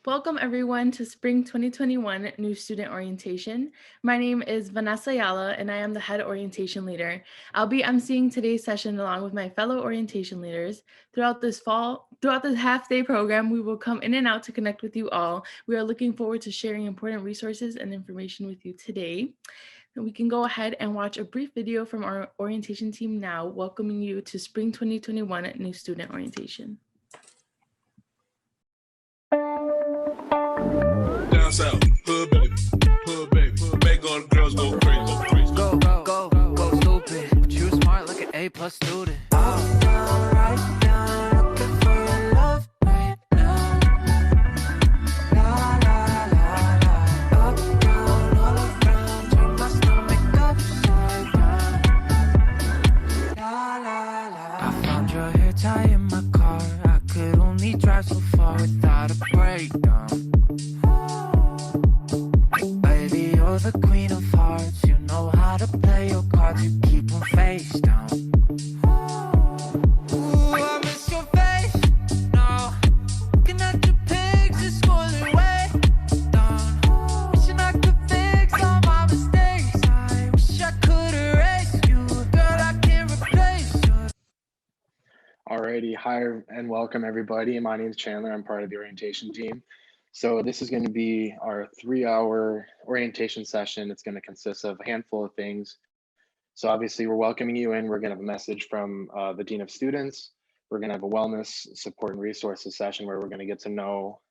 Welcome everyone to Spring 2021 New Student Orientation. My name is Vanessa Ayala and I am the head orientation leader. I'll be emceeing today's session along with my fellow orientation leaders. Throughout this half-day program, we will come in and out to connect with you all. We are looking forward to sharing important resources and information with you today. And we can go ahead and watch a brief video from our orientation team now, welcoming you to Spring 2021 New Student Orientation. Down south, hood baby, make all the girls go crazy, go crazy. Go stupid. But you smart like an A+ student. Right now, looking for your love right now. La la la la. Up, down, all around. Turn my stomach upside down. La la la. I found your hair tie in my car. I could only drive so far without a breakdown. Baby, you're the queen of hearts. You know how to play your cards. You keep them face down. Ooh, I miss your face. No, looking at your pics is scrolling way down. Wishing I could fix all my mistakes. I wish I could erase you. Girl, I can't replace you. Alrighty, hi and welcome everybody. My name is Chandler. I'm part of the orientation team. So this is going to be our 3-hour orientation session. It's going to consist of a handful of things. So obviously we're welcoming you in. We're going to have a message from the Dean of Students. We're going to have a wellness support and resources session where we're going to get to know,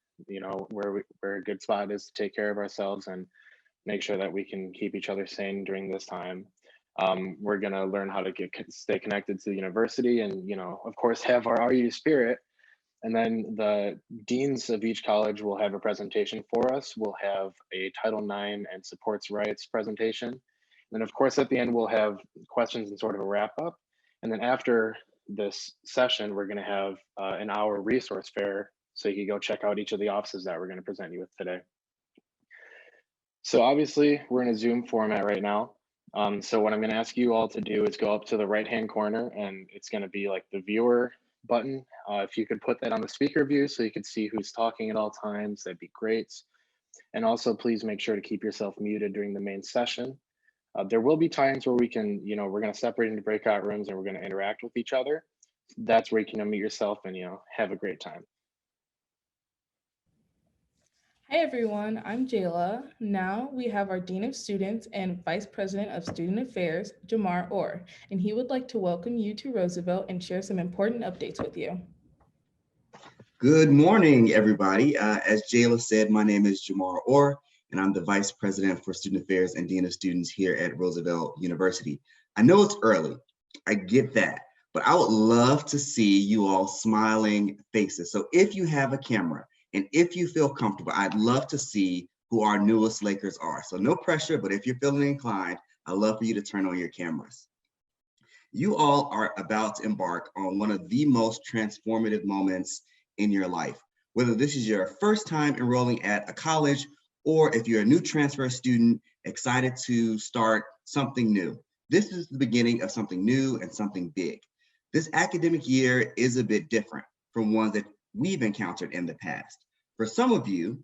where a good spot is to take care of ourselves and make sure that we can keep each other sane during this time. We're going to learn how to stay connected to the university and, of course, have our RU spirit. And then the deans of each college will have a presentation for us. We'll have a Title IX and supports rights presentation. And then of course, at the end, we'll have questions and sort of a wrap up. And then after this session, we're gonna have an hour resource fair. So you can go check out each of the offices that we're gonna present you with today. So obviously we're in a Zoom format right now. So what I'm gonna ask you all to do is go up to the right-hand corner and it's gonna be like the viewer button. If you could put that on the speaker view so you can see who's talking at all times, that'd be great. And also please make sure to keep yourself muted during the main session. There will be times where we can, we're gonna separate into breakout rooms and we're gonna interact with each other. That's where you can unmute yourself and have a great time. Hi everyone, I'm Jayla. Now we have our Dean of Students and Vice President of Student Affairs, Jamar Orr, and he would like to welcome you to Roosevelt and share some important updates with you. Good morning, everybody. As Jayla said, my name is Jamar Orr, and I'm the Vice President for Student Affairs and Dean of Students here at Roosevelt University. I know it's early, I get that, but I would love to see you all smiling faces. So if you have a camera, and if you feel comfortable, I'd love to see who our newest Lakers are. So no pressure, but if you're feeling inclined, I'd love for you to turn on your cameras. You all are about to embark on one of the most transformative moments in your life. Whether this is your first time enrolling at a college, or if you're a new transfer student excited to start something new. This is the beginning of something new and something big. This academic year is a bit different from ones that we've encountered in the past. For some of you,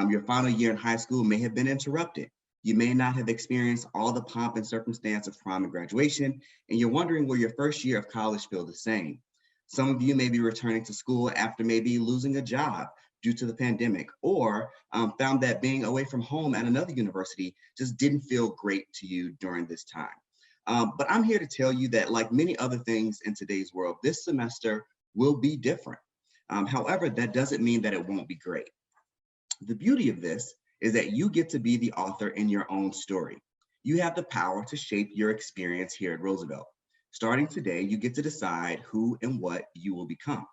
your final year in high school may have been interrupted. You may not have experienced all the pomp and circumstance of prom and graduation, and you're wondering will your first year of college feel the same. Some of you may be returning to school after maybe losing a job due to the pandemic, or found that being away from home at another university just didn't feel great to you during this time. But I'm here to tell you that like many other things in today's world, this semester will be different. However, that doesn't mean that it won't be great. The beauty of this is that you get to be the author in your own story. You have the power to shape your experience here at Roosevelt. Starting today, you get to decide who and what you will become.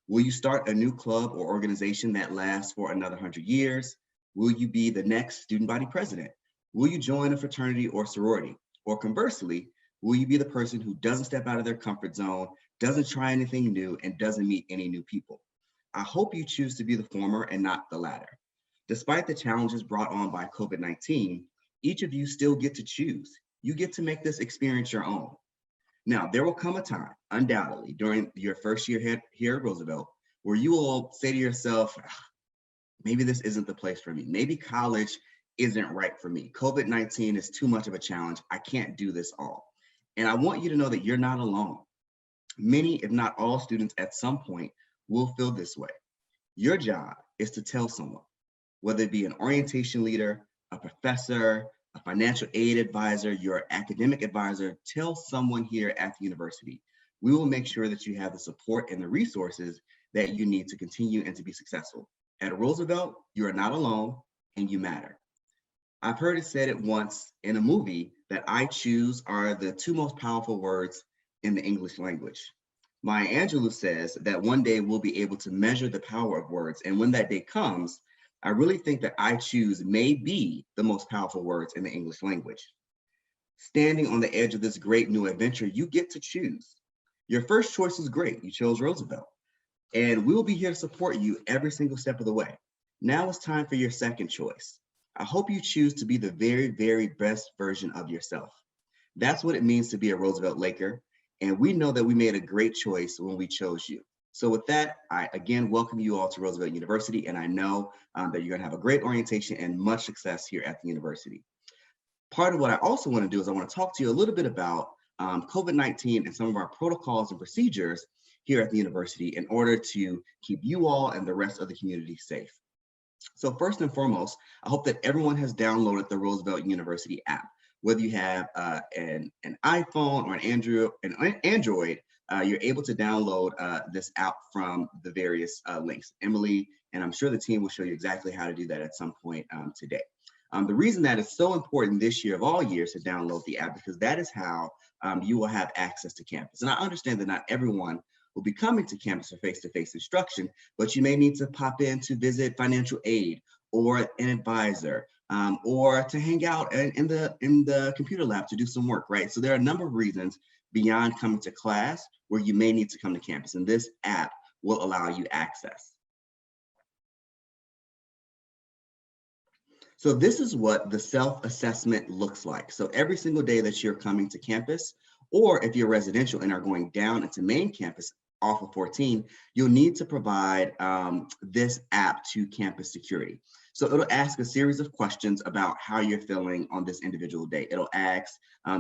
Will you start a new club or organization that lasts for another 100 years? Will you be the next student body president? Will you join a fraternity or sorority? Or conversely, will you be the person who doesn't step out of their comfort zone, doesn't try anything new, and doesn't meet any new people? I hope you choose to be the former and not the latter. Despite the challenges brought on by COVID-19, each of you still get to choose. You get to make this experience your own. Now, there will come a time, undoubtedly, during your first year here at Roosevelt, where you will say to yourself, maybe this isn't the place for me. Maybe college isn't right for me. COVID-19 is too much of a challenge. I can't do this all. And I want you to know that you're not alone. Many, if not all students at some point will feel this way. Your job is to tell someone, whether it be an orientation leader, a professor, a financial aid advisor, your academic advisor, tell someone here at the university. We will make sure that you have the support and the resources that you need to continue and to be successful. At Roosevelt, you are not alone and you matter. I've heard it said it once in a movie that I choose are the two most powerful words in the English language. Maya Angelou says that one day we'll be able to measure the power of words. And when that day comes, I really think that I choose may be the most powerful words in the English language. Standing on the edge of this great new adventure, you get to choose. Your first choice is great. You chose Roosevelt. And we will be here to support you every single step of the way. Now it's time for your second choice. I hope you choose to be the very, very best version of yourself. That's what it means to be a Roosevelt Laker. And we know that we made a great choice when we chose you. So with that, I again welcome you all to Roosevelt University. And I know that you're gonna have a great orientation and much success here at the university. Part of what I also wanna do is I wanna talk to you a little bit about COVID-19 and some of our protocols and procedures here at the university in order to keep you all and the rest of the community safe. So first and foremost, I hope that everyone has downloaded the Roosevelt University app. Whether you have an iPhone or an Android, you're able to download this app from the various links. Emily, and I'm sure the team will show you exactly how to do that at some point today. The reason that it's so important this year of all years to download the app, because that is how you will have access to campus. And I understand that not everyone will be coming to campus for face-to-face instruction, but you may need to pop in to visit financial aid or an advisor, or to hang out in the computer lab to do some work, right? So there are a number of reasons beyond coming to class where you may need to come to campus, and this app will allow you access. So this is what the self-assessment looks like. So every single day that you're coming to campus, or if you're residential and are going down into main campus off of 14, you'll need to provide this app to campus security. So it'll ask a series of questions about how you're feeling on this individual day. It'll ask,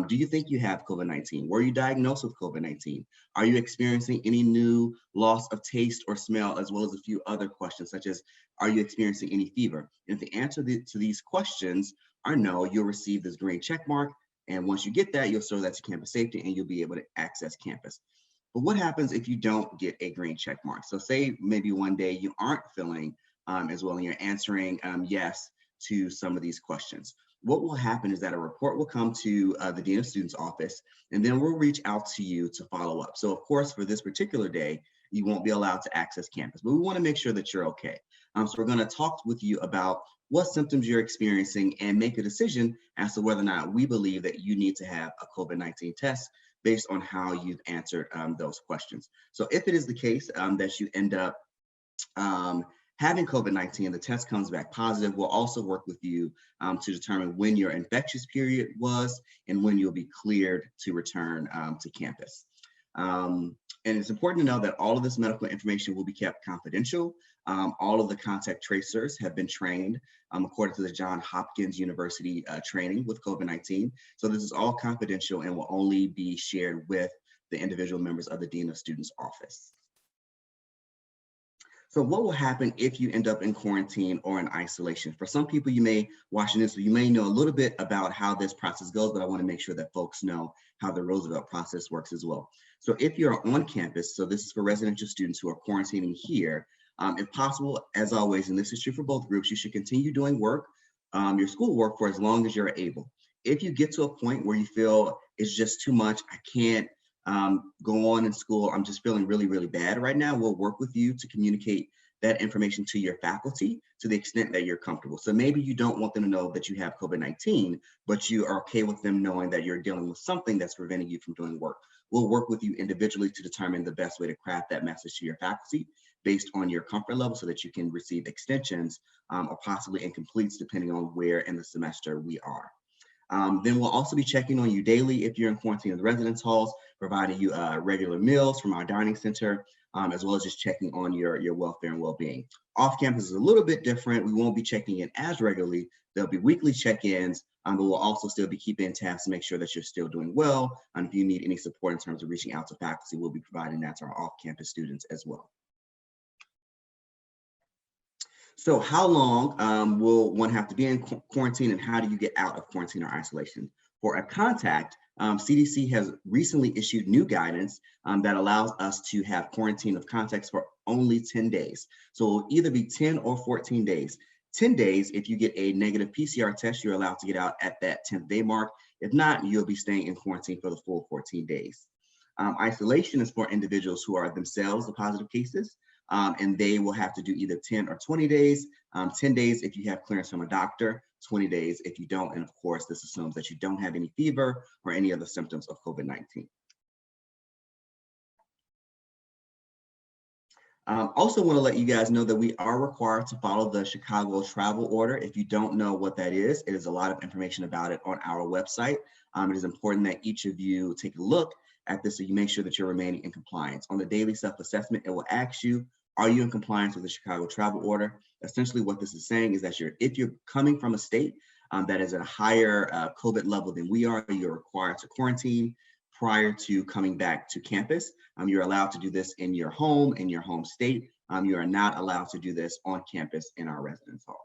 do you think you have COVID-19? Were you diagnosed with COVID-19? Are you experiencing any new loss of taste or smell, as well as a few other questions, such as, are you experiencing any fever? And if the answer to these questions are no, you'll receive this green check mark. And once you get that, you'll show that to campus safety and you'll be able to access campus. But what happens if you don't get a green check mark? So say maybe one day you aren't feeling as well and you're answering yes to some of these questions. What will happen is that a report will come to the Dean of Students office, and then we'll reach out to you to follow up. So of course, for this particular day, you won't be allowed to access campus, but we want to make sure that you're okay. So we're going to talk with you about what symptoms you're experiencing and make a decision as to whether or not we believe that you need to have a COVID-19 test based on how you've answered those questions. So if it is the case that you end up having COVID-19 and the test comes back positive, we'll also work with you to determine when your infectious period was and when you'll be cleared to return to campus. And it's important to know that all of this medical information will be kept confidential. All of the contact tracers have been trained according to the Johns Hopkins University training with COVID-19. So this is all confidential and will only be shared with the individual members of the Dean of Students office. So what will happen if you end up in quarantine or in isolation? For some people, you may watch this, so you may know a little bit about how this process goes, but I want to make sure that folks know how the Roosevelt process works as well. So if you're on campus, so this is for residential students who are quarantining here, if possible, as always, and this is true for both groups, you should continue doing work, your school work, for as long as you're able. If you get to a point where you feel it's just too much, I can't go on in school, I'm just feeling really, really bad right now, we'll work with you to communicate that information to your faculty to the extent that you're comfortable. So maybe you don't want them to know that you have COVID-19, but you are okay with them knowing that you're dealing with something that's preventing you from doing work. We'll work with you individually to determine the best way to craft that message to your faculty based on your comfort level so that you can receive extensions or possibly incompletes depending on where in the semester we are. Then we'll also be checking on you daily if you're in quarantine in the residence halls, providing you regular meals from our dining center. as well as just checking on your welfare and well-being. Off campus is a little bit different. We won't be checking in as regularly. There'll be weekly check-ins, but we'll also still be keeping tabs to make sure that you're still doing well. And if you need any support in terms of reaching out to faculty, we'll be providing that to our off-campus students as well. So how long will one have to be in quarantine, and how do you get out of quarantine or isolation? For a contact, CDC has recently issued new guidance that allows us to have quarantine of contacts for only 10 days. So it'll either be 10 or 14 days. 10 days, if you get a negative PCR test, you're allowed to get out at that 10th day mark. If not, you'll be staying in quarantine for the full 14 days. Isolation is for individuals who are themselves the positive cases, and they will have to do either 10 or 20 days. 10 days if you have clearance from a doctor, 20 days if you don't. And of course, this assumes that you don't have any fever or any other symptoms of COVID-19. Also want to let you guys know that we are required to follow the Chicago travel order. If you don't know what that is, it is a lot of information about it on our website. It is important that each of you take a look at this so you make sure that you're remaining in compliance. On the daily self-assessment, it will ask you, are you in compliance with the Chicago travel order? Essentially what this is saying is that if you're coming from a state that is at a higher COVID level than we are, you're required to quarantine prior to coming back to campus. You're allowed to do this in your home, in your home state. You are not allowed to do this on campus in our residence halls.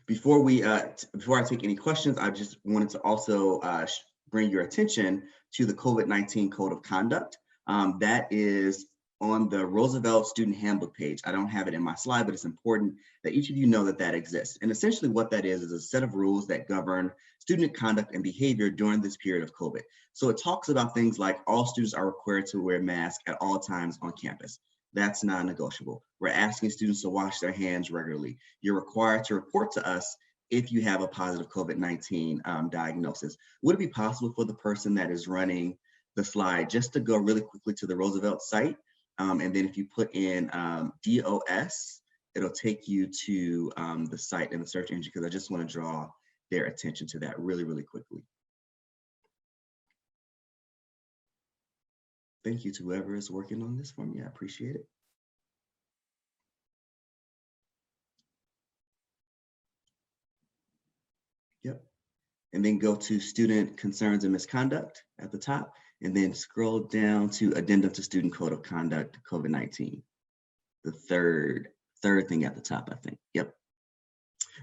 Before I take any questions, I just wanted to also bring your attention to the COVID-19 Code of Conduct. That is on the Roosevelt Student Handbook page. I don't have it in my slide, but it's important that each of you know that that exists. And essentially what that is a set of rules that govern student conduct and behavior during this period of COVID. So it talks about things like all students are required to wear masks at all times on campus. That's non-negotiable. We're asking students to wash their hands regularly. You're required to report to us if you have a positive COVID-19 diagnosis. Would it be possible for the person that is running the slide just to go really quickly to the Roosevelt site? And then if you put in DOS, it'll take you to the site in the search engine, because I just want to draw their attention to that really, really quickly. Thank you to whoever is working on this for me. I appreciate it. Yep. And then go to student concerns and misconduct at the top, and then scroll down to addendum to student code of conduct, COVID-19. The third thing at the top, I think. Yep.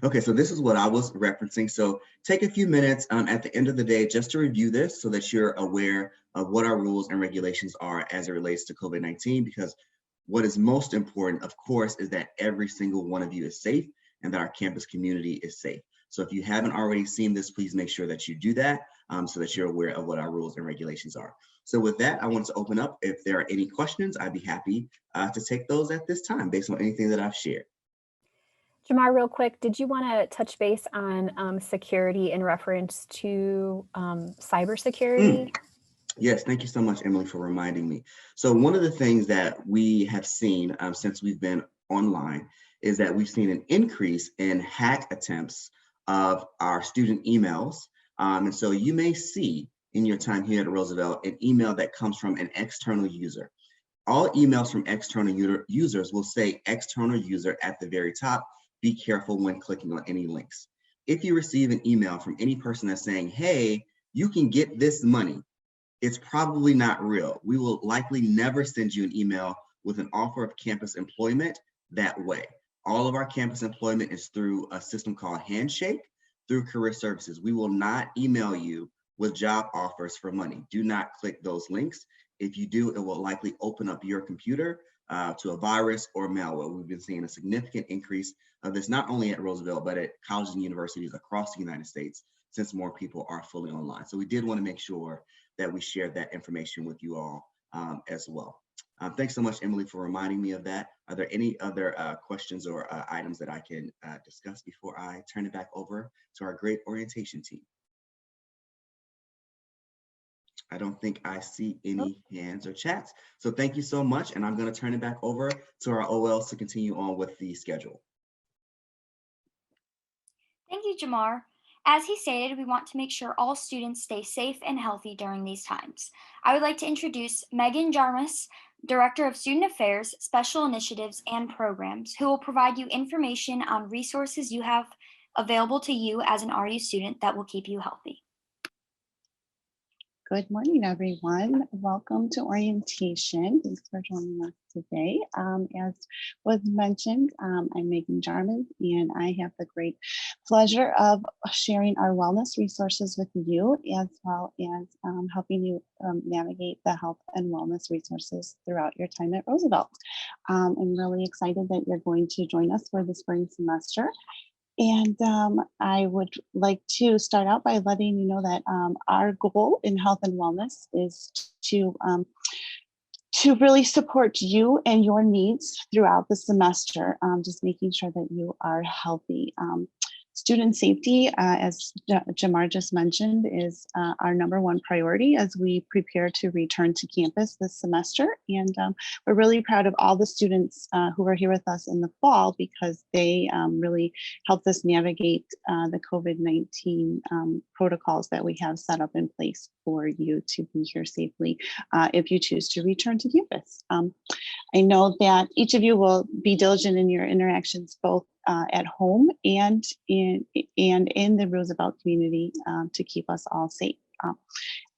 Okay, so this is what I was referencing. So take a few minutes at the end of the day just to review this so that you're aware of what our rules and regulations are as it relates to COVID-19, because what is most important, of course, is that every single one of you is safe and that our campus community is safe. So if you haven't already seen this, please make sure that you do that so that you're aware of what our rules and regulations are. So with that, I want to open up. If there are any questions, I'd be happy to take those at this time based on anything that I've shared. Jamar, real quick, did you want to touch base on security in reference to cybersecurity? Yes, thank you so much, Emily, for reminding me. So one of the things that we have seen since we've been online is that we've seen an increase in hack attempts of our student emails. And so you may see in your time here at Roosevelt an email that comes from an external user. All emails from external users will say external user at the very top. Be careful when clicking on any links. If you receive an email from any person that's saying, hey, you can get this money, it's probably not real. We will likely never send you an email with an offer of campus employment that way. All of our campus employment is through a system called Handshake through Career Services. We will not email you with job offers for money. Do not click those links. If you do, it will likely open up your computer to a virus or malware. We've been seeing a significant increase of this, not only at Roosevelt, but at colleges and universities across the United States, since more people are fully online. So we did want to make sure that we shared that information with you all as well. Thanks so much, Emily, for reminding me of that. Are there any other questions or items that I can discuss before I turn it back over to our great orientation team? I don't think I see any hands or chats. So thank you so much. And I'm going to turn it back over to our OLs to continue on with the schedule. Thank you, Jamar. As he stated, we want to make sure all students stay safe and healthy during these times. I would like to introduce Megan Jarmus, Director of Student Affairs, Special Initiatives, and Programs, who will provide you information on resources you have available to you as an RU student that will keep you healthy. Good morning, everyone. Welcome to orientation. Thanks for joining us today. As was mentioned, I'm Megan Jarman, and I have the great pleasure of sharing our wellness resources with you, as well as helping you navigate the health and wellness resources throughout your time at Roosevelt. I'm really excited that you're going to join us for the spring semester. And I would like to start out by letting you know that our goal in health and wellness is to really support you and your needs throughout the semester, just making sure that you are healthy. Student safety, as Jamar just mentioned, is our #1 priority as we prepare to return to campus this semester. And we're really proud of all the students who are here with us in the fall, because they really helped us navigate the COVID-19 protocols that we have set up in place for you to be here safely if you choose to return to campus. I know that each of you will be diligent in your interactions, both at home and in the Roosevelt community, to keep us all safe.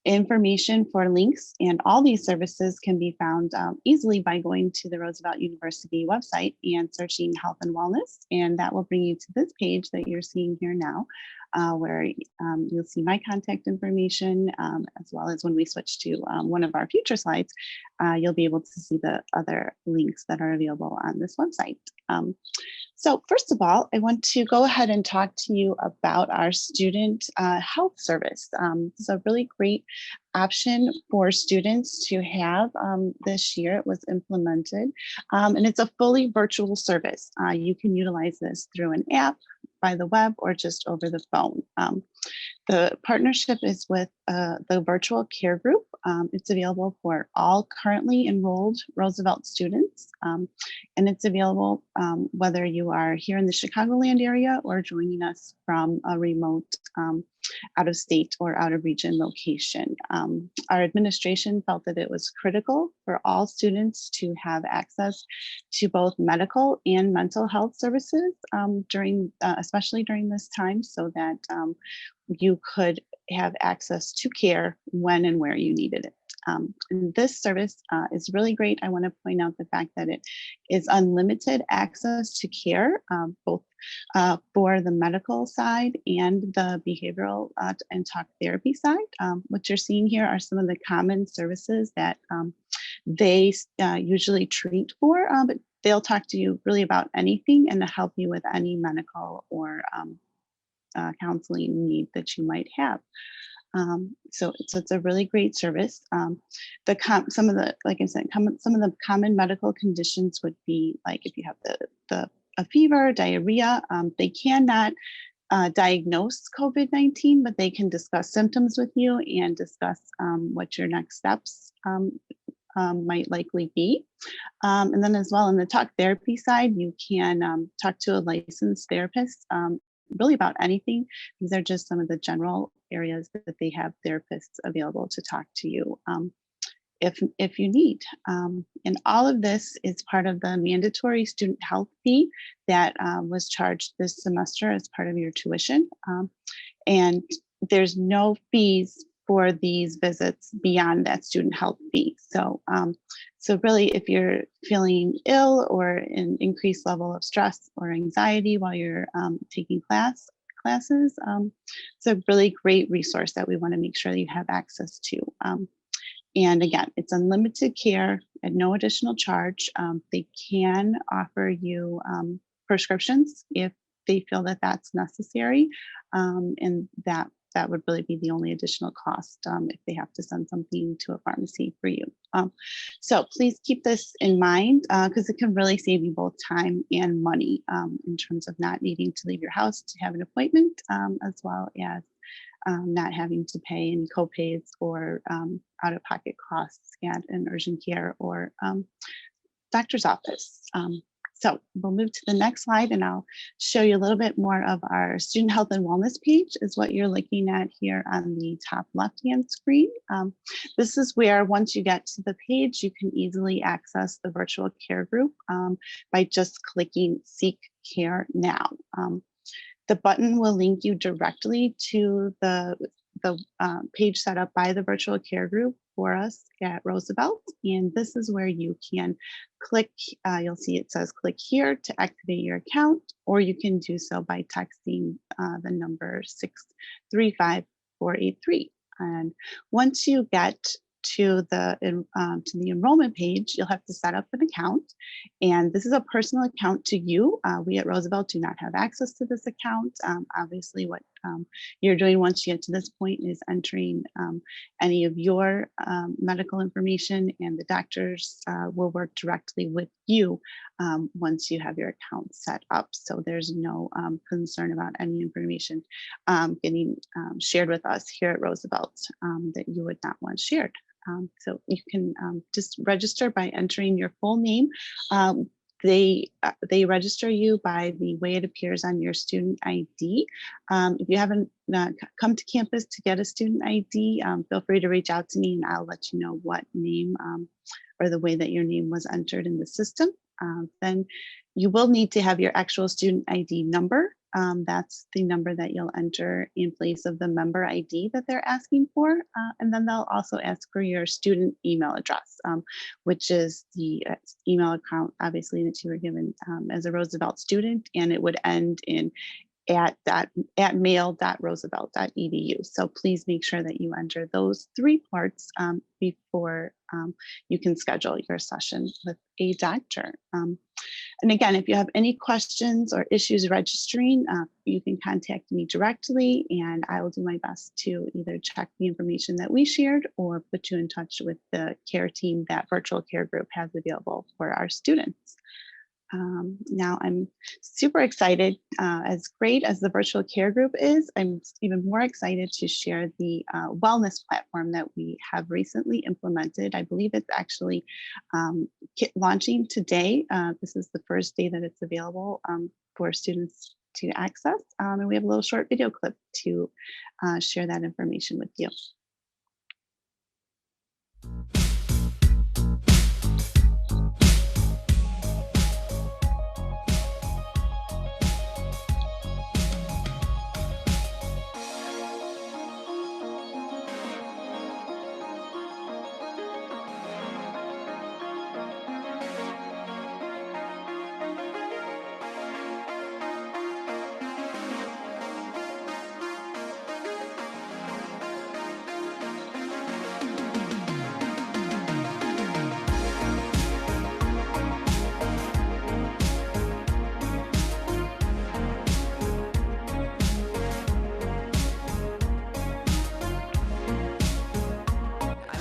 Information for links and all these services can be found easily by going to the Roosevelt University website and searching health and wellness, and that will bring you to this page that you're seeing here now, where you'll see my contact information, as well as when we switch to one of our future slides, you'll be able to see the other links that are available on this website. So first of all, I want to go ahead and talk to you about our student health service. It's a really great option for students to have this year. It was implemented, and it's a fully virtual service. You can utilize this through an app, by the web, or just over the phone. The partnership is with the Virtual Care Group. It's available for all currently enrolled Roosevelt students, and it's available whether you are here in the Chicagoland area or joining us from a remote out of state or out of region location. Our administration felt that it was critical for all students to have access to both medical and mental health services especially during this time, so that you could have access to care when and where you needed it. And this service is really great. I want to point out the fact that it is unlimited access to care, both for the medical side and the behavioral and talk therapy side. What you're seeing here are some of the common services that they usually treat for, but they'll talk to you really about anything and to help you with any medical or counseling need that you might have. So it's a really great service. Some of the, like I said, some of the common medical conditions would be like if you have a fever, diarrhea. They cannot diagnose COVID-19, but they can discuss symptoms with you and discuss what your next steps might likely be. And then as well, on the talk therapy side, you can talk to a licensed therapist really about anything. These are just some of the general areas that they have therapists available to talk to you if you need. And all of this is part of the mandatory student health fee that was charged this semester as part of your tuition. And there's no fees for these visits beyond that student health fee. So, so really, if you're feeling ill or an increased level of stress or anxiety while you're taking classes, it's a really great resource that we want to make sure that you have access to. And again, it's unlimited care at no additional charge. They can offer you prescriptions if they feel that that's necessary, and that would really be the only additional cost if they have to send something to a pharmacy for you. So please keep this in mind because it can really save you both time and money in terms of not needing to leave your house to have an appointment, as well as not having to pay any copays or out-of-pocket costs at an urgent care or doctor's office. So we'll move to the next slide and I'll show you a little bit more of our student health and wellness page is what you're looking at here on the top left-hand screen. This is where once you get to the page, you can easily access the virtual care group by just clicking Seek Care Now. The button will link you directly to the page set up by the virtual care group for us at Roosevelt. And this is where you can click, you'll see it says click here to activate your account, or you can do so by texting the number 635483. And once you get to the enrollment page, you'll have to set up an account. And this is a personal account to you. We at Roosevelt do not have access to this account. Obviously, what you're doing once you get to this point is entering any of your medical information, and the doctors will work directly with you once you have your account set up. So there's no concern about any information getting shared with us here at Roosevelt that you would not want shared. So you can just register by entering your full name. They register you by the way it appears on your student ID. If you haven't come to campus to get a student ID, feel free to reach out to me and I'll let you know what name or the way that your name was entered in the system. Then you will need to have your actual student ID number. That's the number that you'll enter in place of the member ID that they're asking for. And then they'll also ask for your student email address, which is the email account, obviously, that you were given as a Roosevelt student, and it would end in at mail.roosevelt.edu. So please make sure that you enter those three parts before you can schedule your session with a doctor. And again, if you have any questions or issues registering, you can contact me directly and I will do my best to either check the information that we shared or put you in touch with the care team that virtual care group has available for our students. Now I'm super excited. As great as the virtual care group is, I'm even more excited to share the wellness platform that we have recently implemented. I believe it's actually launching today. This is the first day that it's available for students to access. And we have a little short video clip to share that information with you.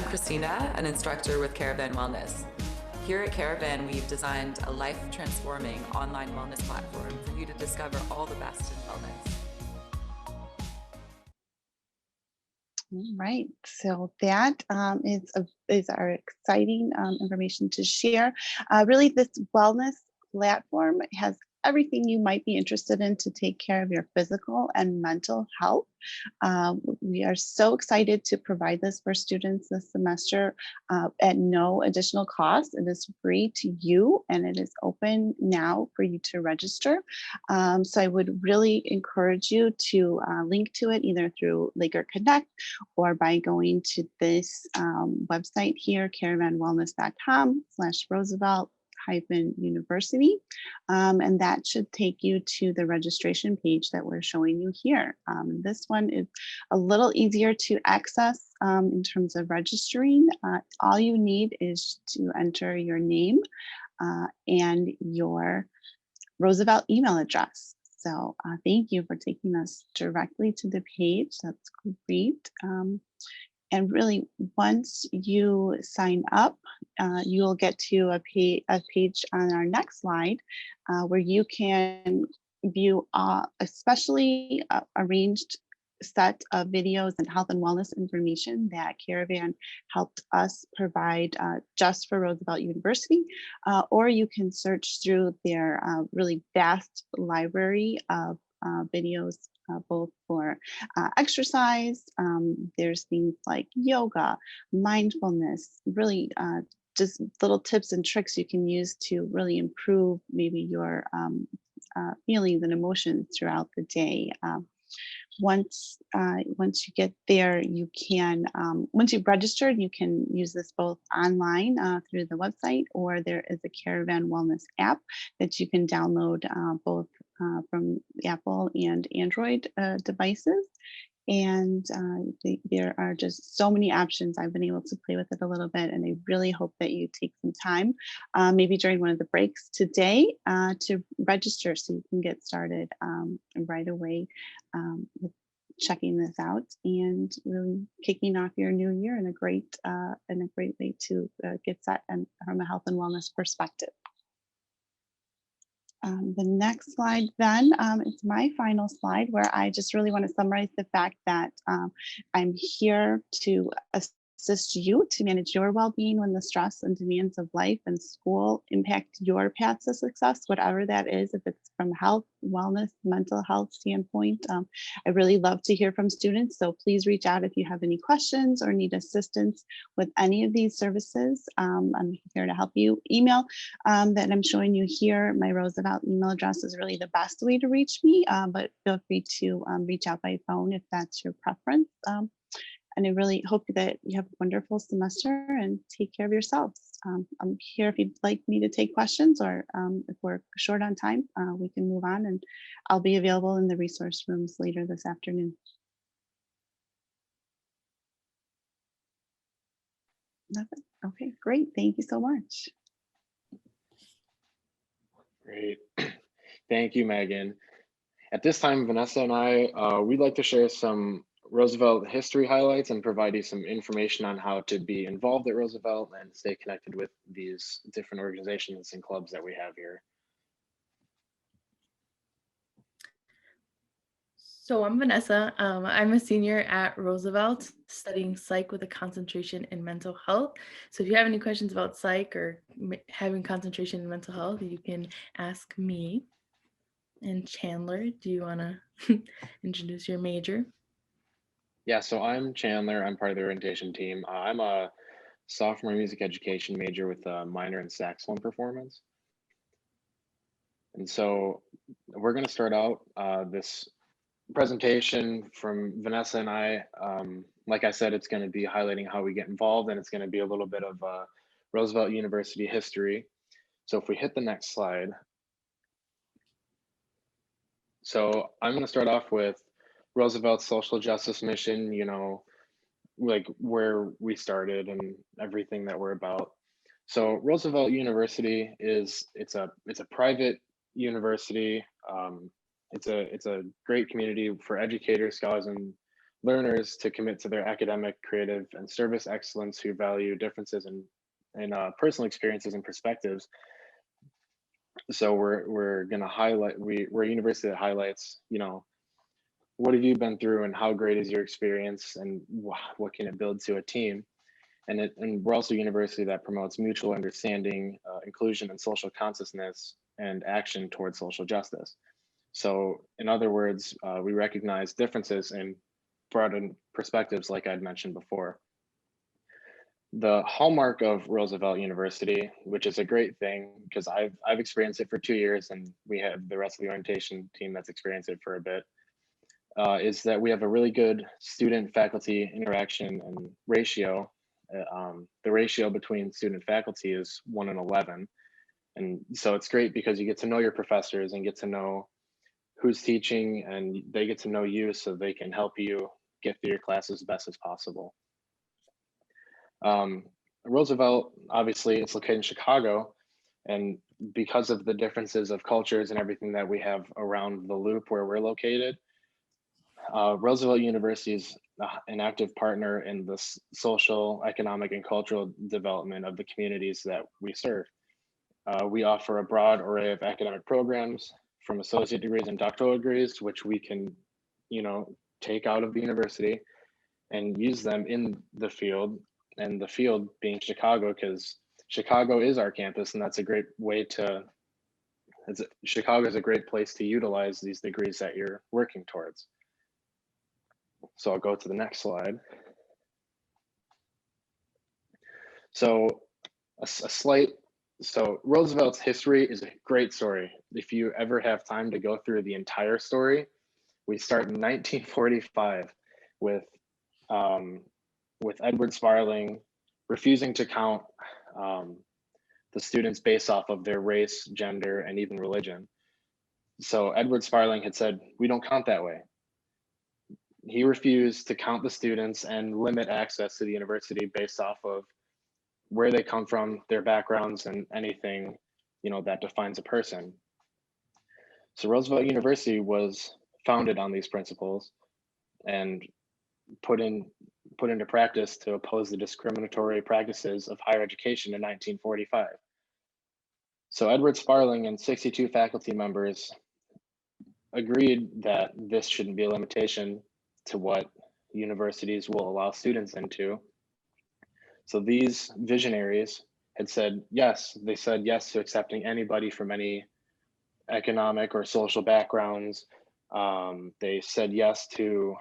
Christina, an instructor with Caravan Wellness. Here at Caravan, we've designed a life-transforming online wellness platform for you to discover all the best in wellness. All right, so that is our exciting information to share. Really, this wellness platform has everything you might be interested in to take care of your physical and mental health. We are so excited to provide this for students this semester at no additional cost. It is free to you and it is open now for you to register. So I would really encourage you to link to it either through Laker Connect or by going to this website here, caravanwellness.com/Roosevelt University, and that should take you to the registration page that we're showing you here. This one is a little easier to access in terms of registering. All you need is to enter your name and your Roosevelt email address. So thank you for taking us directly to the page. That's great. And really, once you sign up, you'll get to a page on our next slide where you can view especially arranged set of videos and health and wellness information that Caravan helped us provide just for Roosevelt University, or you can search through their really vast library of videos, both for exercise. There's things like yoga, mindfulness, really just little tips and tricks you can use to really improve maybe your feelings and emotions throughout the day. Once you get there, you can, once you've registered, you can use this both online through the website, or there is a Caravan Wellness app that you can download both from Apple and Android devices. And there are just so many options. I've been able to play with it a little bit, and I really hope that you take some time, maybe during one of the breaks today, to register so you can get started right away with checking this out and really kicking off your new year in a great way to get set and from a health and wellness perspective. The next slide then is my final slide, where I just really want to summarize the fact that I'm here to assist you to manage your well-being when the stress and demands of life and school impact your path to success, whatever that is, if it's from health, wellness, mental health standpoint. I really love to hear from students, so please reach out if you have any questions or need assistance with any of these services. I'm here to help you. Email that I'm showing you here, my Roosevelt email address is really the best way to reach me, but feel free to reach out by phone if that's your preference. And I really hope that you have a wonderful semester and take care of yourselves. I'm here if you'd like me to take questions, or if we're short on time, we can move on, and I'll be available in the resource rooms later this afternoon. Nothing? Okay, great. Thank you so much. Great. Thank you, Megan. At this time, Vanessa and I, we'd like to share some Roosevelt history highlights and provide you some information on how to be involved at Roosevelt and stay connected with these different organizations and clubs that we have here. So I'm Vanessa. I'm a senior at Roosevelt studying psych with a concentration in mental health. So if you have any questions about psych or having concentration in mental health, you can ask me. And Chandler, do you want to introduce your major? Yeah, so I'm Chandler. I'm part of the orientation team. I'm a sophomore music education major with a minor in saxophone performance. And so we're going to start out this presentation from Vanessa and I. Like I said, it's going to be highlighting how we get involved, and it's going to be a little bit of Roosevelt University history. So if we hit the next slide. So I'm going to start off with Roosevelt's social justice mission, you know, like where we started and everything that we're about. So Roosevelt University it's a private university. It's a great community for educators, scholars, and learners to commit to their academic, creative, and service excellence, who value differences in personal experiences and perspectives. So we're going to highlight, we're a university that highlights, you know, what have you been through and how great is your experience and what can it build to a team. And we're also a university that promotes mutual understanding, inclusion, and social consciousness and action towards social justice. So in other words, we recognize differences and broaden perspectives, like I'd mentioned before. The hallmark of Roosevelt University, which is a great thing because I've experienced it for 2 years, and we have the rest of the orientation team that's experienced it for a bit, is that we have a really good student-faculty interaction and ratio. The ratio between student and faculty is 1 in 11. And so it's great because you get to know your professors and get to know who's teaching, and they get to know you so they can help you get through your classes as best as possible. Roosevelt, obviously, it's located in Chicago, and because of the differences of cultures and everything that we have around the loop where we're located, Roosevelt University is an active partner in the social, economic, and cultural development of the communities that we serve. We offer a broad array of academic programs, from associate degrees and doctoral degrees, which we can, you know, take out of the university and use them in the field, and the field being Chicago, because Chicago is our campus, and that's a great way to, Chicago is a great place to utilize these degrees that you're working towards. So I'll go to the next slide. So so Roosevelt's history is a great story. If you ever have time to go through the entire story, we start in 1945 with Edward Sparling refusing to count the students based off of their race, gender, and even religion. So Edward Sparling had said, we don't count that way. He refused to count the students and limit access to the university based off of where they come from, their backgrounds, and anything, you know, that defines a person. So Roosevelt University was founded on these principles and put into practice to oppose the discriminatory practices of higher education in 1945. So Edward Sparling and 62 faculty members agreed that this shouldn't be a limitation to what universities will allow students into. So these visionaries had said yes, they said yes to accepting anybody from any economic or social backgrounds. They said yes to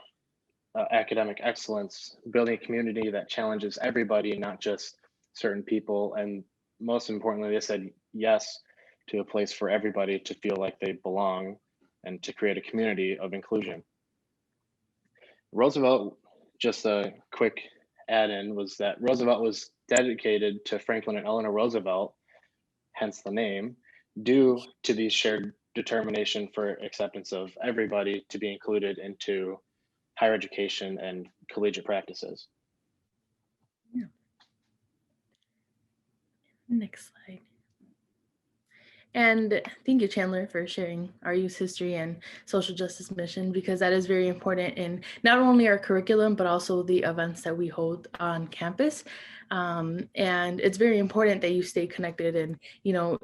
academic excellence, building a community that challenges everybody, not just certain people. And most importantly, they said yes to a place for everybody to feel like they belong and to create a community of inclusion. Roosevelt, just a quick add-in, was that Roosevelt was dedicated to Franklin and Eleanor Roosevelt, hence the name, due to the shared determination for acceptance of everybody to be included into higher education and collegiate practices. Yeah. Next slide. And thank you, Chandler, for sharing our youth history and social justice mission, because that is very important in not only our curriculum, but also the events that we hold on campus. And it's very important that you stay connected, and, you know,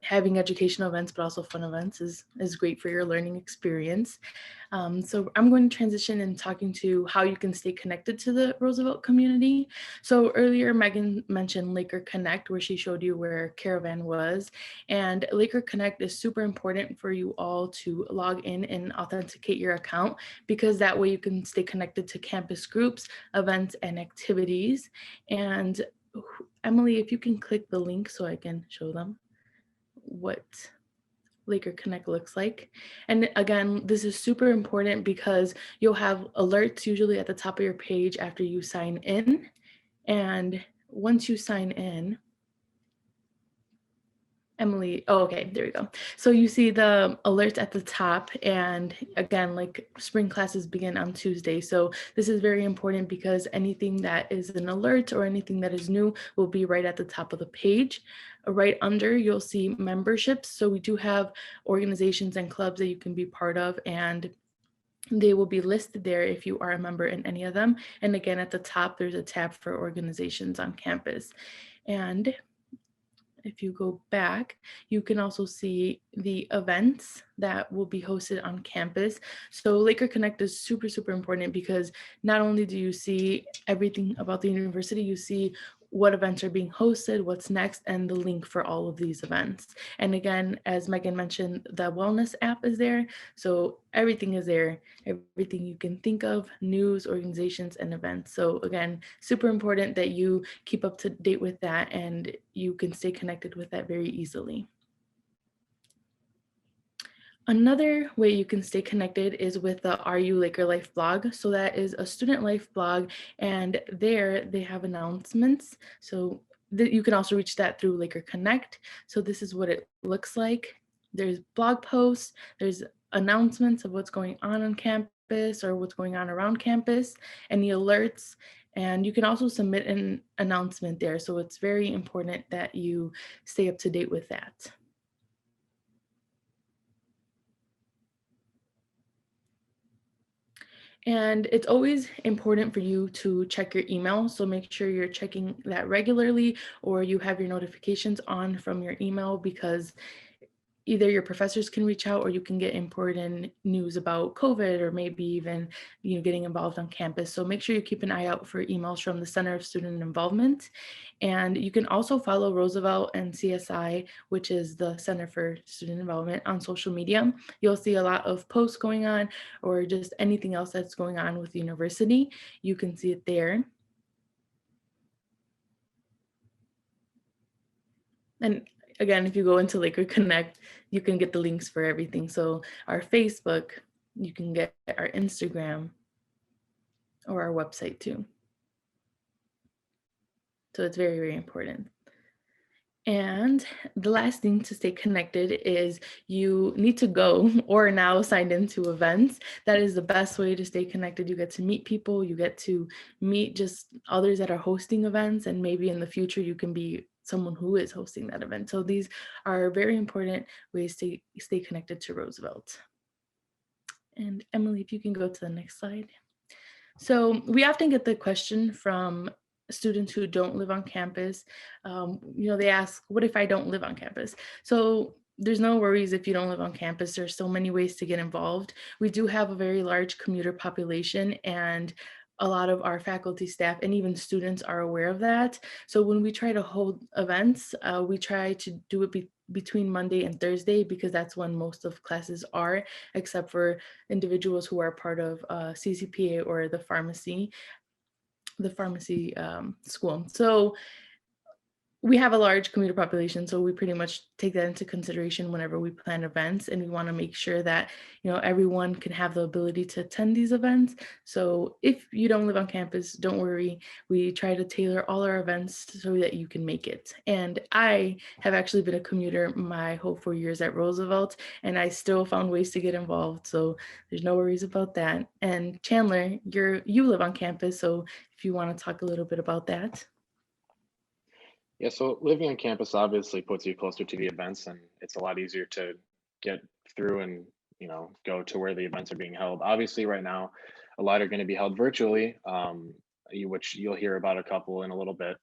having educational events, but also fun events is great for your learning experience. So I'm going to transition in talking to how you can stay connected to the Roosevelt community. So earlier, Megan mentioned Laker Connect, where she showed you where Caravan was. And Laker Connect is super important for you all to log in and authenticate your account, because that way you can stay connected to campus groups, events, and activities. And Emily, if you can click the link so I can show them what Laker Connect looks like. And again, this is super important because you'll have alerts usually at the top of your page after you sign in. And once you sign in, Emily, oh, okay, there we go. So you see the alerts at the top, and again, like spring classes begin on Tuesday. So this is very important because anything that is an alert or anything that is new will be right at the top of the page. Right under, you'll see memberships. So we do have organizations and clubs that you can be part of, and they will be listed there if you are a member in any of them. And again, at the top, there's a tab for organizations on campus. And if you go back, you can also see the events that will be hosted on campus. So Laker Connect is super, super important because not only do you see everything about the university, you see what events are being hosted, what's next, and the link for all of these events. And again, as Megan mentioned, the wellness app is there. So everything is there, everything you can think of, news, organizations, and events. So again, super important that you keep up to date with that and you can stay connected with that very easily. Another way you can stay connected is with the Are You Laker Life blog. So that is a student life blog, and there they have announcements. So you can also reach that through Laker Connect. So this is what it looks like. There's blog posts, there's announcements of what's going on campus or what's going on around campus, and the alerts. And you can also submit an announcement there. So it's very important that you stay up to date with that. And it's always important for you to check your email. So make sure you're checking that regularly, or you have your notifications on from your email, because either your professors can reach out or you can get important news about COVID or maybe even getting involved on campus. So make sure you keep an eye out for emails from the Center of Student Involvement. And you can also follow Roosevelt and CSI, which is the Center for Student Involvement, on social media. You'll see a lot of posts going on or just anything else that's going on with the university. You can see it there. And again, if you go into Lakewood Connect, you can get the links for everything. So our Facebook, you can get our Instagram or our website too. So it's very, very important. And the last thing to stay connected is you need to go or now signed into events. That is the best way to stay connected. You get to meet people, you get to meet just others that are hosting events, and maybe in the future you can be someone who is hosting that event. So these are very important ways to stay connected to Roosevelt. And Emily, if you can go to the next slide. So we often get the question from students who don't live on campus. They ask, what if I don't live on campus? So there's no worries if you don't live on campus. There's so many ways to get involved. We do have a very large commuter population, and a lot of our faculty, staff, and even students are aware of that. So when we try to hold events, we try to do it between Monday and Thursday, because that's when most of classes are, except for individuals who are part of CCPA or the pharmacy school. So we have a large commuter population, so we pretty much take that into consideration whenever we plan events, and we want to make sure that everyone can have the ability to attend these events. So if you don't live on campus, don't worry. We try to tailor all our events so that you can make it. And I have actually been a commuter my whole 4 years at Roosevelt, and I still found ways to get involved. So there's no worries about that. And Chandler, you live on campus, so if you want to talk a little bit about that. Yeah, so living on campus obviously puts you closer to the events, and it's a lot easier to get through and go to where the events are being held. Obviously, right now, a lot are going to be held virtually, which you'll hear about a couple in a little bit.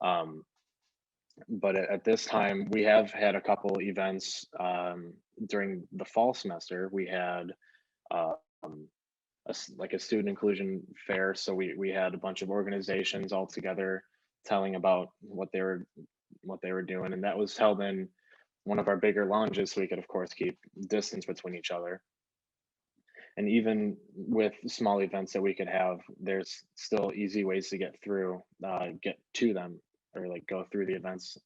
But at this time, we have had a couple events during the fall semester. We had a student inclusion fair, so we had a bunch of organizations all together telling about what they were doing, and that was held in one of our bigger lounges, so we could of course keep distance between each other. And even with small events that we could have, there's still easy ways to get to them, or go through the events.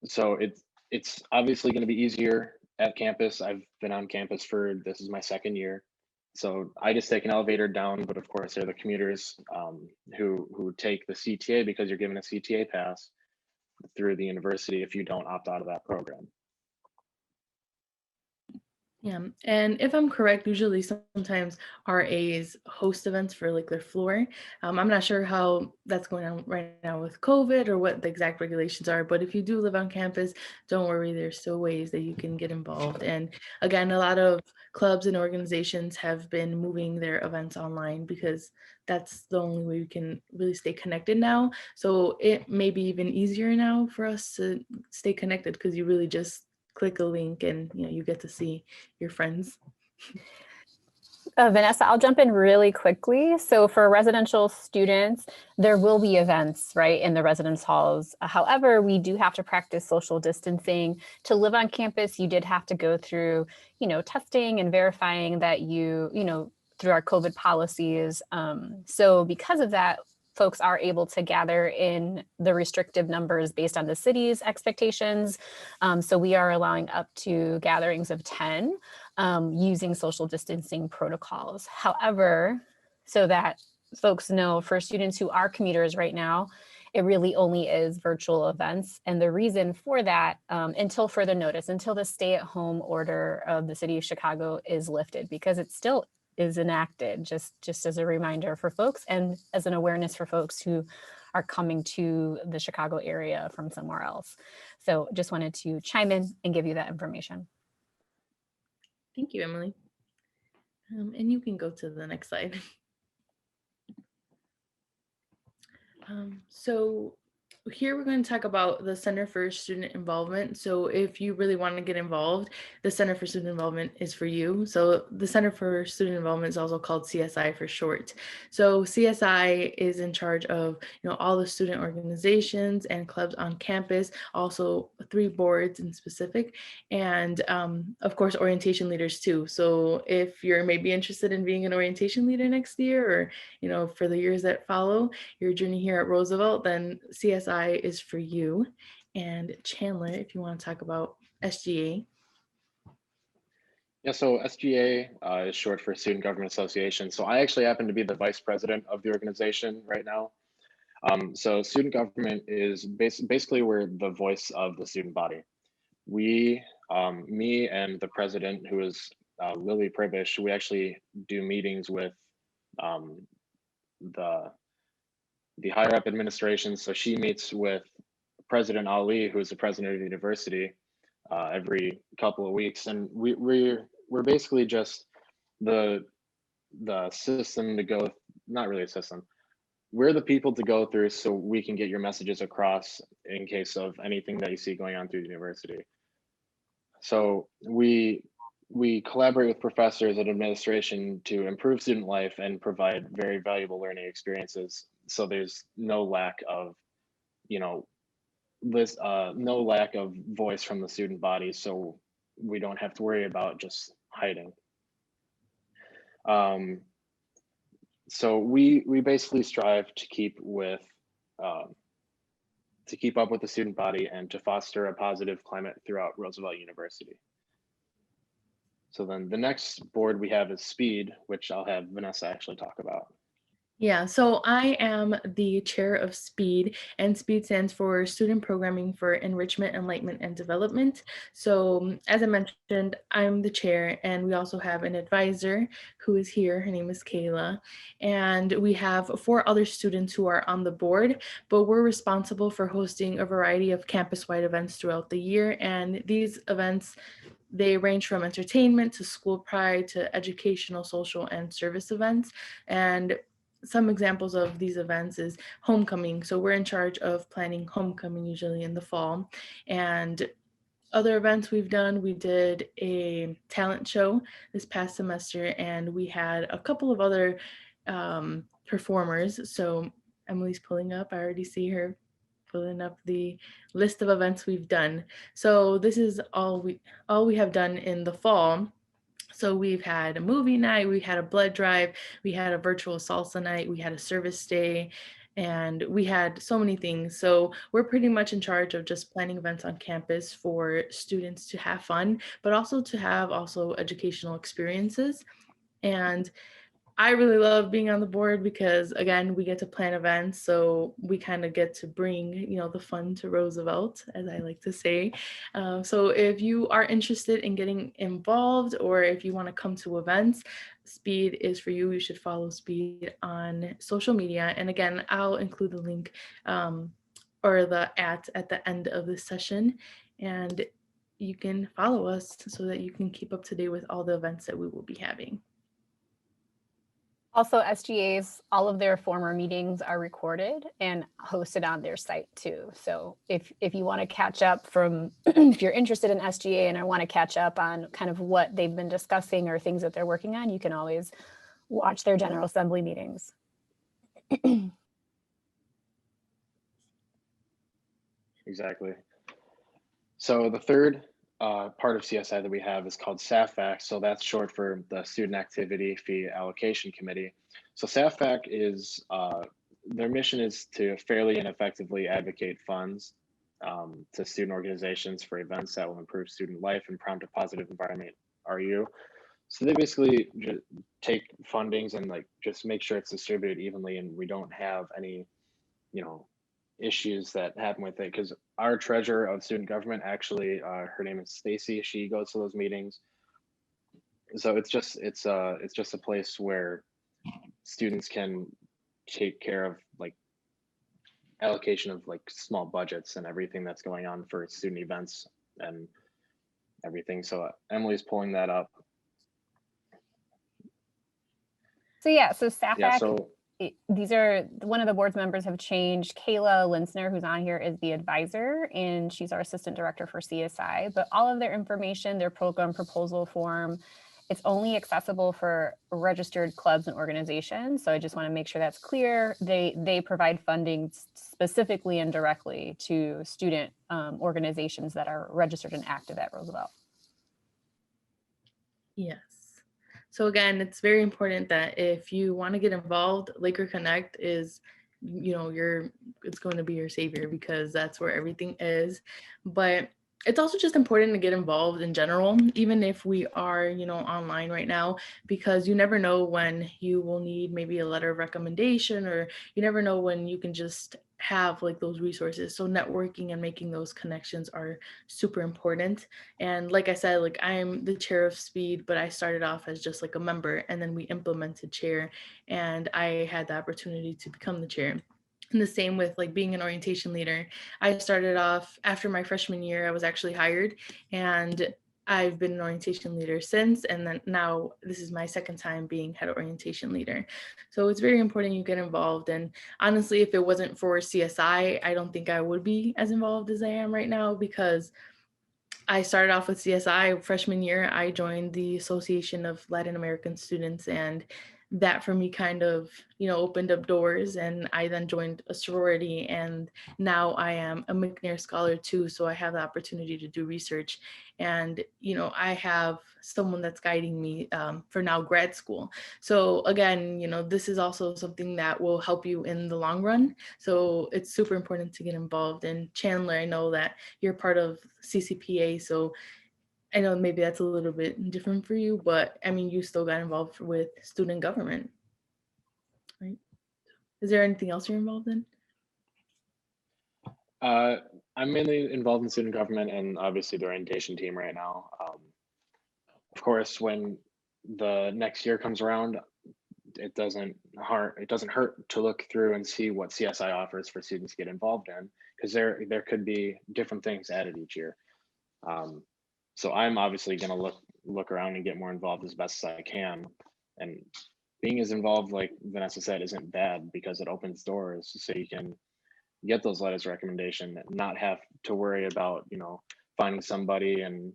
So it's obviously going to be easier at campus. I've been on campus this is my second year. So I just take an elevator down, but of course there are the commuters who take the CTA, because you're given a CTA pass through the university if you don't opt out of that program. Yeah, and if I'm correct, usually sometimes RAs host events for their floor. I'm not sure how that's going on right now with COVID or what the exact regulations are, but if you do live on campus, don't worry, there's still ways that you can get involved. And again, a lot of clubs and organizations have been moving their events online, because that's the only way we can really stay connected now. So it may be even easier now for us to stay connected, because you really just click a link and you get to see your friends. Vanessa, I'll jump in really quickly. So for residential students, there will be events, right, in the residence halls. However, we do have to practice social distancing. To live on campus, you did have to go through, testing and verifying that through our COVID policies. So because of that, folks are able to gather in the restrictive numbers based on the city's expectations. So we are allowing up to gatherings of 10 using social distancing protocols. However, so that folks know, for students who are commuters right now, it really only is virtual events. And the reason for that, until further notice, until the stay-at-home order of the city of Chicago is lifted, because it still is enacted, just as a reminder for folks and as an awareness for folks who are coming to the Chicago area from somewhere else. So just wanted to chime in and give you that information. Thank you, Emily. And you can go to the next slide. So here we're going to talk about the Center for Student Involvement. So if you really want to get involved, the Center for Student Involvement is for you. So the Center for Student Involvement is also called CSI for short. So CSI is in charge of, all the student organizations and clubs on campus, also 3 boards in specific, and of course orientation leaders too. So if you're maybe interested in being an orientation leader next year, or for the years that follow your journey here at Roosevelt, then CSI is for you. And Chandler, if you want to talk about SGA. Yeah, so SGA is short for Student Government Association. So I actually happen to be the vice president of the organization right now. So student government is basically we're the voice of the student body. We, me and the president, who is Lily Pribish, we actually do meetings with the higher up administration. So she meets with President Ali, who is the president of the university, every couple of weeks, and we're basically just the system to go. Not really a system. We're the people to go through so we can get your messages across in case of anything that you see going on through the university. So we collaborate with professors and administration to improve student life and provide very valuable learning experiences. So there's no lack of, no lack of voice from the student body. So we don't have to worry about just hiding. So we basically strive to keep up with the student body and to foster a positive climate throughout Roosevelt University. So then the next board we have is SPEED, which I'll have Vanessa actually talk about. Yeah, so I am the chair of SPEED, and SPEED stands for Student Programming for Enrichment, Enlightenment, and Development. So as I mentioned, I'm the chair, and we also have an advisor who is here. Her name is Kayla, and we have 4 other students who are on the board, but we're responsible for hosting a variety of campus-wide events throughout the year, and these events, they range from entertainment to school pride to educational, social, and service events. And some examples of these events is homecoming. So we're in charge of planning homecoming usually in the fall. And other events we've done, we did a talent show this past semester, and we had a couple of other performers. So Emily's pulling up, I already see her pulling up the list of events we've done. So this is all we have done in the fall. So we've had a movie night, we had a blood drive, we had a virtual salsa night, we had a service day, and we had so many things. So we're pretty much in charge of just planning events on campus for students to have fun, but also to have educational experiences. And I really love being on the board because, again, we get to plan events. So we kind of get to bring, the fun to Roosevelt, as I like to say. So if you are interested in getting involved, or if you want to come to events, SPEED is for you. You should follow SPEED on social media. And again, I'll include the link or the at the end of this session. And you can follow us so that you can keep up to date with all the events that we will be having. Also, SGA's, all of their former meetings are recorded and hosted on their site too. So if you want to catch up from, if you're interested in SGA and I want to catch up on kind of what they've been discussing or things that they're working on, you can always watch their General Assembly meetings. Exactly. So the third part of CSI that we have is called SAFAC. So that's short for the Student Activity Fee Allocation Committee. So SAFAC is, their mission is to fairly and effectively advocate funds to student organizations for events that will improve student life and prompt a positive environment, RU. So they basically just take fundings and just make sure it's distributed evenly and we don't have any, issues that happen with it, because our treasurer of student government, actually her name is Stacy, she goes to those meetings. So it's just a place where students can take care of allocation of small budgets and everything that's going on for student events and everything. So Emily's pulling that up. So yeah, so SAFAC. Yeah, so these are one of the board's members have changed. Kayla Linsner, who's on here, is the advisor, and she's our assistant director for CSI. But all of their information, their program proposal form, it's only accessible for registered clubs and organizations. So I just want to make sure that's clear. They provide funding specifically and directly to student organizations that are registered and active at Roosevelt. Yes. So again, it's very important that if you want to get involved, Laker Connect is, it's going to be your savior because that's where everything is. But it's also just important to get involved in general, even if we are, online right now, because you never know when you will need maybe a letter of recommendation, or you never know when you can just have like those resources. So networking and making those connections are super important. And like I said, like I'm the chair of SPEED, but I started off as just like a member, and then we implemented chair, and I had the opportunity to become the chair. And the same with like being an orientation leader. I started off after my freshman year, I was actually hired, and I've been an orientation leader since, and then now this is my second time being head orientation leader. So it's very important you get involved. And honestly, if it wasn't for CSI, I don't think I would be as involved as I am right now, because I started off with CSI freshman year. I joined the Association of Latin American Students, and that for me kind of, opened up doors. And I then joined a sorority, and now I am a McNair Scholar too. So I have the opportunity to do research, and, I have someone that's guiding me for now grad school. So again, this is also something that will help you in the long run. So it's super important to get involved. And Chandler, I know that you're part of CCPA, so I know maybe that's a little bit different for you, but I mean, you still got involved with student government, right? Is there anything else you're involved in? I'm mainly involved in student government and obviously the orientation team right now. Of course, when the next year comes around, it doesn't hurt to look through and see what CSI offers for students to get involved in, because there could be different things added each year. So I'm obviously going to look around and get more involved as best as I can. And being as involved, like Vanessa said, isn't bad, because it opens doors so you can get those letters of recommendation, not have to worry about, finding somebody and,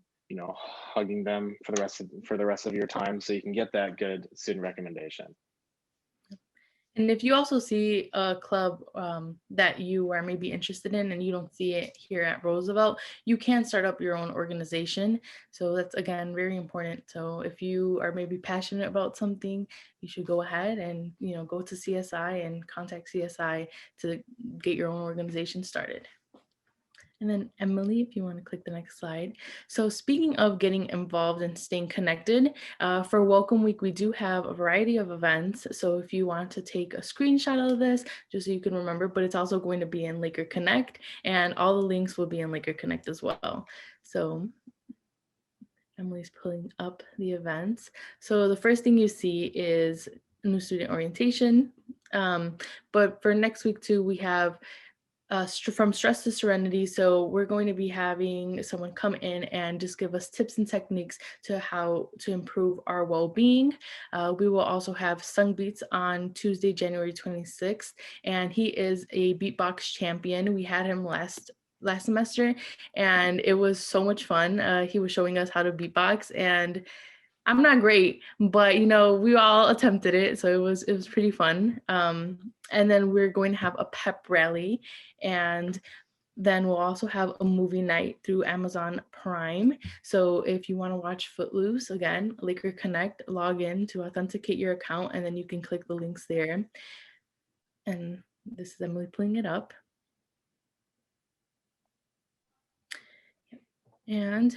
hugging them for the rest of your time, so you can get that good student recommendation. And if you also see a club that you are maybe interested in and you don't see it here at Roosevelt, you can start up your own organization. So that's, again, very important. So if you are maybe passionate about something, you should go ahead and, go to CSI and contact CSI to get your own organization started. And then Emily, if you want to click the next slide. So speaking of getting involved and staying connected, for Welcome Week, we do have a variety of events. So if you want to take a screenshot of this, just so you can remember, but it's also going to be in Laker Connect, and all the links will be in Laker Connect as well. So Emily's pulling up the events. So the first thing you see is new student orientation. But for next week too, we have from stress to serenity. So we're going to be having someone come in and just give us tips and techniques to how to improve our well-being. We will also have Sung Beats on Tuesday, January 26th, and he is a beatbox champion. We had him last semester, and it was so much fun. He was showing us how to beatbox, and I'm not great, but we all attempted it, so it was pretty fun. And then we're going to have a pep rally, and then we'll also have a movie night through Amazon Prime. So if you want to watch Footloose, again, Laker Connect, log in to authenticate your account, and then you can click the links there. And this is Emily pulling it up. And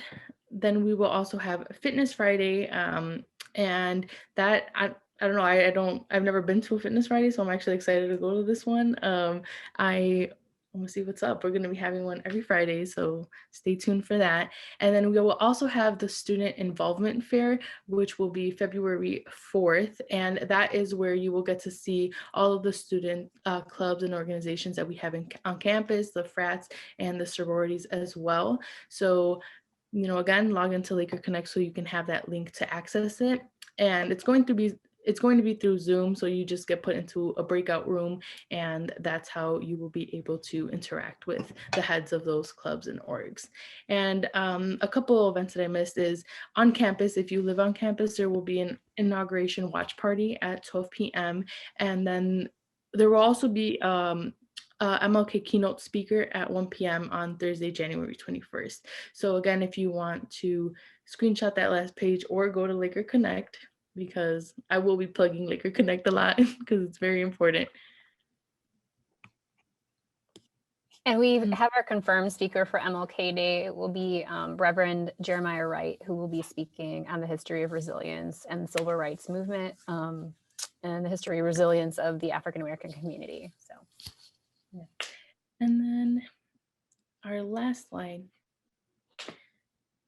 then we will also have Fitness Friday, and that I don't know, I've never been to a Fitness Friday, so I'm actually excited to go to this one. I want to see what's up. We're going to be having one every Friday, so stay tuned for that. And then we will also have the Student Involvement Fair, which will be February 4th, and that is where you will get to see all of the student clubs and organizations that we have on campus, the frats and the sororities as well. So again, log into Laker Connect so you can have that link to access it. And it's going to be it's going to be through Zoom, so you just get put into a breakout room, and that's how you will be able to interact with the heads of those clubs and orgs. And a couple of events that I missed is on campus. If you live on campus, there will be an inauguration watch party at 12 p.m. And then there will also be MLK keynote speaker at 1 p.m. on Thursday, January 21st. So again, if you want to screenshot that last page or go to Laker Connect, because I will be plugging Laker Connect a lot because it's very important. And we have our confirmed speaker for MLK Day. It will be Reverend Jeremiah Wright, who will be speaking on the history of resilience and the civil rights movement and the history of resilience of the African American community. So, yeah. And then our last slide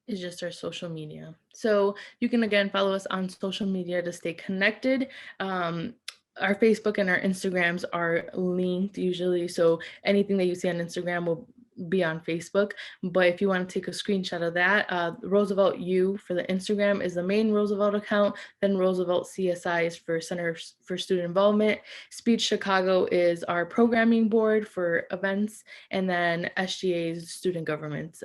is just our social media. So you can again follow us on social media to stay connected. Our Facebook and our Instagrams are linked usually. So anything that you see on Instagram will be on Facebook. But if you want to take a screenshot of that, Roosevelt U for the Instagram is the main Roosevelt account. Then Roosevelt CSI is for Center for Student Involvement. Speed Chicago is our programming board for events. And then SGA is Student Government's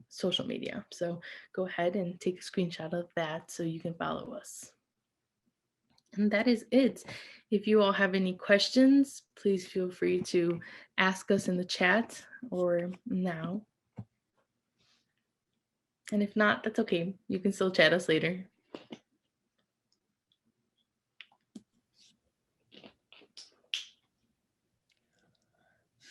social media. So go ahead and take a screenshot of that so you can follow us. And that is it. If you all have any questions, please feel free to ask us in the chat or now. And if not, that's okay. You can still chat us later.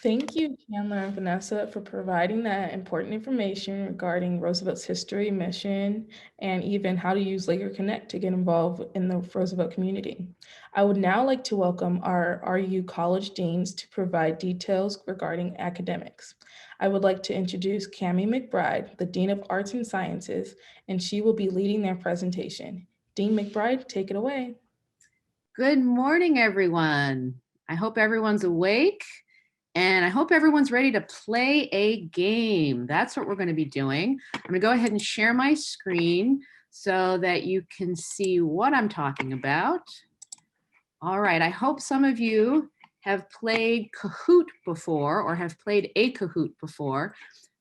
Thank you, Chandler and Vanessa, for providing that important information regarding Roosevelt's history, mission, and even how to use Laker Connect to get involved in the Roosevelt community. I would now like to welcome our RU College Deans to provide details regarding academics. I would like to introduce Cami McBride, the Dean of Arts and Sciences, and she will be leading their presentation. Dean McBride, take it away. Good morning, everyone. I hope everyone's awake. And I hope everyone's ready to play a game. That's what we're going to be doing. I'm going to go ahead and share my screen so that you can see what I'm talking about. All right, I hope some of you have played Kahoot before or have played a Kahoot before.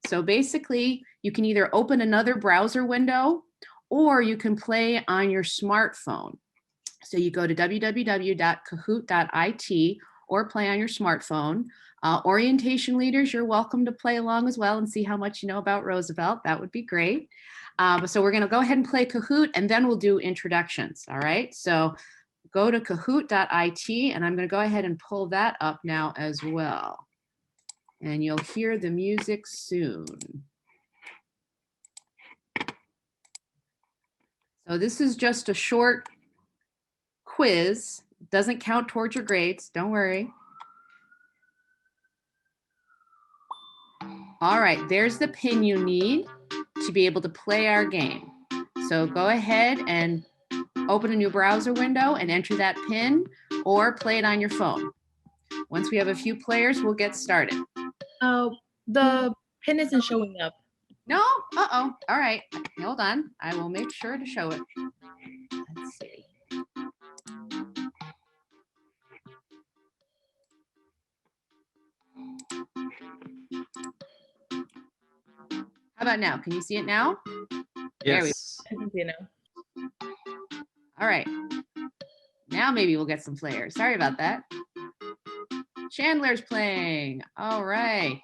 So basically, you can either open another browser window or you can play on your smartphone. So you go to www.kahoot.it or play on your smartphone. Orientation leaders, you're welcome to play along as well and see how much you know about Roosevelt. That would be great. So we're going to go ahead and play Kahoot, and then we'll do introductions. All right. So go to kahoot.it, and I'm going to go ahead and pull that up now as well. And you'll hear the music soon. So this is just a short quiz. Doesn't count towards your grades. Don't worry. All right, there's the pin you need to be able to play our game. So go ahead and open a new browser window and enter that pin or play it on your phone. Once we have a few players, we'll get started. The pin isn't showing up. No? Uh-oh. All right. Hold on. I will make sure to show it. Let's see. How about now? Can you see it now? Yes. I can see it now. All right. Now maybe we'll get some players. Sorry about that. Chandler's playing. All right.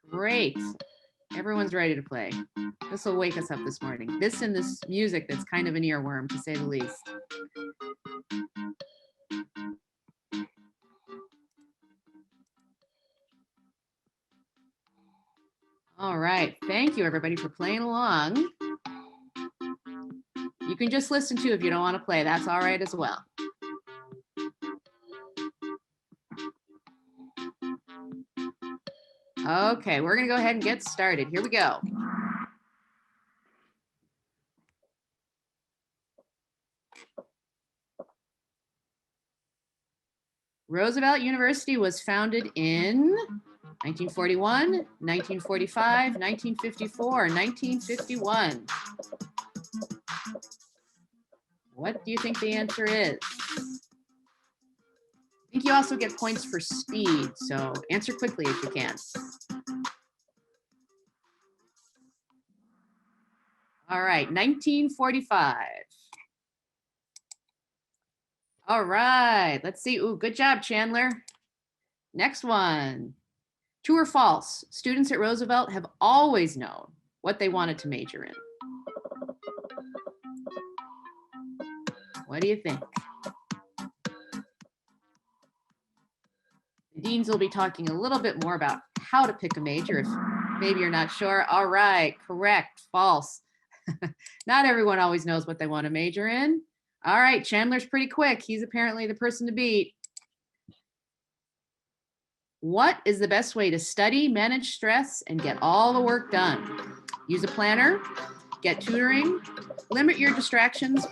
Great. Everyone's ready to play. This will wake us up this morning. This and this music that's kind of an earworm, to say the least. All right. Thank you, everybody, for playing along. You can just listen to if you don't want to play. That's all right as well. Okay, we're going to go ahead and get started. Here we go. Roosevelt University was founded in 1941, 1945, 1954, 1951. What do you think the answer is? I think you also get points for speed, so answer quickly if you can. All right, 1945. All right, let's see. Ooh, good job, Chandler. Next one. True or false? Students at Roosevelt have always known what they wanted to major in. What do you think? The deans will be talking a little bit more about how to pick a major if maybe you're not sure. All right, correct, false. Not everyone always knows what they want to major in. All right, Chandler's pretty quick. He's apparently the person to beat. What is the best way to study, manage stress, and get all the work done? Use a planner, get tutoring, limit your distractions,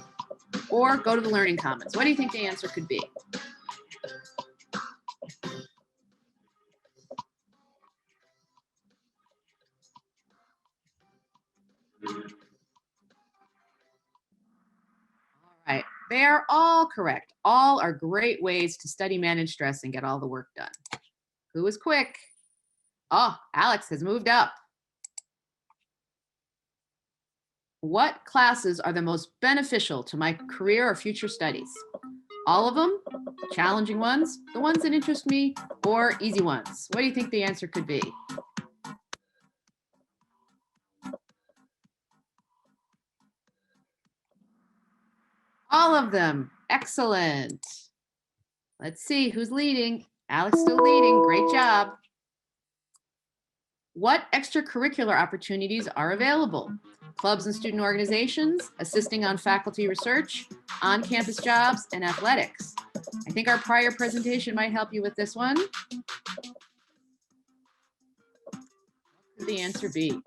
or go to the Learning Commons. What do you think the answer could be? All right, they are all correct. All are great ways to study, manage stress, and get all the work done. Who was quick? Oh, Alex has moved up. What classes are the most beneficial to my career or future studies? All of them, challenging ones, the ones that interest me, or easy ones? What do you think the answer could be? All of them. Excellent. Let's see who's leading. Alex still leading. Great job. What extracurricular opportunities are available? Clubs and student organizations, assisting on faculty research, on-campus jobs, and athletics. I think our prior presentation might help you with this one. What could the answer be?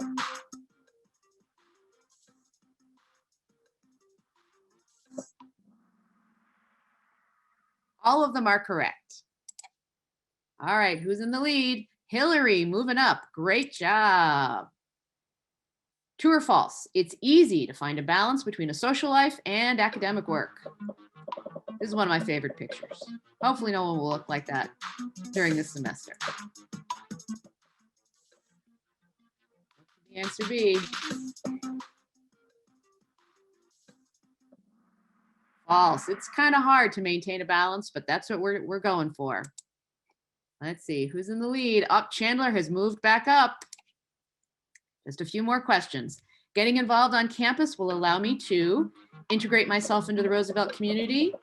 All of them are correct. All right, who's in the lead? Hillary, moving up. Great job. True or false? It's easy to find a balance between a social life and academic work. This is one of my favorite pictures. Hopefully no one will look like that during this semester. What could the answer be? False. It's kind of hard to maintain a balance, but that's what we're going for. Let's see who's in the lead. Up, Chandler has moved back up. Just a few more questions. Getting involved on campus will allow me to integrate myself into the Roosevelt community,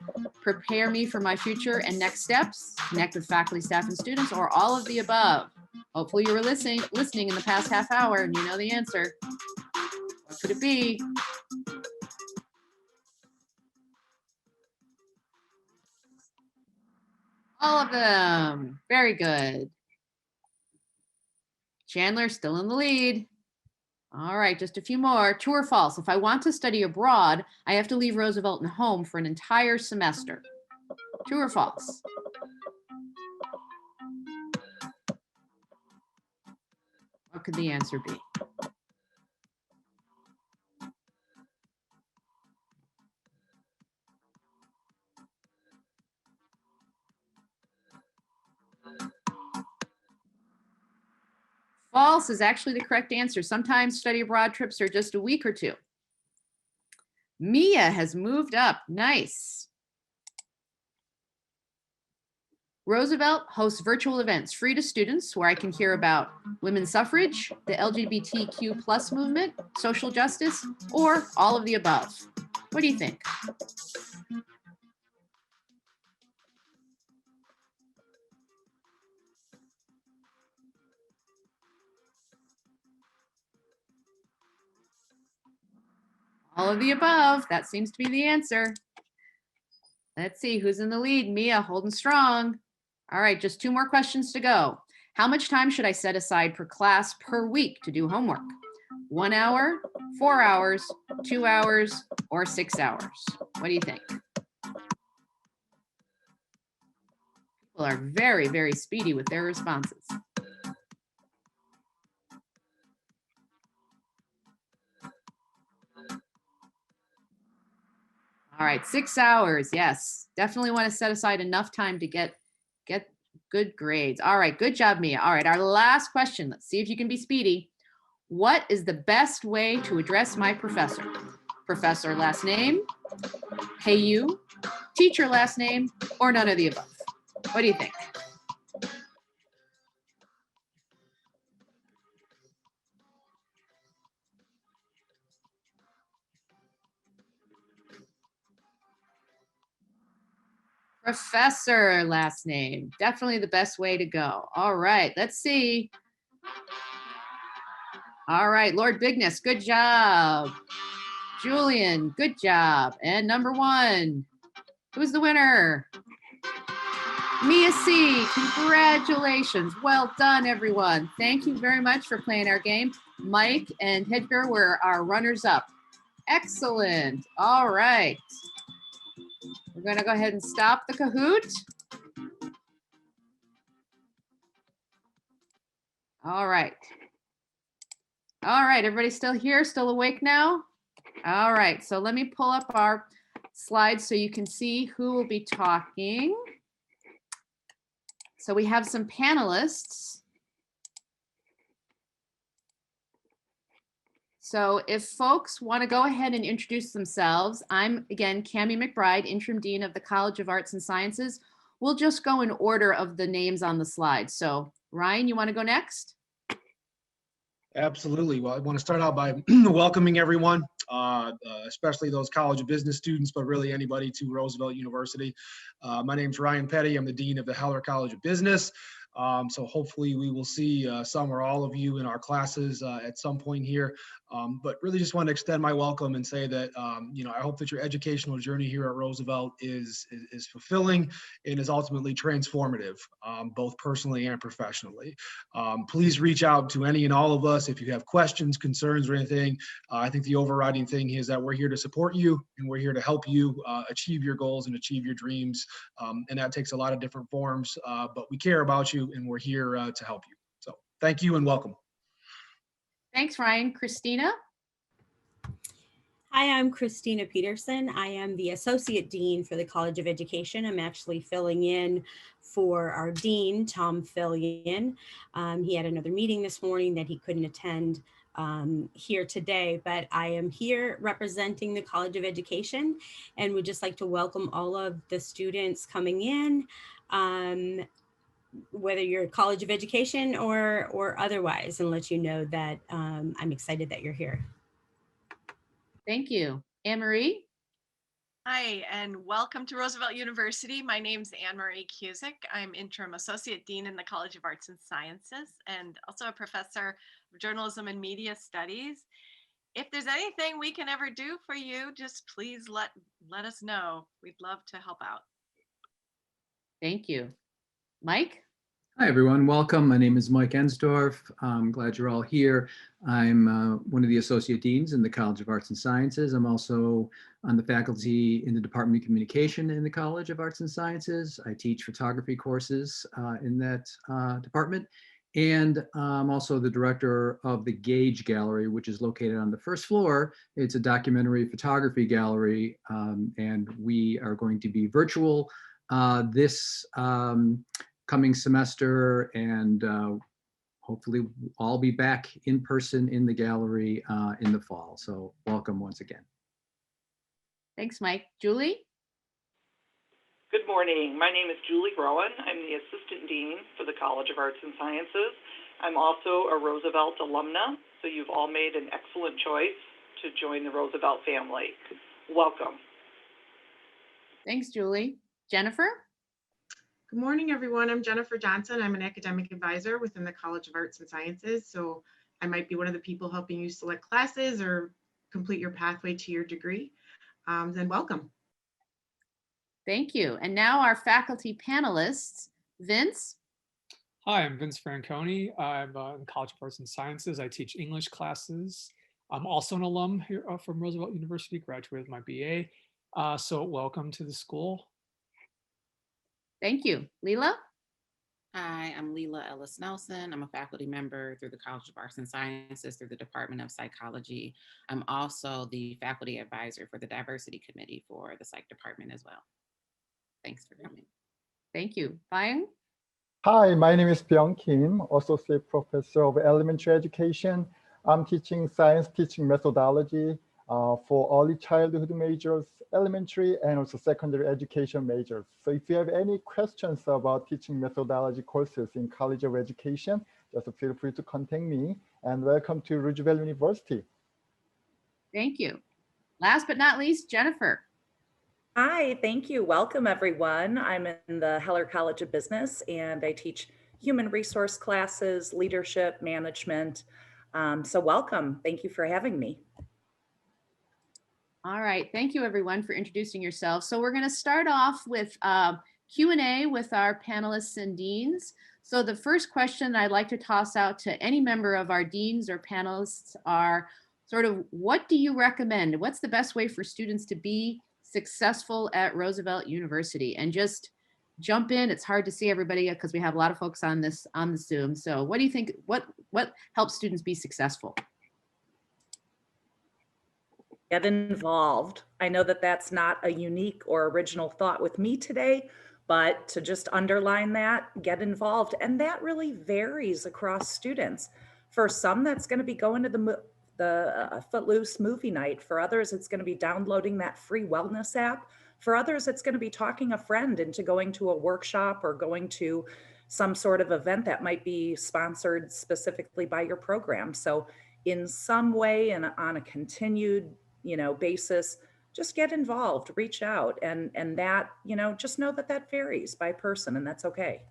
prepare me for my future and next steps, connect with faculty, staff, and students, or all of the above. Hopefully you were listening in the past half hour and you know the answer. What could it be? All of them. Very good. Chandler still in the lead. All right, just a few more. True or false? If I want to study abroad, I have to leave Roosevelt and home for an entire semester. True or false? What could the answer be? False is actually the correct answer. Sometimes study abroad trips are just a week or two. Mia has moved up. Nice. Roosevelt hosts virtual events free to students where I can hear about women's suffrage, the LGBTQ+ movement, social justice, or all of the above. What do you think? All of the above. That seems to be the answer. Let's see who's in the lead. Mia holding strong. All right, just 2 more questions to go. How much time should I set aside per class per week to do homework? 1 hour, 4 hours, 2 hours, or 6 hours? What do you think? People are very, very speedy with their responses. All right, 6 hours. Yes, definitely want to set aside enough time to get good grades. All right, good job, Mia. All right, our last question. Let's see if you can be speedy. What is the best way to address my professor? Professor last name, hey you, teacher last name, or none of the above? What do you think? Professor last name, definitely the best way to go. All right, let's see. All right, Lord Bigness, good job. Julian, good job. And number 1, who's the winner? Mia C, congratulations. Well done, everyone. Thank you very much for playing our game. Mike and Hedger were our runners up. Excellent. All right. We're gonna go ahead and stop the Kahoot. All right. All right, everybody still here, still awake now? All right, so let me pull up our slides so you can see who will be talking. So we have some panelists. So if folks want to go ahead and introduce themselves, I'm again Cammie McBride, Interim Dean of the College of Arts and Sciences. We'll just go in order of the names on the slide. So Ryan, you want to go next? Absolutely. Well, I want to start out by welcoming everyone, especially those College of Business students, but really anybody to Roosevelt University. My name's Ryan Petty. I'm the Dean of the Heller College of Business. So hopefully we will see some or all of you in our classes at some point here. But really just want to extend my welcome and say that, I hope that your educational journey here at Roosevelt is fulfilling and is ultimately transformative, both personally and professionally. Please reach out to any and all of us if you have questions, concerns, or anything. I think the overriding thing is that we're here to support you and we're here to help you achieve your goals and achieve your dreams. And that takes a lot of different forms, but we care about you and we're here to help you. So thank you and welcome. Thanks, Ryan. Christina? Hi, I'm Christina Peterson. I am the Associate Dean for the College of Education. I'm actually filling in for our Dean, Tom Fillion. He had another meeting this morning that he couldn't attend here today, but I am here representing the College of Education and would just like to welcome all of the students coming in, whether you're College of Education or otherwise, and let you know that I'm excited that you're here. Thank you. Anne-Marie? Hi, and welcome to Roosevelt University. My name's Anne-Marie Cusick. I'm Interim Associate Dean in the College of Arts and Sciences and also a professor of Journalism and Media Studies. If there's anything we can ever do for you, just please let us know. We'd love to help out. Thank you. Mike? Hi, everyone. Welcome. My name is Mike Ensdorf. I'm glad you're all here. I'm one of the Associate Deans in the College of Arts and Sciences. I'm also on the faculty in the Department of Communication in the College of Arts and Sciences. I teach photography courses in that department. And I'm also the director of the Gage Gallery, which is located on the first floor. It's a documentary photography gallery, and we are going to be virtual this coming semester, and hopefully I'll be back in person in the gallery in the fall. So welcome once again. Thanks, Mike. Julie? Good morning. My name is Julie Rowan. I'm the Assistant Dean for the College of Arts and Sciences. I'm also a Roosevelt alumna, so you've all made an excellent choice to join the Roosevelt family. Welcome. Thanks, Julie. Jennifer? Good morning, everyone. I'm Jennifer Johnson. I'm an academic advisor within the College of Arts and Sciences. So I might be one of the people helping you select classes or complete your pathway to your degree. Then welcome. Thank you. And now our faculty panelists. Vince? Hi, I'm Vince Franconi. I'm in College of Arts and Sciences. I teach English classes. I'm also an alum here from Roosevelt University, graduated with my BA. So welcome to the school. Thank you. Leela? Hi, I'm Leela Ellis Nelson. I'm a faculty member through the College of Arts and Sciences through the Department of Psychology. I'm also the faculty advisor for the Diversity Committee for the Psych Department as well. Thanks for coming. Thank you. Fayang? Hi, my name is Byung Kim, Associate Professor of Elementary Education. I'm teaching science teaching methodology for early childhood majors, elementary, and also secondary education majors. So if you have any questions about teaching methodology courses in College of Education, just feel free to contact me, and welcome to Roosevelt University. Thank you. Last but not least, Jennifer. Hi, thank you. Welcome, everyone. I'm in the Heller College of Business, and I teach human resource classes, leadership, management. So welcome. Thank you for having me. All right. Thank you, everyone, for introducing yourselves. So we're going to start off with Q&A with our panelists and deans. So the first question I'd like to toss out to any member of our deans or panelists are sort of, what do you recommend? What's the best way for students to be successful at Roosevelt University? And just jump in. It's hard to see everybody because we have a lot of folks on the Zoom. So what do you think, what helps students be successful? Get involved. I know that that's not a unique or original thought with me today, but to just underline that, get involved. And that really varies across students. For some, that's going to be going to the Footloose movie night. For others, it's going to be downloading that free wellness app. For others, it's going to be talking a friend into going to a workshop or going to some sort of event that might be sponsored specifically by your program. So in some way and on a continued basis, just get involved, reach out, and that, just know that that varies by person, and that's okay.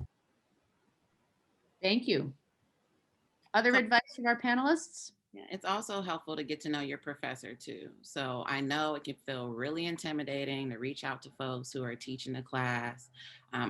Thank you. Other advice from our panelists? Yeah, it's also helpful to get to know your professor too. So I know it can feel really intimidating to reach out to folks who are teaching the class.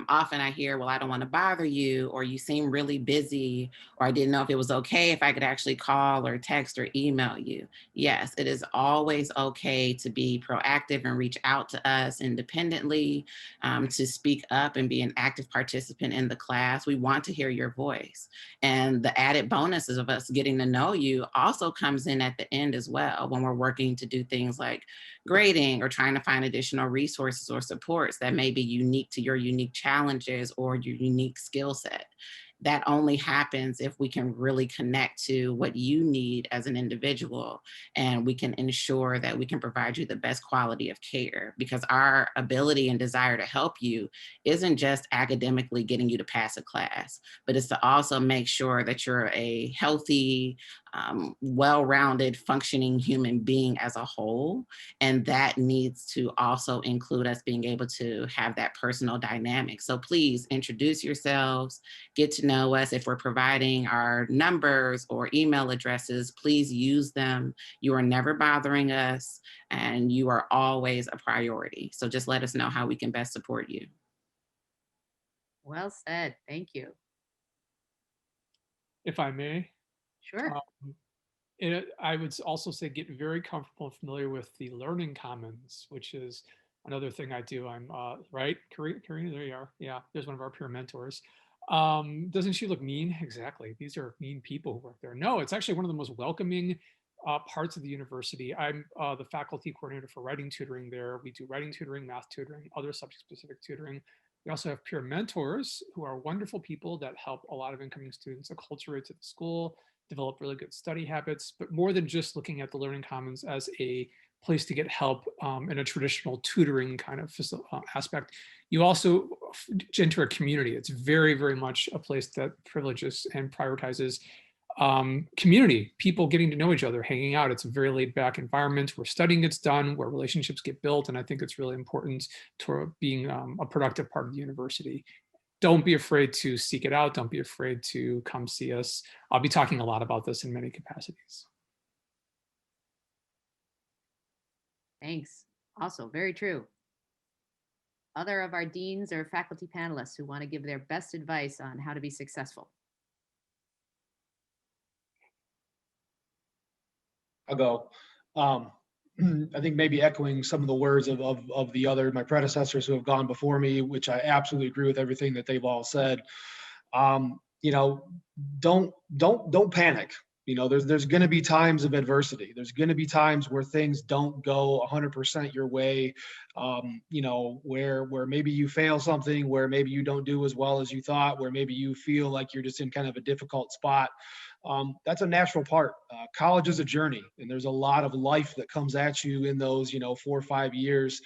Often I hear, well, I don't want to bother you, or you seem really busy, or I didn't know if it was okay if I could actually call or text or email you. Yes, it is always okay to be proactive and reach out to us independently, to speak up and be an active participant in the class. We want to hear your voice. And the added bonuses of us getting to know you also comes in at the end as well, when we're working to do things like grading or trying to find additional resources or supports that may be unique to your unique challenges or your unique skill set. That only happens if we can really connect to what you need as an individual, and we can ensure that we can provide you the best quality of care, because our ability and desire to help you isn't just academically getting you to pass a class, but it's to also make sure that you're a healthy, well-rounded, functioning human being as a whole. And that needs to also include us being able to have that personal dynamic. So please introduce yourselves, get to know us. If we're providing our numbers or email addresses, please use them. You are never bothering us, and you are always a priority. So just let us know how we can best support you. Well said. Thank you. If I may. Sure. I would also say get very comfortable and familiar with the Learning Commons, which is another thing I do. I'm right, Karina, there you are. Yeah, there's one of our peer mentors. Doesn't she look mean? Exactly. These are mean people who work there. No, it's actually one of the most welcoming parts of the university. I'm the faculty coordinator for writing tutoring there. We do writing tutoring, math tutoring, other subject-specific tutoring. We also have peer mentors who are wonderful people that help a lot of incoming students acculturate to the school, develop really good study habits, but more than just looking at the Learning Commons as a place to get help in a traditional tutoring kind of aspect. You also enter a community. It's very, very much a place that privileges and prioritizes community, people getting to know each other, hanging out. It's a very laid back environment where studying gets done, where relationships get built. And I think it's really important to being a productive part of the university. Don't be afraid to seek it out. Don't be afraid to come see us. I'll be talking a lot about this in many capacities. Thanks. Also very true. Other of our deans or faculty panelists who want to give their best advice on how to be successful. I'll go. I think maybe echoing some of the words of my predecessors who have gone before me, which I absolutely agree with everything that they've all said. You know, don't panic. You know, there's going to be times of adversity. There's going to be times where things don't go 100% your way. You know, where maybe you fail something, where maybe you don't do as well as you thought, where maybe you feel like you're just in kind of a difficult spot. That's a natural part. College is a journey, and there's a lot of life that comes at you in those, you know, 4 or 5 years.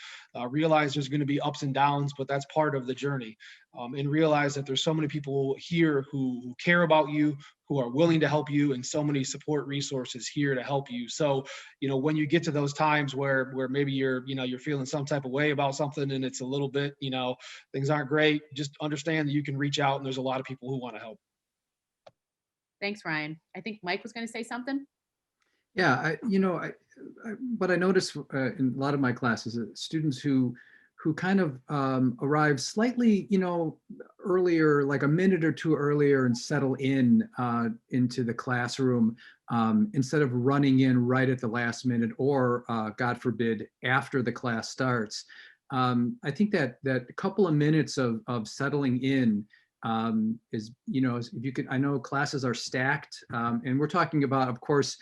Realize there's going to be ups and downs, but that's part of the journey. And realize that there's so many people here who care about you, who are willing to help you, and so many support resources here to help you. So, you know, when you get to those times where maybe you're feeling some type of way about something and it's a little bit, you know, things aren't great, just understand that you can reach out and there's a lot of people who want to help. Thanks, Ryan. I think Mike was going to say something. Yeah, what I noticed in a lot of my classes, students who kind of arrive slightly, you know, earlier, like a minute or two earlier, and settle in into the classroom instead of running in right at the last minute, or God forbid, after the class starts. I think that a couple of minutes of settling in is, you know, if you could, I know classes are stacked, and we're talking about, of course,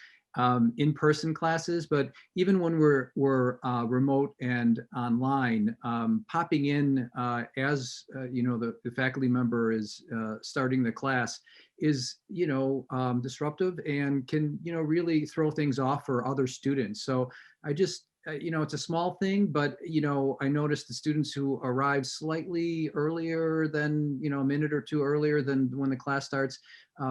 in-person classes, but even when we're remote and online, popping in as you know, the faculty member is starting the class is, you know, disruptive and can, you know, really throw things off for other students. So I just, you know, it's a small thing, but, you know, I noticed the students who arrive slightly earlier than, you know, a minute or two earlier than when the class starts,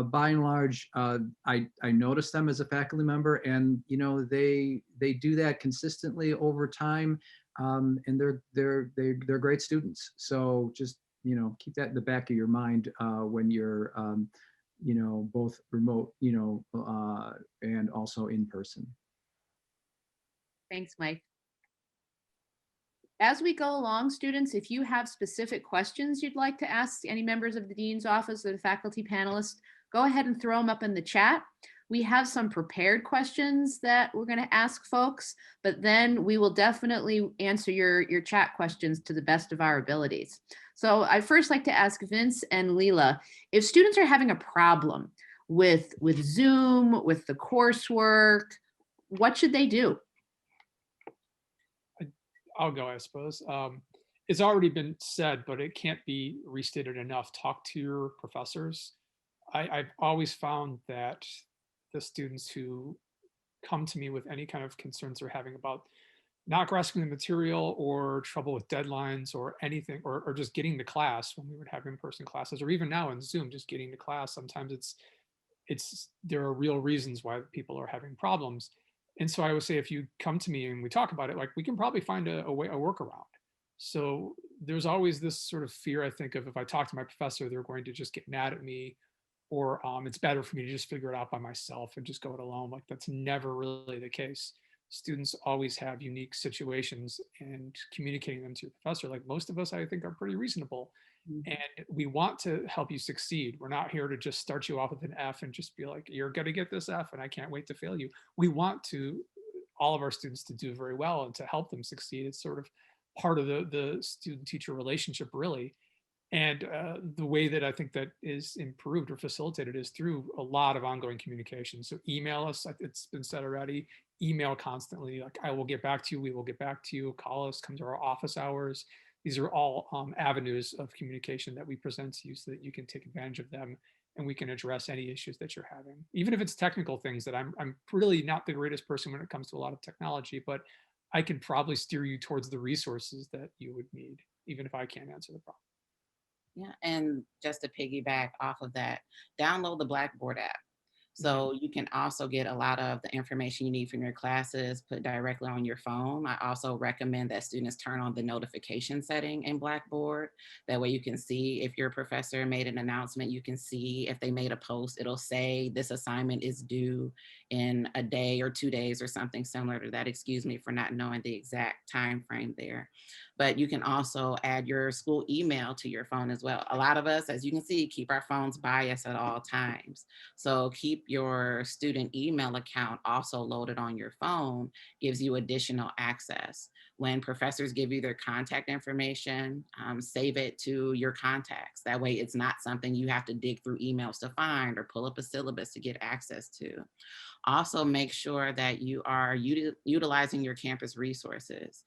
by and large, I notice them as a faculty member, and, you know, they do that consistently over time, and they're great students. So just, you know, keep that in the back of your mind when you're, you know, both remote, you know, and also in person. Thanks, Mike. As we go along, students, if you have specific questions you'd like to ask any members of the Dean's Office or the faculty panelists, go ahead and throw them up in the chat. We have some prepared questions that we're going to ask folks, but then we will definitely answer your chat questions to the best of our abilities. So I'd first like to ask Vince and Leela, if students are having a problem with Zoom, with the coursework, what should they do? I'll go, I suppose. It's already been said, but it can't be restated enough. Talk to your professors. I've always found that the students who come to me with any kind of concerns they're having about not grasping the material, or trouble with deadlines, or anything, or just getting to class when we would have in-person classes, or even now in Zoom, just getting to class, sometimes there are real reasons why people are having problems. And so I would say, if you come to me and we talk about it, like, we can probably find a workaround. So there's always this sort of fear, I think, of, if I talk to my professor, they're going to just get mad at me, or it's better for me to just figure it out by myself and just go it alone. Like, that's never really the case. Students always have unique situations, and communicating them to your professor, like most of us, I think, are pretty reasonable. And we want to help you succeed. We're not here to just start you off with an F and just be like, you're going to get this F and I can't wait to fail you. We want all of our students to do very well and to help them succeed. It's sort of part of the student-teacher relationship, really. And the way that I think that is improved or facilitated is through a lot of ongoing communication. So email us, it's been said already, email constantly, like, I will get back to you, we will get back to you, call us, come to our office hours. These are all avenues of communication that we present to you so that you can take advantage of them, and we can address any issues that you're having. Even if it's technical things that I'm really not the greatest person when it comes to a lot of technology, but I can probably steer you towards the resources that you would need, even if I can't answer the problem. Yeah, and just to piggyback off of that, download the Blackboard app. So you can also get a lot of the information you need from your classes put directly on your phone. I also recommend that students turn on the notification setting in Blackboard. That way you can see if your professor made an announcement, you can see if they made a post, it'll say this assignment is due in a day or 2 days or something similar to that. Excuse me for not knowing the exact time frame there. But you can also add your school email to your phone as well. A lot of us, as you can see, keep our phones by us at all times. So keep your student email account also loaded on your phone, gives you additional access. when professors give you their contact information, save it to your contacts. That way it's not something you have to dig through emails to find or pull up a syllabus to get access to. Also, make sure that you are utilizing your campus resources.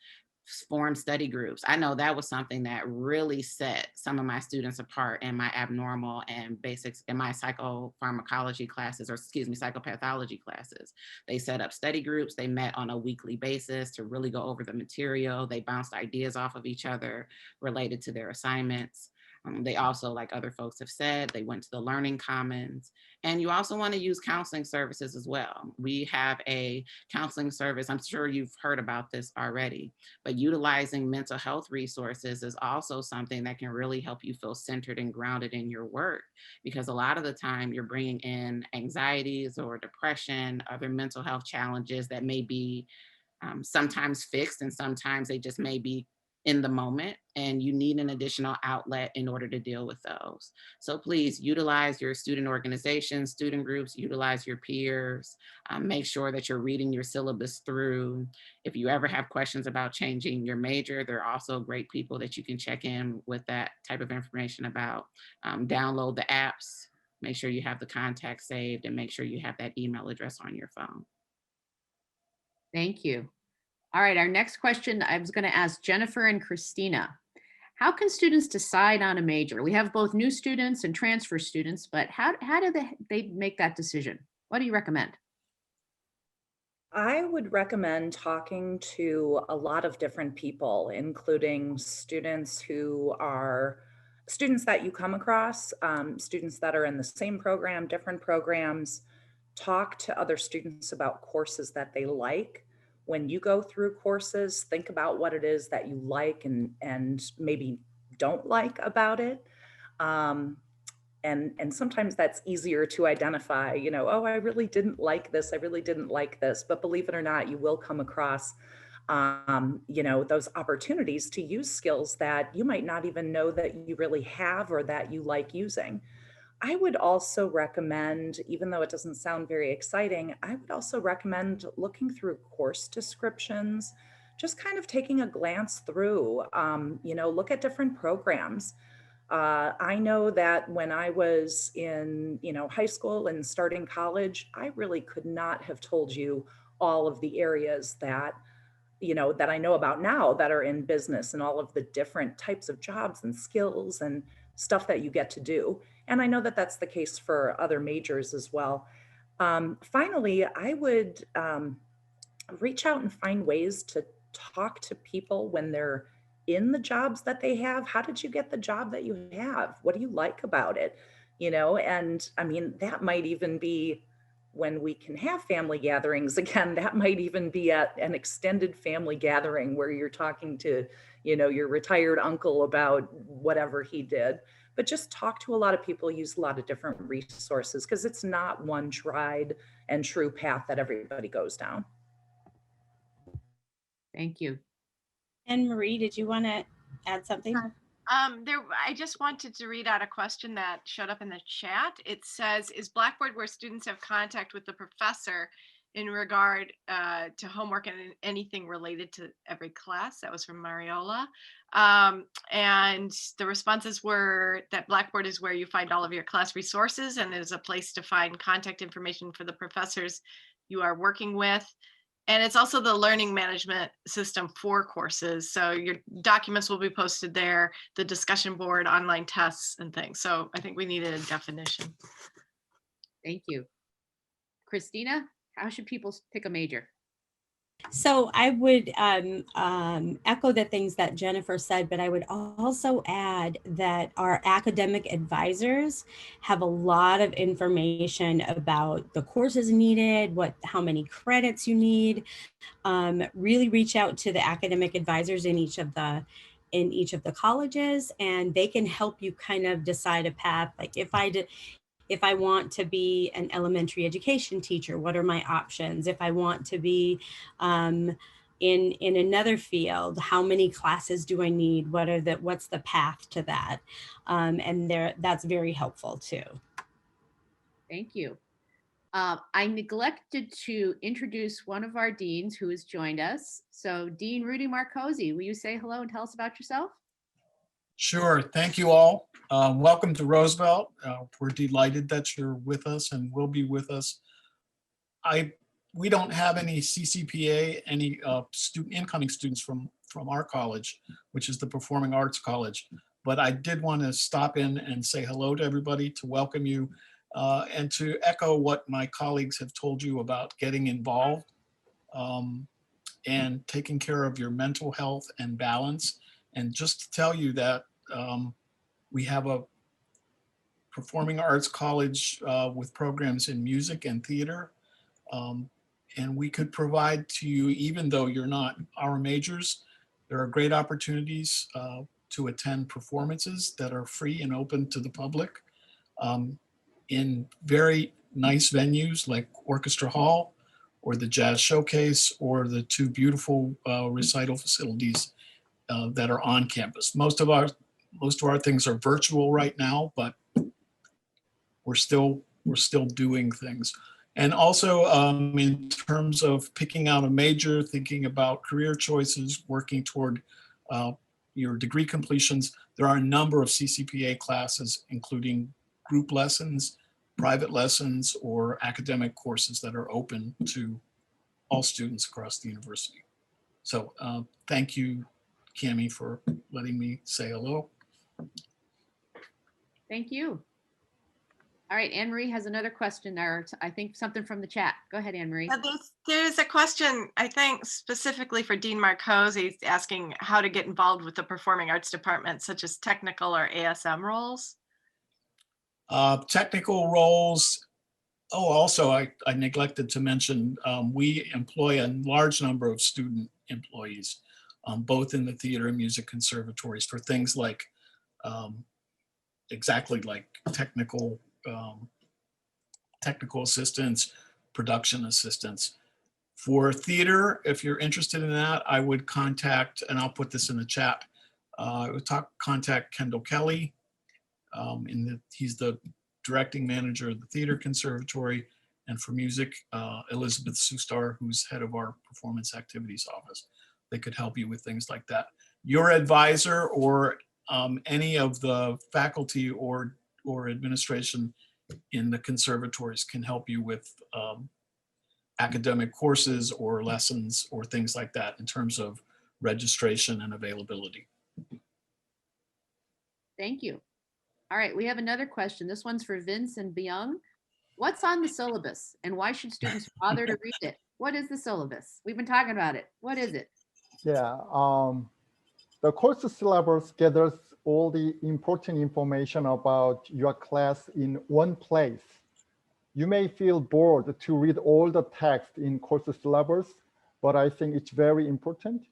Form study groups. I know that was something that really set some of my students apart in my abnormal and basics in my psychopharmacology classes, or excuse me, psychopathology classes. They set up study groups. They met on a weekly basis to really go over the material. They bounced ideas off of each other related to their assignments. They also, like other folks have said, they went to the Learning Commons. And you also want to use counseling services as well. We have a counseling service. I'm sure you've heard about this already, but utilizing mental health resources is also something that can really help you feel centered and grounded in your work, because a lot of the time you're bringing in anxieties or depression, other mental health challenges that may be sometimes fixed, and sometimes they just may be in the moment, and you need an additional outlet in order to deal with those. So please utilize your student organizations, student groups, utilize your peers, make sure that you're reading your syllabus through. If you ever have questions about changing your major, there are also great people that you can check in with that type of information about. Download the apps, make sure you have the contact saved, and make sure you have that email address on your phone. Thank you. All right, our next question, I was going to ask Jennifer and Christina. How can students decide on a major? We have both new students and transfer students, but how do they make that decision? What do you recommend? I would recommend talking to a lot of different people, including students who are students that you come across, students that are in the same program, different programs. Talk to other students about courses that they like. When you go through courses, think about what it is that you like and maybe don't like about it. And sometimes that's easier to identify, you know, oh, I really didn't like this. I really didn't like this. But believe it or not, you will come across, you know, those opportunities to use skills that you might not even know that you really have or that you like using. I would also recommend, even though it doesn't sound very exciting, I would also recommend looking through course descriptions, just kind of taking a glance through, you know, look at different programs. I know that when I was in, you know, high school and starting college, I really could not have told you all of the areas that, you know, that I know about now that are in business and all of the different types of jobs and skills and stuff that you get to do. And I know that that's the case for other majors as well. Finally, I would reach out and find ways to talk to people when they're in the jobs that they have. How did you get the job that you have? What do you like about it? You know, and I mean, that might even be when we can have family gatherings again, that might even be at an extended family gathering where you're talking to, you know, your retired uncle about whatever he did. But just talk to a lot of people, use a lot of different resources, because it's not one tried and true path that everybody goes down. Thank you. And Marie, did you want to add something? I just wanted to read out a question that showed up in the chat. It says, is Blackboard where students have contact with the professor in regard to homework and anything related to every class? That was from Mariola. And the responses were that Blackboard is where you find all of your class resources, and there's a place to find contact information for the professors you are working with. And it's also the learning management system for courses. So your documents will be posted there, the discussion board, online tests and things. So I think we needed a definition. Thank you. Christina, how should people pick a major? So I would echo the things that Jennifer said, but I would also add that our academic advisors have a lot of information about the courses needed, how many credits you need. Really reach out to the academic advisors in each of the colleges, and they can help you kind of decide a path. Like if I want to be an elementary education teacher, what are my options? If I want to be in another field, how many classes do I need? What's the path to that? And that's very helpful too. Thank you. I neglected to introduce one of our deans who has joined us. So Dean Rudy Marcosi, will you say hello and tell us about yourself? Sure. Thank you all. Welcome to Roosevelt. We're delighted that you're with us and will be with us. We don't have any CCPA, any incoming students from our college, which is the Performing Arts College. But I did want to stop in and say hello to everybody, to welcome you, and to echo what my colleagues have told you about getting involved and taking care of your mental health and balance. And just to tell you that we have a Performing Arts College with programs in music and theater. And we could provide to you, even though you're not our majors, there are great opportunities to attend performances that are free and open to the public in very nice venues like Orchestra Hall or the Jazz Showcase or the two beautiful recital facilities that are on campus. Most of our things are virtual right now, but we're still doing things. And also in terms of picking out a major, thinking about career choices, working toward your degree completions, there are a number of CCPA classes, including group lessons, private lessons, or academic courses that are open to all students across the university. So thank you, Cami, for letting me say hello. Thank you. All right, Anne Marie has another question there. I think something from the chat. Go ahead, Anne Marie. There's a question, I think, specifically for Dean Marcosi, asking how to get involved with the Performing Arts Department, such as technical or ASM roles. Technical roles. Oh, also, I neglected to mention, we employ a large number of student employees, both in the theater and music conservatories for things like, exactly like technical assistance, production assistance. For theater, if you're interested in that, I would contact, and I'll put this in the chat, I would contact Kendall Kelly. He's the directing manager of the Theater Conservatory, and for music, Elizabeth Sustar, who's head of our performance activities office. They could help you with things like that. Your advisor or any of the faculty or administration in the conservatories can help you with academic courses or lessons or things like that in terms of registration and availability. Thank you. All right, we have another question. This one's for Vince and Byung. What's on the syllabus and why should students bother to read it? What is the syllabus? We've been talking about it. What is it? Yeah, the course syllabus gathers all the important information about your class in one place. You may feel bored to read all the text in course syllabus, but I think it's very important.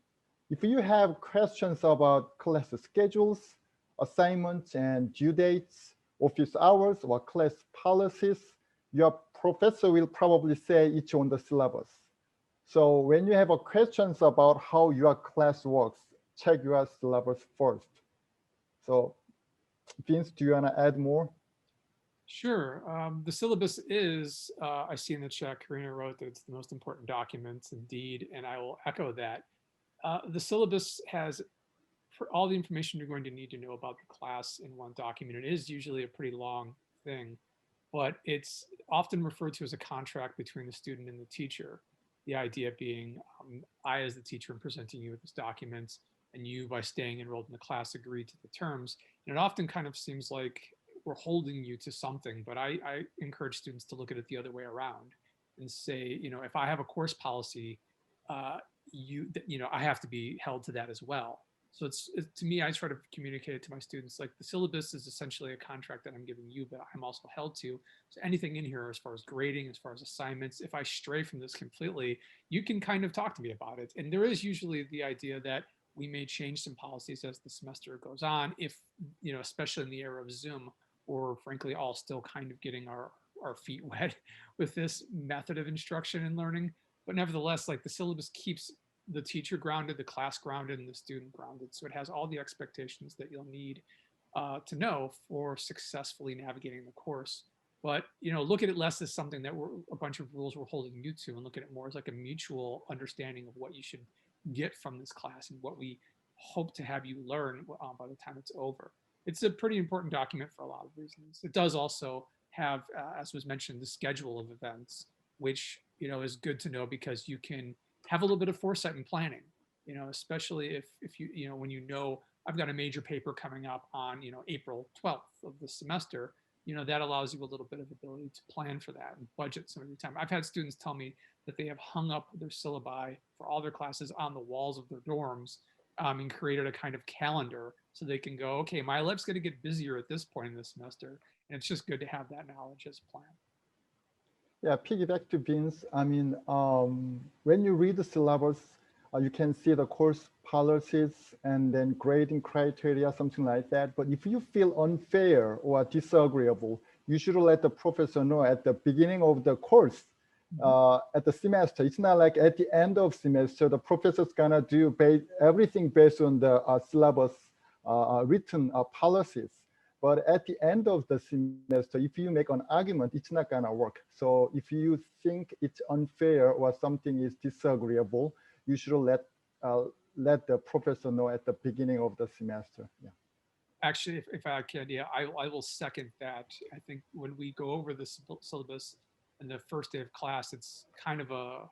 If you have questions about class schedules, assignments and due dates, office hours, or class policies, your professor will probably say it's on the syllabus. So when you have questions about how your class works, check your syllabus first. So Vince, do you want to add more? Sure. The syllabus is, I see in the chat, Karina wrote that it's the most important document indeed, and I will echo that. The syllabus has all the information you're going to need to know about the class in one document. It is usually a pretty long thing, but it's often referred to as a contract between the student and the teacher. The idea being, I as the teacher am presenting you with this document, and you, by staying enrolled in the class, agree to the terms. And it often kind of seems like we're holding you to something, but I encourage students to look at it the other way around and say, if I have a course policy, I have to be held to that as well. So to me, I try to communicate it to my students, like the syllabus is essentially a contract that I'm giving you, but I'm also held to. So anything in here as far as grading, as far as assignments, if I stray from this completely, you can kind of talk to me about it. And there is usually the idea that we may change some policies as the semester goes on, if, especially in the era of Zoom, or frankly, all still kind of getting our feet wet with this method of instruction and learning. But nevertheless, like the syllabus keeps the teacher grounded, the class grounded, and the student grounded. So it has all the expectations that you'll need to know for successfully navigating the course. But, look at it less as something that we're a bunch of rules we're holding you to, and look at it more as like a mutual understanding of what you should get from this class and what we hope to have you learn by the time it's over. It's a pretty important document for a lot of reasons. It does also have, as was mentioned, the schedule of events, which, is good to know because you can have a little bit of foresight and planning, especially if you, when I've got a major paper coming up on, April 12th of the semester, that allows you a little bit of ability to plan for that and budget some of your time. I've had students tell me that they have hung up their syllabi for all their classes on the walls of their dorms and created a kind of calendar so they can go, okay, my life's going to get busier at this point in the semester. And it's just good to have that knowledge as a plan. Yeah, piggyback to Vince. I mean, when you read the syllabus, you can see the course policies and then grading criteria, something like that. But if you feel unfair or disagreeable, you should let the professor know at the beginning of the course, at the semester. It's not like at the end of semester, the professor's gonna do everything based on the syllabus written policies. But at the end of the semester, if you make an argument, it's not gonna work. So if you think it's unfair or something is disagreeable, you should let the professor know at the beginning of the semester. Yeah. Actually, if I can, yeah, I will second that. I think when we go over the syllabus in the first day of class, it's kind of a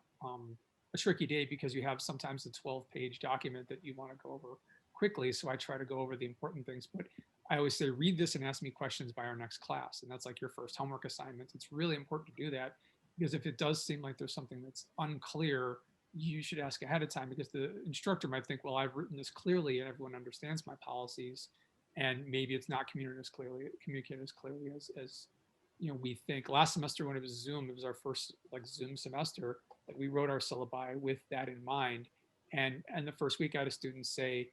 tricky day because you have sometimes a 12-page document that you want to go over quickly. So I try to go over the important things, but I always say, read this and ask me questions by our next class. And that's like your first homework assignment. It's really important to do that because if it does seem like there's something that's unclear, you should ask ahead of time because the instructor might think, well, I've written this clearly and everyone understands my policies. And maybe it's not communicated as clearly as we think. Last semester when it was Zoom, it was our first Zoom semester, we wrote our syllabi with that in mind. And the first week I had a student say,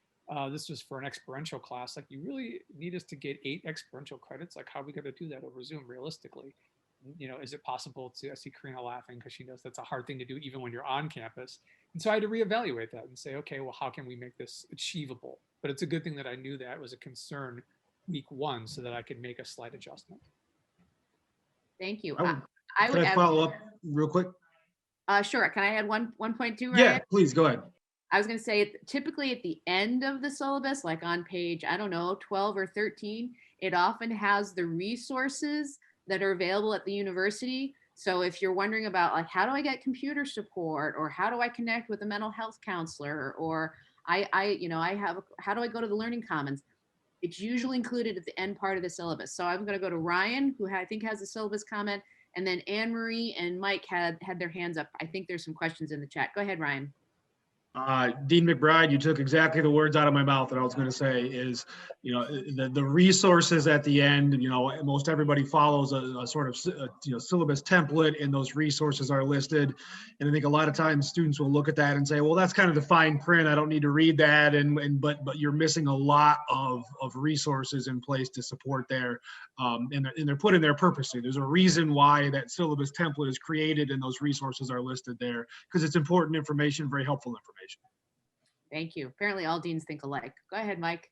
this was for an experiential class, you really need us to get 8 experiential credits? How are we going to do that over Zoom realistically? Is it possible to, I see Karina laughing because she knows that's a hard thing to do even when you're on campus. And so I had to reevaluate that and say, okay, well, how can we make this achievable? But it's a good thing that I knew that was a concern week 1 so that I could make a slight adjustment. Thank you. Can would I follow up real quick? Sure. Can I add one point too, Ryan? Yeah, please go ahead. I was going to say, typically at the end of the syllabus, like on page, 12 or 13, it often has the resources that are available at the university. So if you're wondering about how do I get computer support, or how do I connect with a mental health counselor, or how do I go to the Learning Commons? It's usually included at the end part of the syllabus. So I'm going to go to Ryan, who I think has a syllabus comment, and then Anne Marie and Mike had their hands up. I think there's some questions in the chat. Go ahead, Ryan. Dean McBride, you took exactly the words out of my mouth that I was going to say is, the resources at the end, most everybody follows a sort of, syllabus template, and those resources are listed. And I think a lot of times students will look at that and say, well, that's kind of the fine print. I don't need to read that. But you're missing a lot of resources in place to support there. And they're put in there purposely. There's a reason why that syllabus template is created and those resources are listed there, because it's important information, very helpful information. Thank you. Apparently all deans think alike. Go ahead, Mike.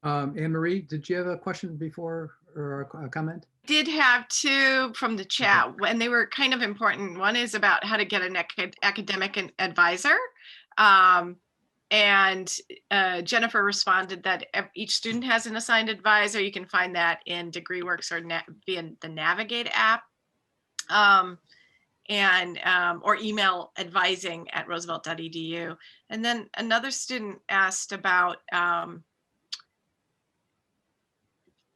Anne Marie, did you have a question before or a comment? Did have 2 from the chat, and they were kind of important. One is about how to get an academic advisor. And Jennifer responded that each student has an assigned advisor. You can find that in DegreeWorks or via the Navigate app. Or email advising@roosevelt.edu. And then another student asked about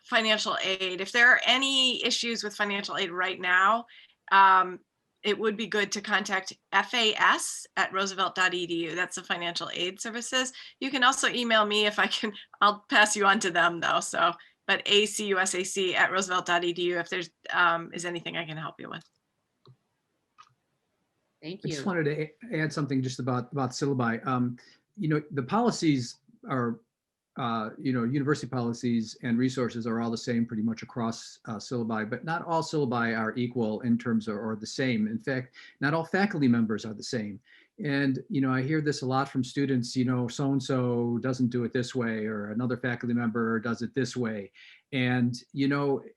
financial aid. If there are any issues with financial aid right now, it would be good to contact FAS@roosevelt.edu. That's the financial aid services. You can also email me if I can, I'll pass you on to them though. But ACUSAC@roosevelt.edu if there's is anything I can help you with. Thank I you. just wanted to add something just about syllabi. The policies are, university policies and resources are all the same pretty much across syllabi, but not all syllabi are equal in terms of, or the same. In fact, not all faculty members are the same. And, I hear this a lot from students, so-and-so doesn't do it this way, or another faculty member does it this way. And,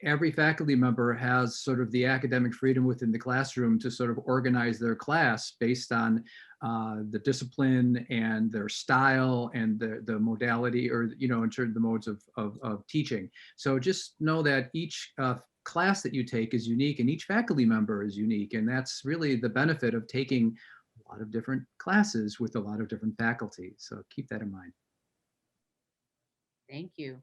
every faculty member has sort of the academic freedom within the classroom to sort of organize their class based on the discipline and their style and the modality, or, in terms of the modes of teaching. So just know that each class that you take is unique and each faculty member is unique. And that's really the benefit of taking a lot of different classes with a lot of different faculty. So keep that in mind. Thank you.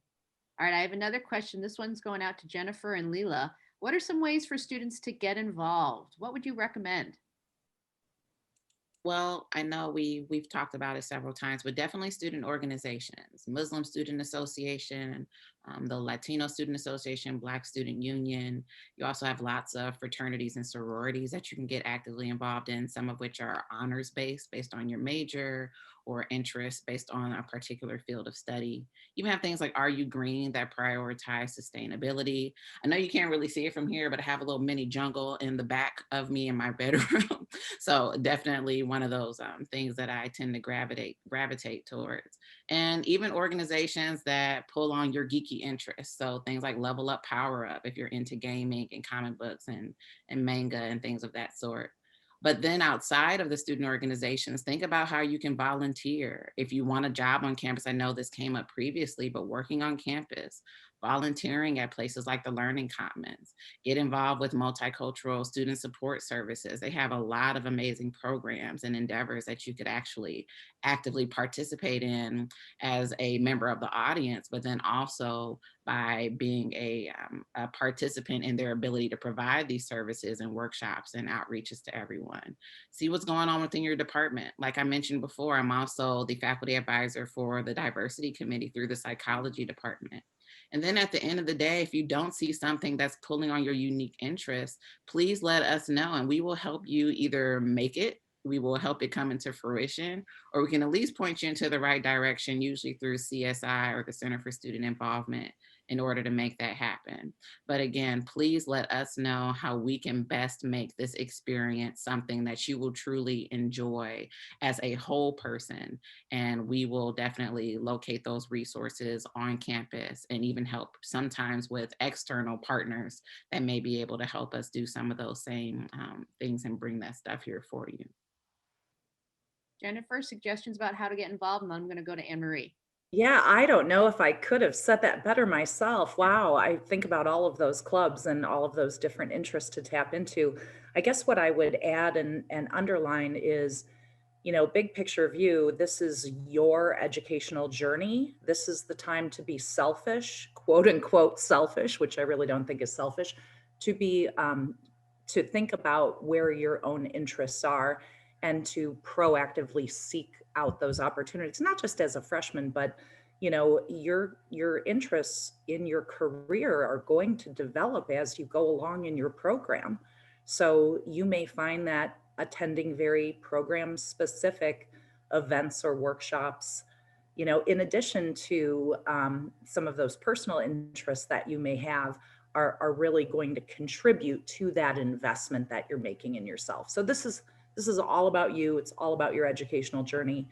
All right, I have another question. This one's going out to Jennifer and Leela. What are some ways for students to get involved? What would you recommend? Well, I know we've talked about it several times, but definitely student organizations, Muslim Student Association, the Latino Student Association, Black Student Union. You also have lots of fraternities and sororities that you can get actively involved in, some of which are honors-based, based on your major, or interest based on a particular field of study. You have things like Are You Green that prioritize sustainability. I know you can't really see it from here, but I have a little mini jungle in the back of me in my bedroom. So definitely one of those things that I tend to gravitate towards. And even organizations that pull on your geeky interests. So things like Level Up, Power Up, if you're into gaming and comic books and manga and things of that sort. But then outside of the student organizations, think about how you can volunteer. If you want a job on campus, I know this came up previously, but working on campus, volunteering at places like the Learning Commons, get involved with multicultural student support services. They have a lot of amazing programs and endeavors that you could actually actively participate in as a member of the audience, but then also by being a participant in their ability to provide these services and workshops and outreaches to everyone. See what's going on within your department. Like I mentioned before, I'm also the faculty advisor for the diversity committee through the psychology department. And then at the end of the day, if you don't see something that's pulling on your unique interests, please let us know and we will help you either make it, we will help it come into fruition, or we can at least point you into the right direction, usually through CSI or the Center for Student Involvement, in order to make that happen. But again, please let us know how we can best make this experience something that you will truly enjoy as a whole person. And we will definitely locate those resources on campus and even help sometimes with external partners that may be able to help us do some of those same things and bring that stuff here for you. Jennifer, suggestions about how to get involved, and then I'm going to go to Anne Marie. Yeah, I don't know if I could have said that better myself. Wow, I think about all of those clubs and all of those different interests to tap into. I guess what I would add and underline is, big picture view, this is your educational journey. This is the time to be selfish, quote unquote selfish, which I really don't think is selfish, to be, to think about where your own interests are and to proactively seek out those opportunities, not just as a freshman, but your interests in your career are going to develop as you go along in your program. So you may find that attending very program specific events or workshops, in addition to some of those personal interests that you may have, are really going to contribute to that investment that you're making in yourself. So this is all about you. It's all about your educational journey.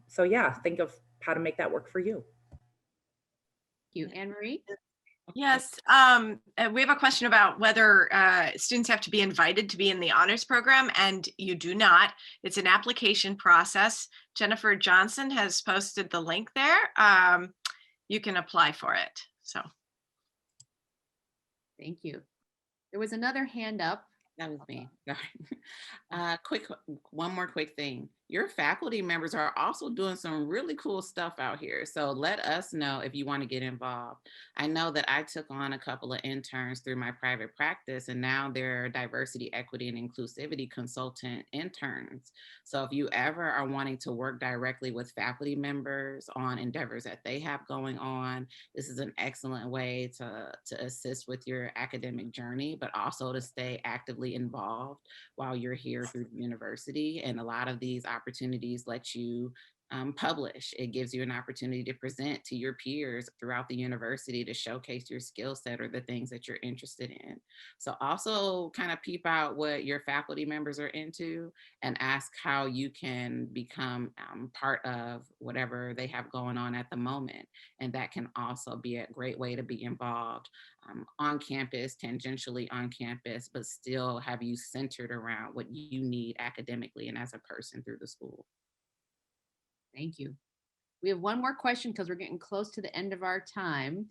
So yeah, think of how to make that work for you. Thank you. Anne Marie? Yes, we have a question about whether students have to be invited to be in the honors program, and you do not. It's an application process. Jennifer Johnson has posted the link there. You can apply for it, so. Thank you. There was another hand up. That was me. One more quick thing. Your faculty members are also doing some really cool stuff out here. So let us know if you want to get involved. I know that I took on a couple of interns through my private practice, and now they're diversity, equity, and inclusivity consultant interns. So if you ever are wanting to work directly with faculty members on endeavors that they have going on, this is an excellent way to assist with your academic journey, but also to stay actively involved while you're here through the university. And a lot of these opportunities let you publish. It gives you an opportunity to present to your peers throughout the university to showcase your skill set or the things that you're interested in. So also kind of peep out what your faculty members are into and ask how you can become part of whatever they have going on at the moment. And that can also be a great way to be involved on campus, tangentially on campus, but still have you centered around what you need academically and as a person through the school. Thank you. We have one more question because we're getting close to the end of our time.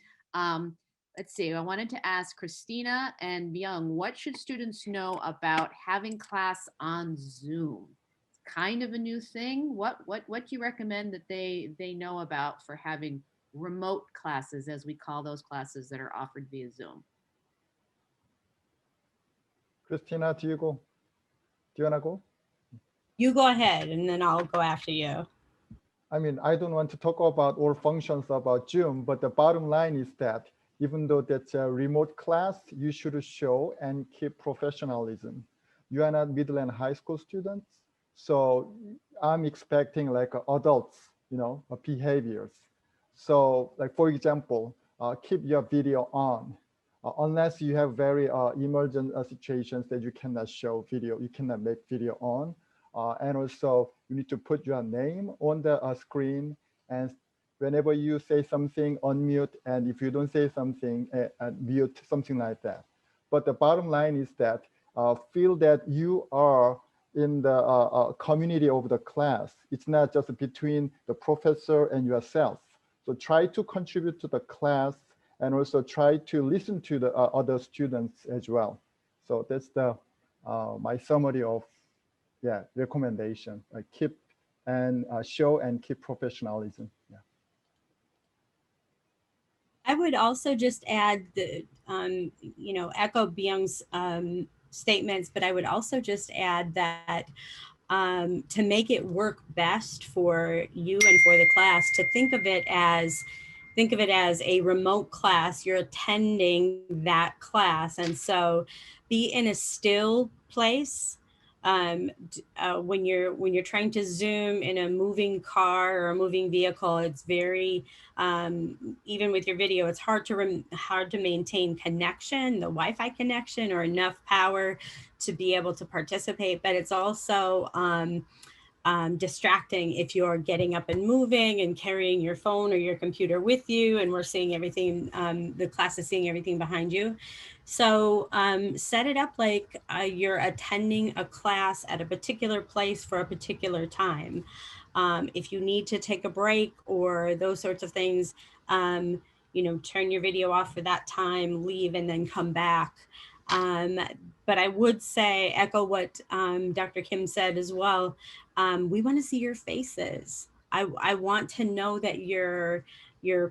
Let's see, I wanted to ask Christina and Byung, what should students know about having class on Zoom? It's kind of a new thing. What do you recommend that they know about for having remote classes, as we call those classes that are offered via Zoom? Christina, do you want to go? You go ahead and then I'll go after you. I mean, I don't want to talk about all functions about Zoom, but the bottom line is that even though that's a remote class, you should show and keep professionalism. You are not middle and high school students, so I'm expecting like adults, behaviors. So like, for example, keep your video on. Unless you have very emergent situations that you cannot show video, you cannot make video on. And also you need to put your name on the screen, and whenever you say something, unmute, and if you don't say something, mute, something like that. But the bottom line is that feel that you are in the community of the class. It's not just between the professor and yourself. So try to contribute to the class and also try to listen to the other students as well. So that's the my summary of recommendation. Keep and show and keep professionalism. Yeah. I would also just add the, echo Byung's statements, but I would also just add that to make it work best for you and for the class, to think of it as a remote class. You're attending that class, and so be in a still place. When you're trying to Zoom in a moving car or a moving vehicle, it's very even with your video, it's hard to maintain connection, the Wi-Fi connection, or enough power to be able to participate. But it's also distracting if you're getting up and moving and carrying your phone or your computer with you, and we're seeing everything, the class is seeing everything behind you. So set it up like you're attending a class at a particular place for a particular time. If you need to take a break or those sorts of things, turn your video off for that time, leave, and then come back. But I would say, echo what Dr. Kim said as well. We want to see your faces. I want to know that you're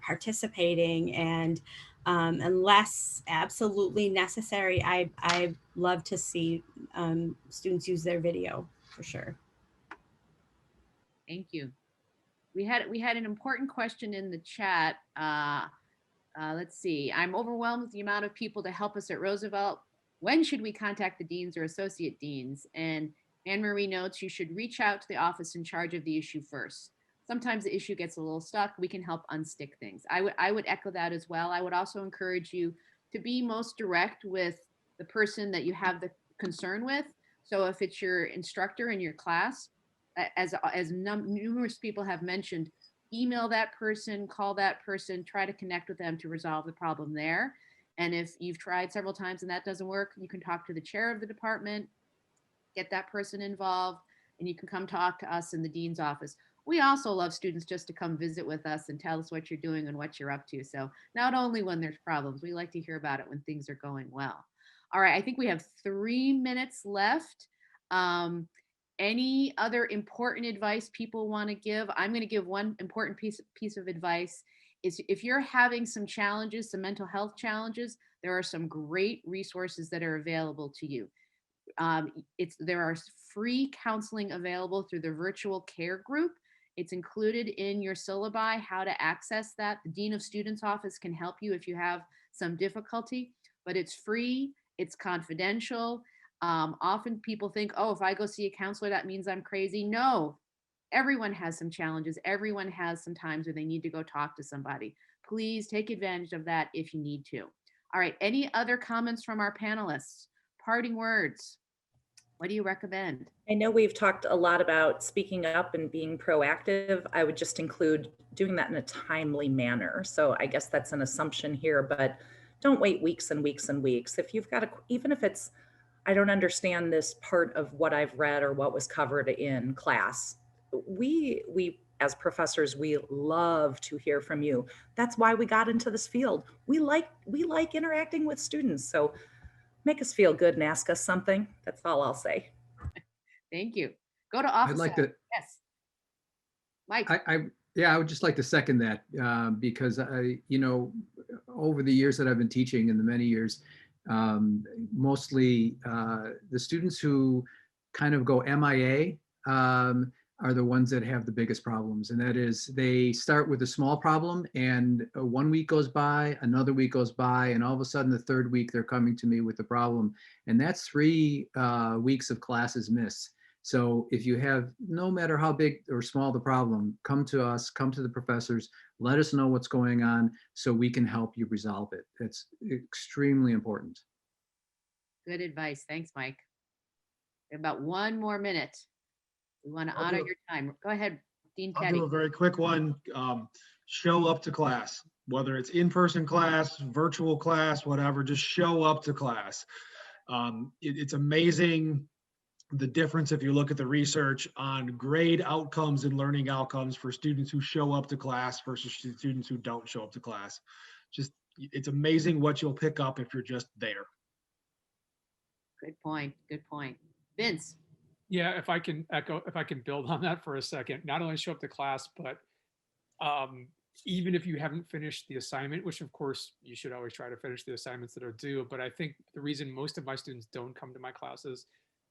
participating, and unless absolutely necessary, I love to see students use their video for sure. Thank you. We had an important question in the chat. Let's see. I'm overwhelmed with the amount of people to help us at Roosevelt. When should we contact the deans or associate deans? And Anne Marie notes you should reach out to the office in charge of the issue first. Sometimes the issue gets a little stuck. We can help unstick things. I would echo that as well. I would also encourage you to be most direct with the person that you have the concern with. So if it's your instructor in your class, as numerous people have mentioned, email that person, call that person, try to connect with them to resolve the problem there. And if you've tried several times and that doesn't work, you can talk to the chair of the department, get that person involved, and you can come talk to us in the dean's office. We also love students just to come visit with us and tell us what you're doing and what you're up to. So not only when there's problems, we like to hear about it when things are going well. All right, I think we have 3 minutes left. Any other important advice people want to give? I'm going to give one important piece of advice. Is if you're having some challenges, some mental health challenges, there are some great resources that are available to you. There are free counseling available through the virtual care group. It's included in your syllabi how to access that. The Dean of Students office can help you if you have some difficulty, but it's free, it's confidential. Often people think, oh, if I go see a counselor, that means I'm crazy. No, Everyone has some challenges. Everyone has some times where they need to go talk to somebody. Please take advantage of that if you need to. All right, any other comments from our panelists? Parting words. What do you recommend? I know we've talked a lot about speaking up and being proactive. I would just include doing that in a timely manner. So I guess that's an assumption here, but don't wait weeks and weeks and weeks. If you've got a, even if it's, I don't understand this part of what I've read or what was covered in class, we as professors, we love to hear from you. That's why we got into this field. We like interacting with students. So make us feel good and ask us something. That's all I'll say. Thank you. Go to office. I'd like to. Yes. Mike. Yeah, I would just like to second that because over the years that I've been teaching and the many years, mostly the students who kind of go MIA are the ones that have the biggest problems. And that is they start with a small problem and 1 week goes by, another week goes by, and all of a sudden the third week they're coming to me with the problem. And that's 3 weeks of classes missed. So if you have, no matter how big or small the problem, come to us, come to the professors, let us know what's going on so we can help you resolve it. It's extremely important. Good advice. Thanks, Mike. About 1 more minute. We want to honor your time. Go ahead, Dean I'll Petty. do a very quick one. Show up to class, whether it's in-person class, virtual class, whatever, just show up to class. It's amazing the difference if you look at the research on grade outcomes and learning outcomes for students who show up to class versus students who don't show up to class. Just, it's amazing what you'll pick up if you're just there. Good point. Good point. Vince. Yeah, if I can build on that for a second, not only show up to class, but even if you haven't finished the assignment, which of course you should always try to finish the assignments that are due, but I think the reason most of my students don't come to my classes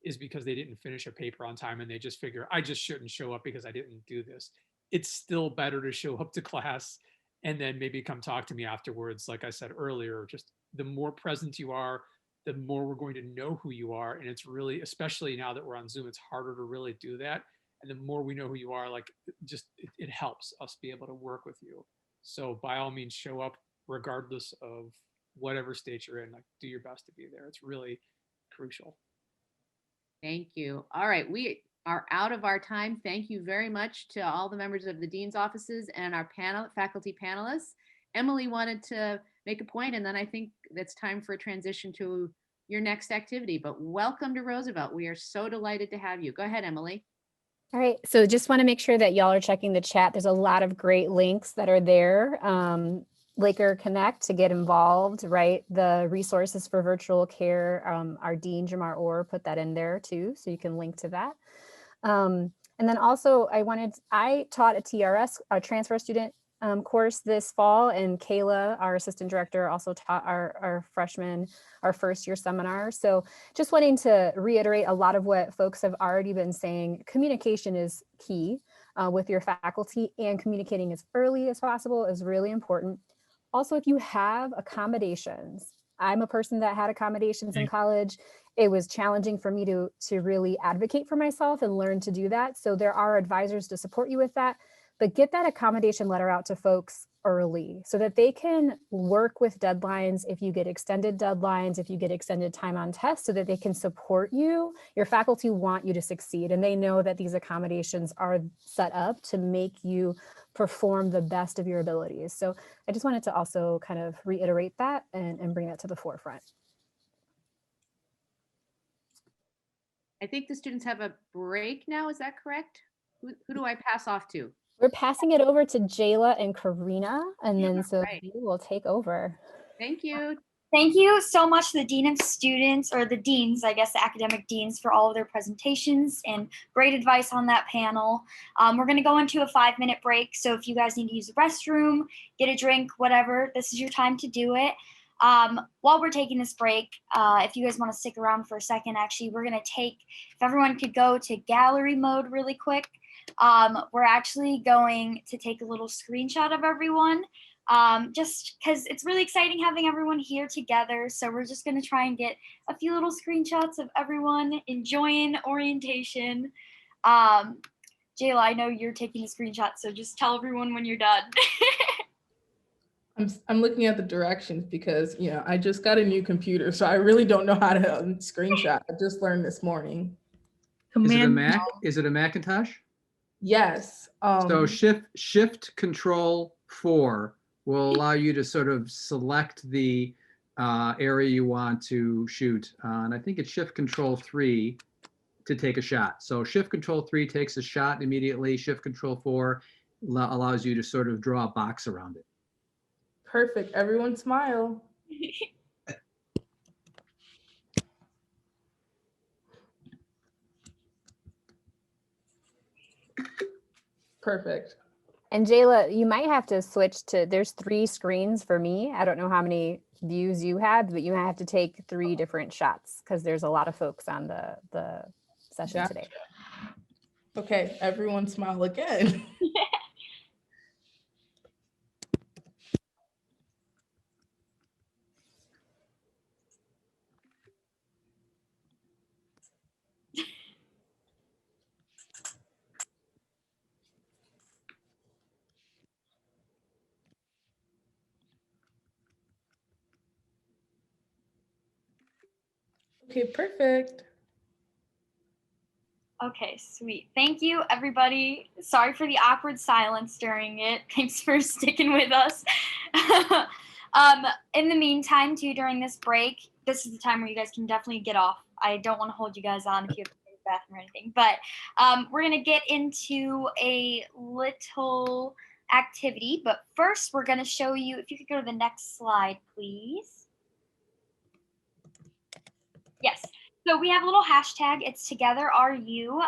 is because they didn't finish a paper on time and they just figure, I just shouldn't show up because I didn't do this. It's still better to show up to class and then maybe come talk to me afterwards. Like I said earlier, just the more present you are, the more we're going to know who you are. And it's really, especially now that we're on Zoom, it's harder to really do that. And the more we know who you are, like just, it helps us be able to work with you. So by all means, show up regardless of whatever state you're in, like do your best to be there. It's really crucial. Thank you. All right, we are out of our time. Thank you very much to all the members of the dean's offices and our faculty panelists. Emily wanted to make a point, and then I think it's time for a transition to your next activity. But welcome to Roosevelt. We are so delighted to have you. Go ahead, Emily. All right, so just want to make sure that y'all are checking the chat. There's a lot of great links that are there. Laker Connect to get involved, right? The resources for virtual care, our Dean Jamar Orr put that in there too, so you can link to that. And then also I taught a TRS, a transfer student course this fall, and Kayla, our assistant director, also taught our freshmen, our first year seminar. So just wanting to reiterate a lot of what folks have already been saying. Communication is key with your faculty, and communicating as early as possible is really important. Also, if you have accommodations, I'm a person that had accommodations in college. It was challenging for me to really advocate for myself and learn to do that. So there are advisors to support you with that, but get that accommodation letter out to folks early so that they can work with deadlines. If you get extended deadlines, if you get extended time on tests, so that they can support you. Your faculty want you to succeed, and they know that these accommodations are set up to make you perform the best of your abilities. So I just wanted to also kind of reiterate that and bring that to the forefront. I think the students have a break now. Is that correct? Who do I pass off to? We're passing it over to Jayla and Karina, and then so we will take over. Thank you. Thank you so much to the Dean of Students, or the Deans, I guess, the academic deans, for all of their presentations and great advice on that panel. We're going to go into a 5-minute break. So if you guys need to use the restroom, get a drink, whatever, this is your time to do it. While we're taking this break, if you guys want to stick around for a second, actually, we're going to take, if everyone could go to gallery mode really quick. We're actually going to take a little screenshot of everyone, just because it's really exciting having everyone here together. So we're just going to try and get a few little screenshots of everyone enjoying orientation. Jayla, I know you're taking the screenshot, so just tell everyone when you're done. I'm looking at the directions because, I just got a new computer, so I really don't know how to screenshot. I just learned this morning. Is it a Mac? Is it a Macintosh? Yes. So Shift Control 4 will allow you to sort of select the area you want to shoot. And I think it's Shift Control 3 to take a shot. So Shift Control 3 takes a shot immediately. Shift Control 4 allows you to sort of draw a box around it. Perfect. Everyone smile. Perfect. And Jayla, you might have to switch to, there's 3 screens for me. I don't know how many views you had, but you might have to take 3 different shots because there's a lot of folks on the session today. Okay, everyone smile again. Okay, perfect. Okay, sweet. Thank you, everybody. Sorry for the awkward silence during it. Thanks for sticking with us. In the meantime, too, during this break, this is the time where you guys can definitely get off. I don't want to hold you guys on if you have to go to the bathroom or anything, but we're going to get into a little activity. But first, we're going to show you, if you could go to the next slide, please. Yes. So we have a little hashtag, it's TogetherRU.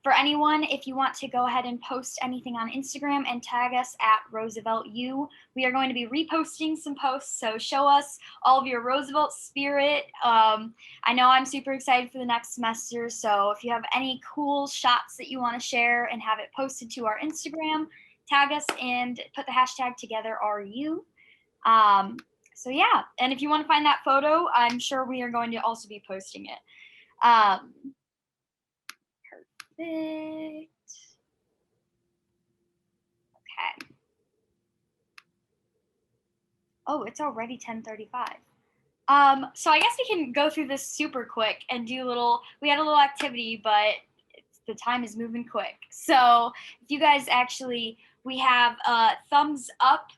For anyone, if you want to go ahead and post anything on Instagram and tag us at RooseveltU, we are going to be reposting some posts, so show us all of your Roosevelt spirit. I know I'm super excited for the next semester, so if you have any cool shots that you want to share and have it posted to our Instagram, tag us and put the hashtag TogetherRU. So yeah, and if you want to find that photo, I'm sure we are going to also be posting it. Perfect. Okay. Oh, it's already 10:35. So I guess we can go through this super quick and do we had a little activity, but the time is moving quick. So if you guys we have thumbs up,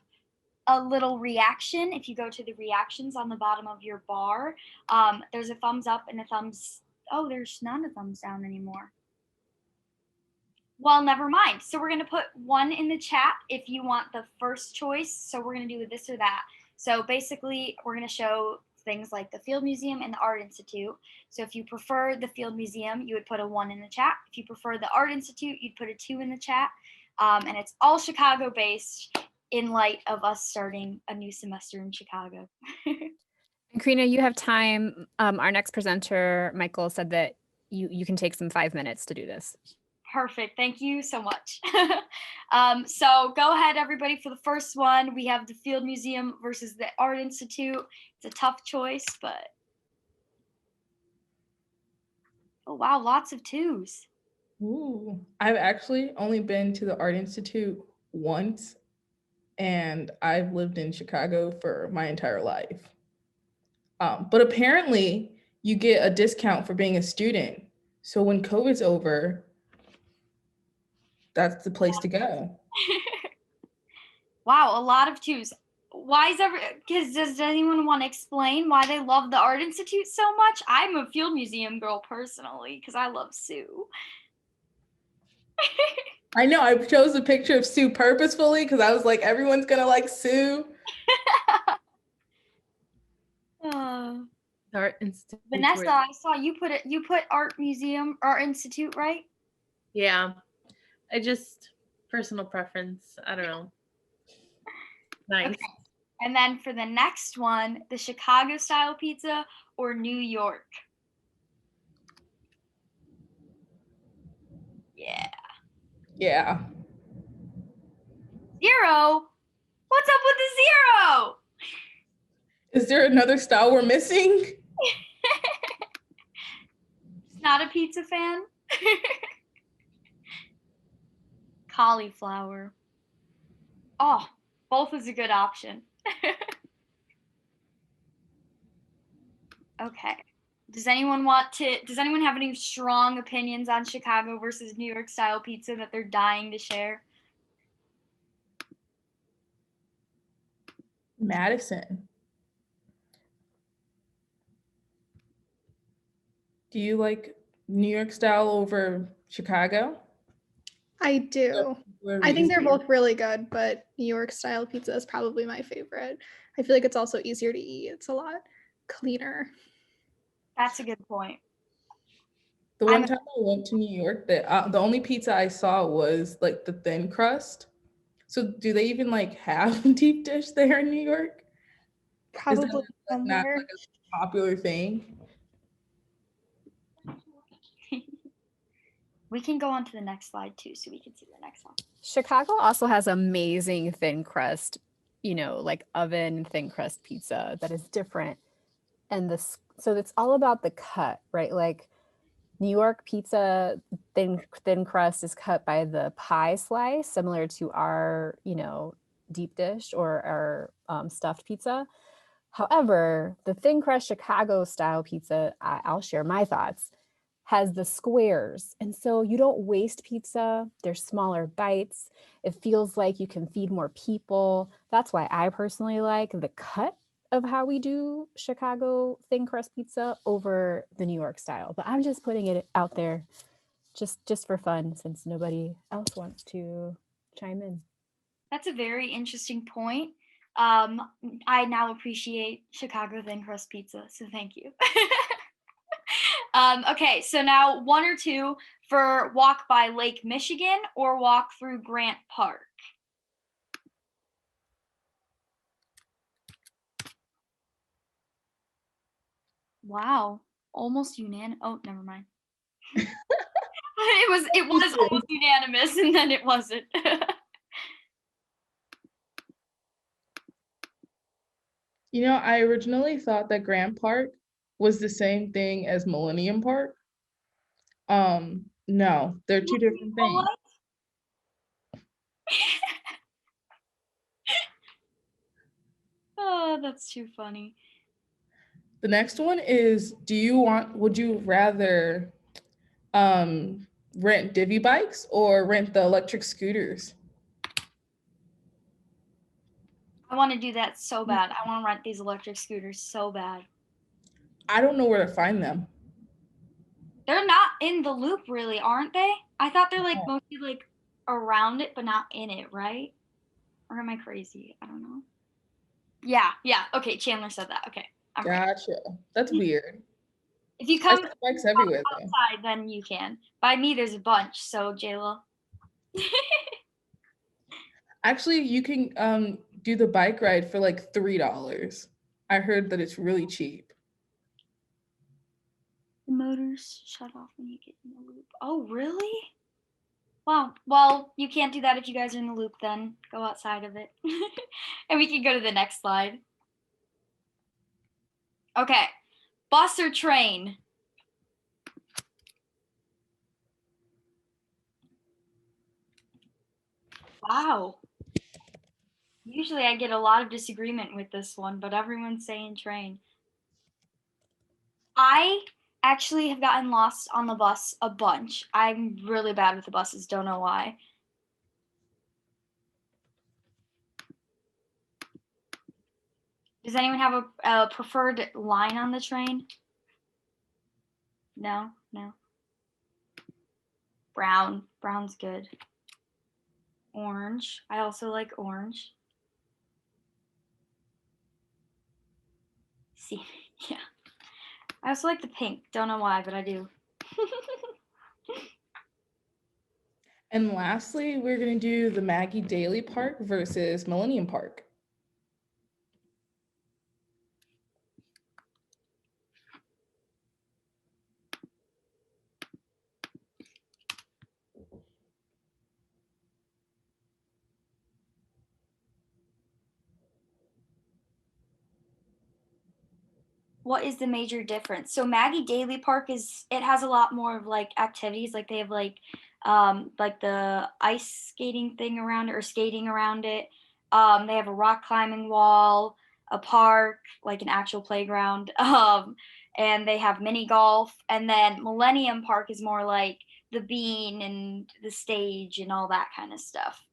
a little reaction. If you go to the reactions on the bottom of your bar, there's a thumbs up and a there's not a thumbs down anymore. Well, never mind. So we're going to put 1 in the chat if you want the first choice. So we're going to do this or that. So basically, we're going to show things like the Field Museum and the Art Institute. So if you prefer the Field Museum, you would put a 1 in the chat. If you prefer the Art Institute, you'd put a 2 in the chat. And it's all Chicago based, in light of us starting a new semester in Chicago. And Karina, you have time. Our next presenter, Michael, said that you can take some 5 minutes to do this. Perfect. Thank you so much. So go ahead, everybody, for the first one. We have the Field Museum versus the Art Institute. It's a tough choice, but oh wow, lots of 2s. Ooh, I've actually only been to the Art Institute once, and I've lived in Chicago for my entire life. But apparently you get a discount for being a student. So when COVID's over, that's the place to go. Wow, a lot of 2s. Why does anyone want to explain why they love the Art Institute so much? I'm a Field Museum girl personally, because I love Sue. I know, I chose a picture of Sue purposefully because I was like, everyone's gonna like Sue. Art Institute. Vanessa, I saw you put Art Institute, right? Yeah. I just, personal preference. I don't know. Nice. Okay. And then for the next one, the Chicago style pizza or New York? Yeah. Yeah. 0? What's up with the 0? Is there another style we're missing? Not a pizza fan? cauliflower. Oh, both is a good option. Okay. Does anyone have any strong opinions on Chicago versus New York style pizza that they're dying to share? Madison. Do you like New York style over Chicago? I do. Where I think they're easier? both really good, but New York style pizza is probably my favorite. I feel like it's also easier to eat. It's a lot cleaner. That's a good point. The one time I went to New York, the only pizza I saw was like the thin crust. So do they even like have deep dish there in New York? Is that Probably like, not like a popular thing? We can go on to the next slide too, so we can see the next one. Chicago also has amazing thin crust, like oven thin crust pizza that is different. And so it's all about the cut, right? Like New York pizza thin crust is cut by the pie slice, similar to our, deep dish or our stuffed pizza. However, the thin crust Chicago style pizza, I'll share my thoughts, has the squares. And so you don't waste pizza. There's smaller bites. It feels like you can feed more people. That's why I personally like the cut of how we do Chicago thin crust pizza over the New York style. But I'm just putting it out there just for fun, since nobody else wants to chime in. That's a very interesting point. I now appreciate Chicago thin crust pizza, so thank you. Okay, so now 1 or 2 for walk by Lake Michigan or walk through Grant Park. Wow, almost unanimous. Oh, never mind. it was almost unanimous, and then it wasn't. I originally thought that Grant Park was the same thing as Millennium Park. No, they're two different things. Oh, that's too funny. The next one is, would you rather rent divvy bikes or rent the electric scooters? I want to do that so bad. I want to rent these electric scooters so bad. I don't know where to find them. They're not in the loop, really, aren't they? I thought they're like mostly like around it, but not in it, right? Or am I crazy? I don't know. Yeah. Okay, Chandler said that. Okay. I'm right. Gotcha. That's weird. If you come bikes everywhere, outside, then you can. By me, there's a bunch. So, Jayla. Actually, you can do the bike ride for like $3. I heard that it's really cheap. The motors shut off when you get in the loop. Oh, really? Wow. Well, you can't do that if you guys are in the loop then. Go outside of it. And we can go to the next slide. Okay. Bus or train? Wow. Usually I get a lot of disagreement with this one, but everyone's saying train. I actually have gotten lost on the bus a bunch. I'm really bad with the buses, don't know why. Does anyone have a preferred line on the train? No. Brown's good. Orange, I also like orange. See, yeah. I also like the pink. Don't know why, but I do. And lastly, we're going to do the Maggie Daley Park versus Millennium Park. What is the major difference? So Maggie Daley Park has a lot more of like activities. Like they have like like the ice skating thing around it or skating around it. They have a rock climbing wall, a park, like an actual playground, and they have mini golf. And then Millennium Park is more like the bean and the stage and all that kind of stuff.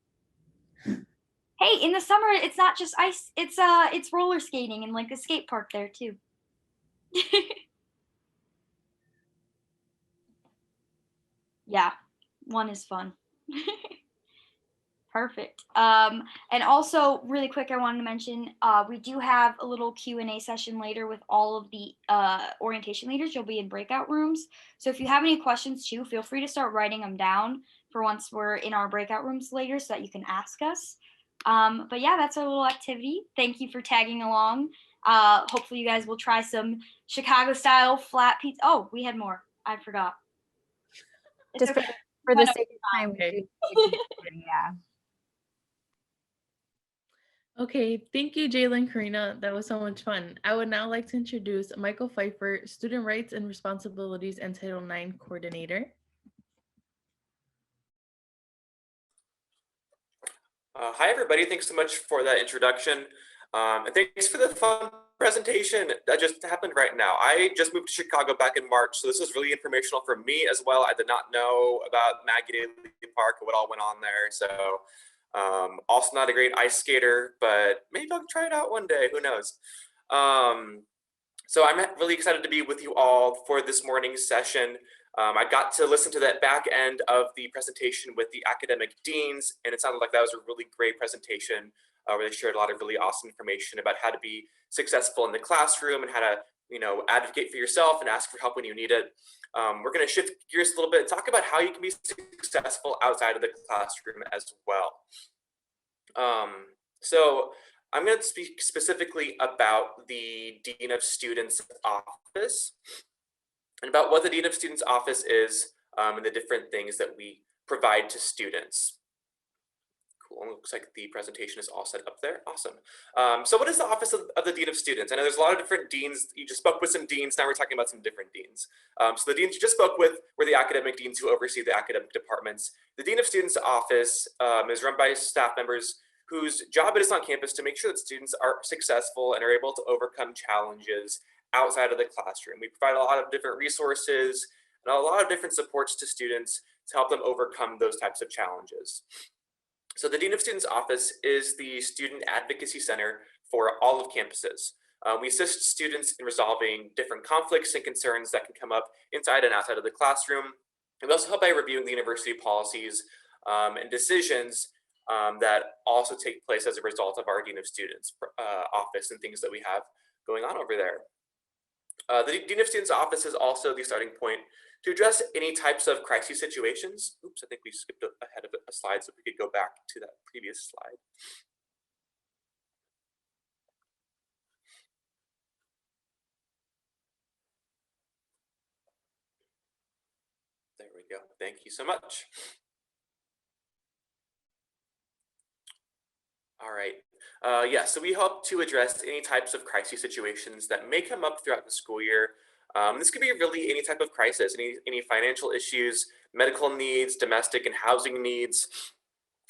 Hey, in the summer, it's not just ice, it's roller skating and like a skate park there too. Yeah, one is fun. Perfect. And also really quick, I wanted to mention, we do have a little Q&A session later with all of the orientation leaders. You'll be in breakout rooms. So if you have any questions too, feel free to start writing them down for once we're in our breakout rooms later so that you can ask us. But yeah, that's our little activity. Thank you for tagging along. Hopefully you guys will try some Chicago style flat pizza. Oh, we had more. I forgot. It's Just okay. for the sake of time, yeah. Okay, thank you, Jalen, Karina. That was so much fun. I would now like to introduce Michael Pfeiffer, Student Rights and Responsibilities and Title IX Coordinator. Hi, everybody. Thanks so much for that introduction. And thanks for the fun presentation that just happened right now. I just moved to Chicago back in March, so this is really informational for me as well. I did not know about Maggie Daley Park and what all went on there. So also not a great ice skater, but maybe I'll try it out one day. Who knows? So I'm really excited to be with you all for this morning's session. I got to listen to that back end of the presentation with the academic deans, and it sounded like that was a really great presentation where they shared a lot of really awesome information about how to be successful in the classroom and how to, advocate for yourself and ask for help when you need it. We're going to shift gears a little bit and talk about how you can be successful outside of the classroom as well. So I'm going to speak specifically about the Dean of Students office and about what the Dean of Students office is and the different things that we provide to students. Cool, looks like the presentation is all set up there. Awesome. So what is the office of the Dean of Students? I know there's a lot of different deans. You just spoke with some deans. Now we're talking about some different deans. So the deans you just spoke with were the academic deans who oversee the academic departments. The Dean of Students office is run by staff members whose job it is on campus to make sure that students are successful and are able to overcome challenges outside of the classroom. We provide a lot of different resources and a lot of different supports to students to help them overcome those types of challenges. So the Dean of Students office is the student advocacy center for all of campuses. We assist students in resolving different conflicts and concerns that can come up inside and outside of the classroom. And we also help by reviewing the university policies and decisions that also take place as a result of our Dean of Students office and things that we have going on over there. The Dean of Students office is also the starting point to address any types of crisis situations. Oops, I think we skipped ahead of a slide, so if we could go back to that previous slide. There we go. Thank you so much. All right. Yeah, so we hope to address any types of crisis situations that may come up throughout the school year. This could be really any type of crisis, any financial issues, medical needs, domestic and housing needs,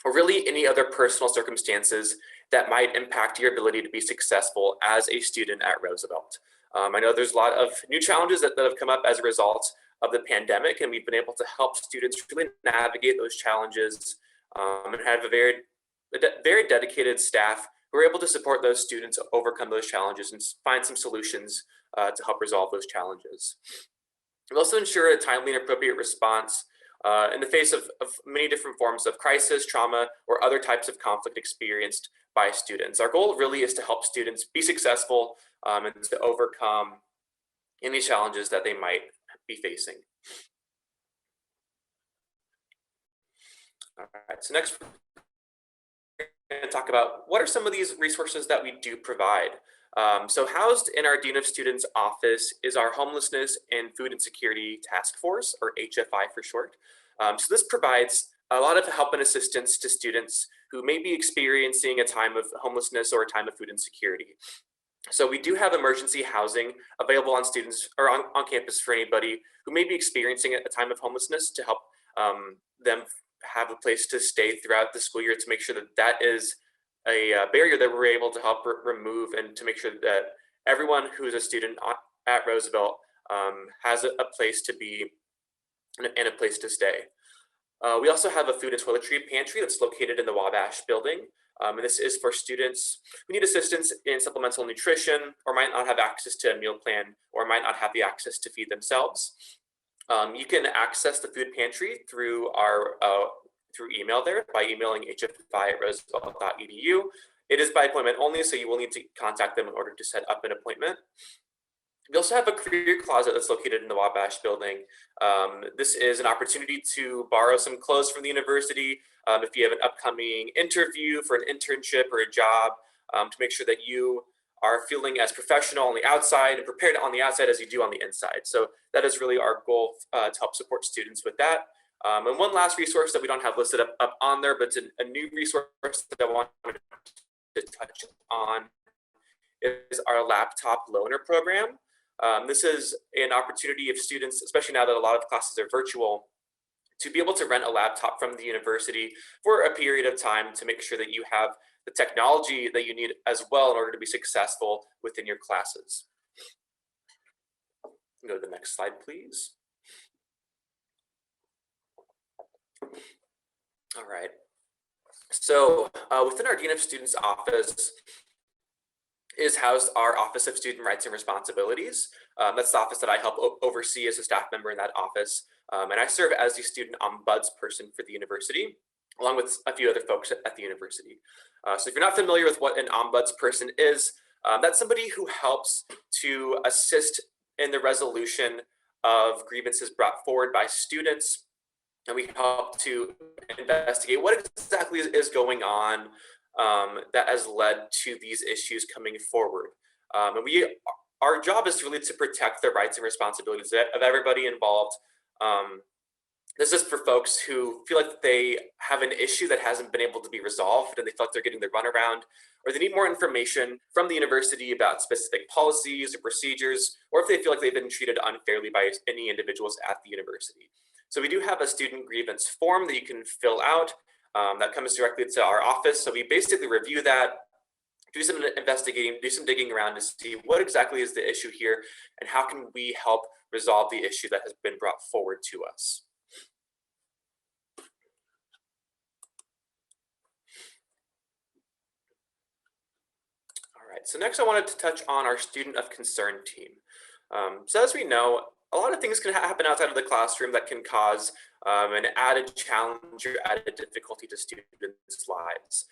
or really any other personal circumstances that might impact your ability to be successful as a student at Roosevelt. I know there's a lot of new challenges that have come up as a result of the pandemic, and we've been able to help students really navigate those challenges and have a very dedicated staff who are able to support those students overcome those challenges and find some solutions to help resolve those challenges. We also ensure a timely and appropriate response in the face of many different forms of crisis, trauma, or other types of conflict experienced by students. Our goal really is to help students be successful and to overcome any challenges that they might be facing. All right, so next we're going to talk about what are some of these resources that we do provide. So housed in our Dean of Students office is our Homelessness and Food Insecurity Task Force, or HFI for short. So this provides a lot of help and assistance to students who may be experiencing a time of homelessness or a time of food insecurity. So we do have emergency housing available on students or on campus for anybody who may be experiencing a time of homelessness to help them have a place to stay throughout the school year, to make sure that that is a barrier that we're able to help remove, and to make sure that everyone who's a student at Roosevelt has a place to be and a place to stay. We also have a food and toiletry pantry that's located in the Wabash building. And this is for students who need assistance in supplemental nutrition, or might not have access to a meal plan, or might not have the access to feed themselves. You can access the food pantry through our through email there by emailing hfi@roosevelt.edu. It is by appointment only, so you will need to contact them in order to set up an appointment. We also have a career closet that's located in the Wabash building. This is an opportunity to borrow some clothes from the university if you have an upcoming interview for an internship or a job, to make sure that you are feeling as professional on the outside and prepared on the outside as you do on the inside. So that is really our goal to help support students with that. And one last resource that we don't have listed up on there, but it's a new resource that I wanted to touch on, is our laptop loaner program. This is an opportunity of students, especially now that a lot of classes are virtual, to be able to rent a laptop from the university for a period of time, to make sure that you have the technology that you need as well in order to be successful within your classes. Go to the next slide, please. All right. So within our Dean of Students office is housed our Office of Student Rights and Responsibilities. That's the office that I help oversee as a staff member in that office. And I serve as the student ombudsperson for the university, along with a few other folks at the university. So if you're not familiar with what an ombudsperson is, that's somebody who helps to assist in the resolution of grievances brought forward by students. And we help to investigate what exactly is going on that has led to these issues coming forward. And our job is really to protect the rights and responsibilities of everybody involved. This is for folks who feel like they have an issue that hasn't been able to be resolved, and they feel like they're getting the runaround, or they need more information from the university about specific policies or procedures, or if they feel like they've been treated unfairly by any individuals at the university. So we do have a student grievance form that you can fill out that comes directly to our office. So we basically review that, do some investigating, do some digging around to see what exactly is the issue here and how can we help resolve the issue that has been brought forward to us. All right, so next I wanted to touch on our Student of Concern team. So as we know, a lot of things can happen outside of the classroom that can cause an added challenge or added difficulty to students' lives.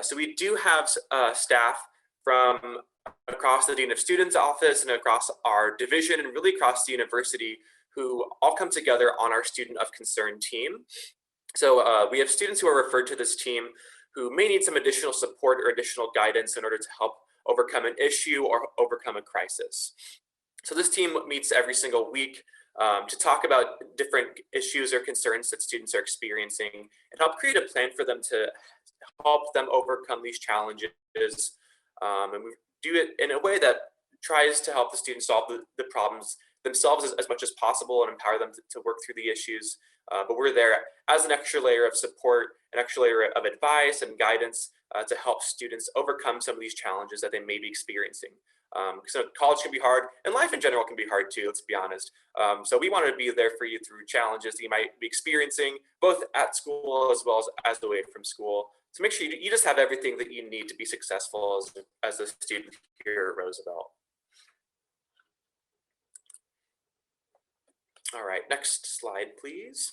So we do have staff from across the Dean of Students office and across our division and really across the university who all come together on our Student of Concern team. So we have students who are referred to this team who may need some additional support or additional guidance in order to help overcome an issue or overcome a crisis. So this team meets every single week to talk about different issues or concerns that students are experiencing and help create a plan for them to help them overcome these challenges. And we do it in a way that tries to help the students solve the problems themselves as much as possible and empower them to work through the issues. But we're there as an extra layer of support, an extra layer of advice and guidance to help students overcome some of these challenges that they may be experiencing. So college can be hard and life in general can be hard too, let's be honest. So we want to be there for you through challenges that you might be experiencing both at school as well as away from school, to make sure you just have everything that you need to be successful as a student here at Roosevelt. All right, next slide, please.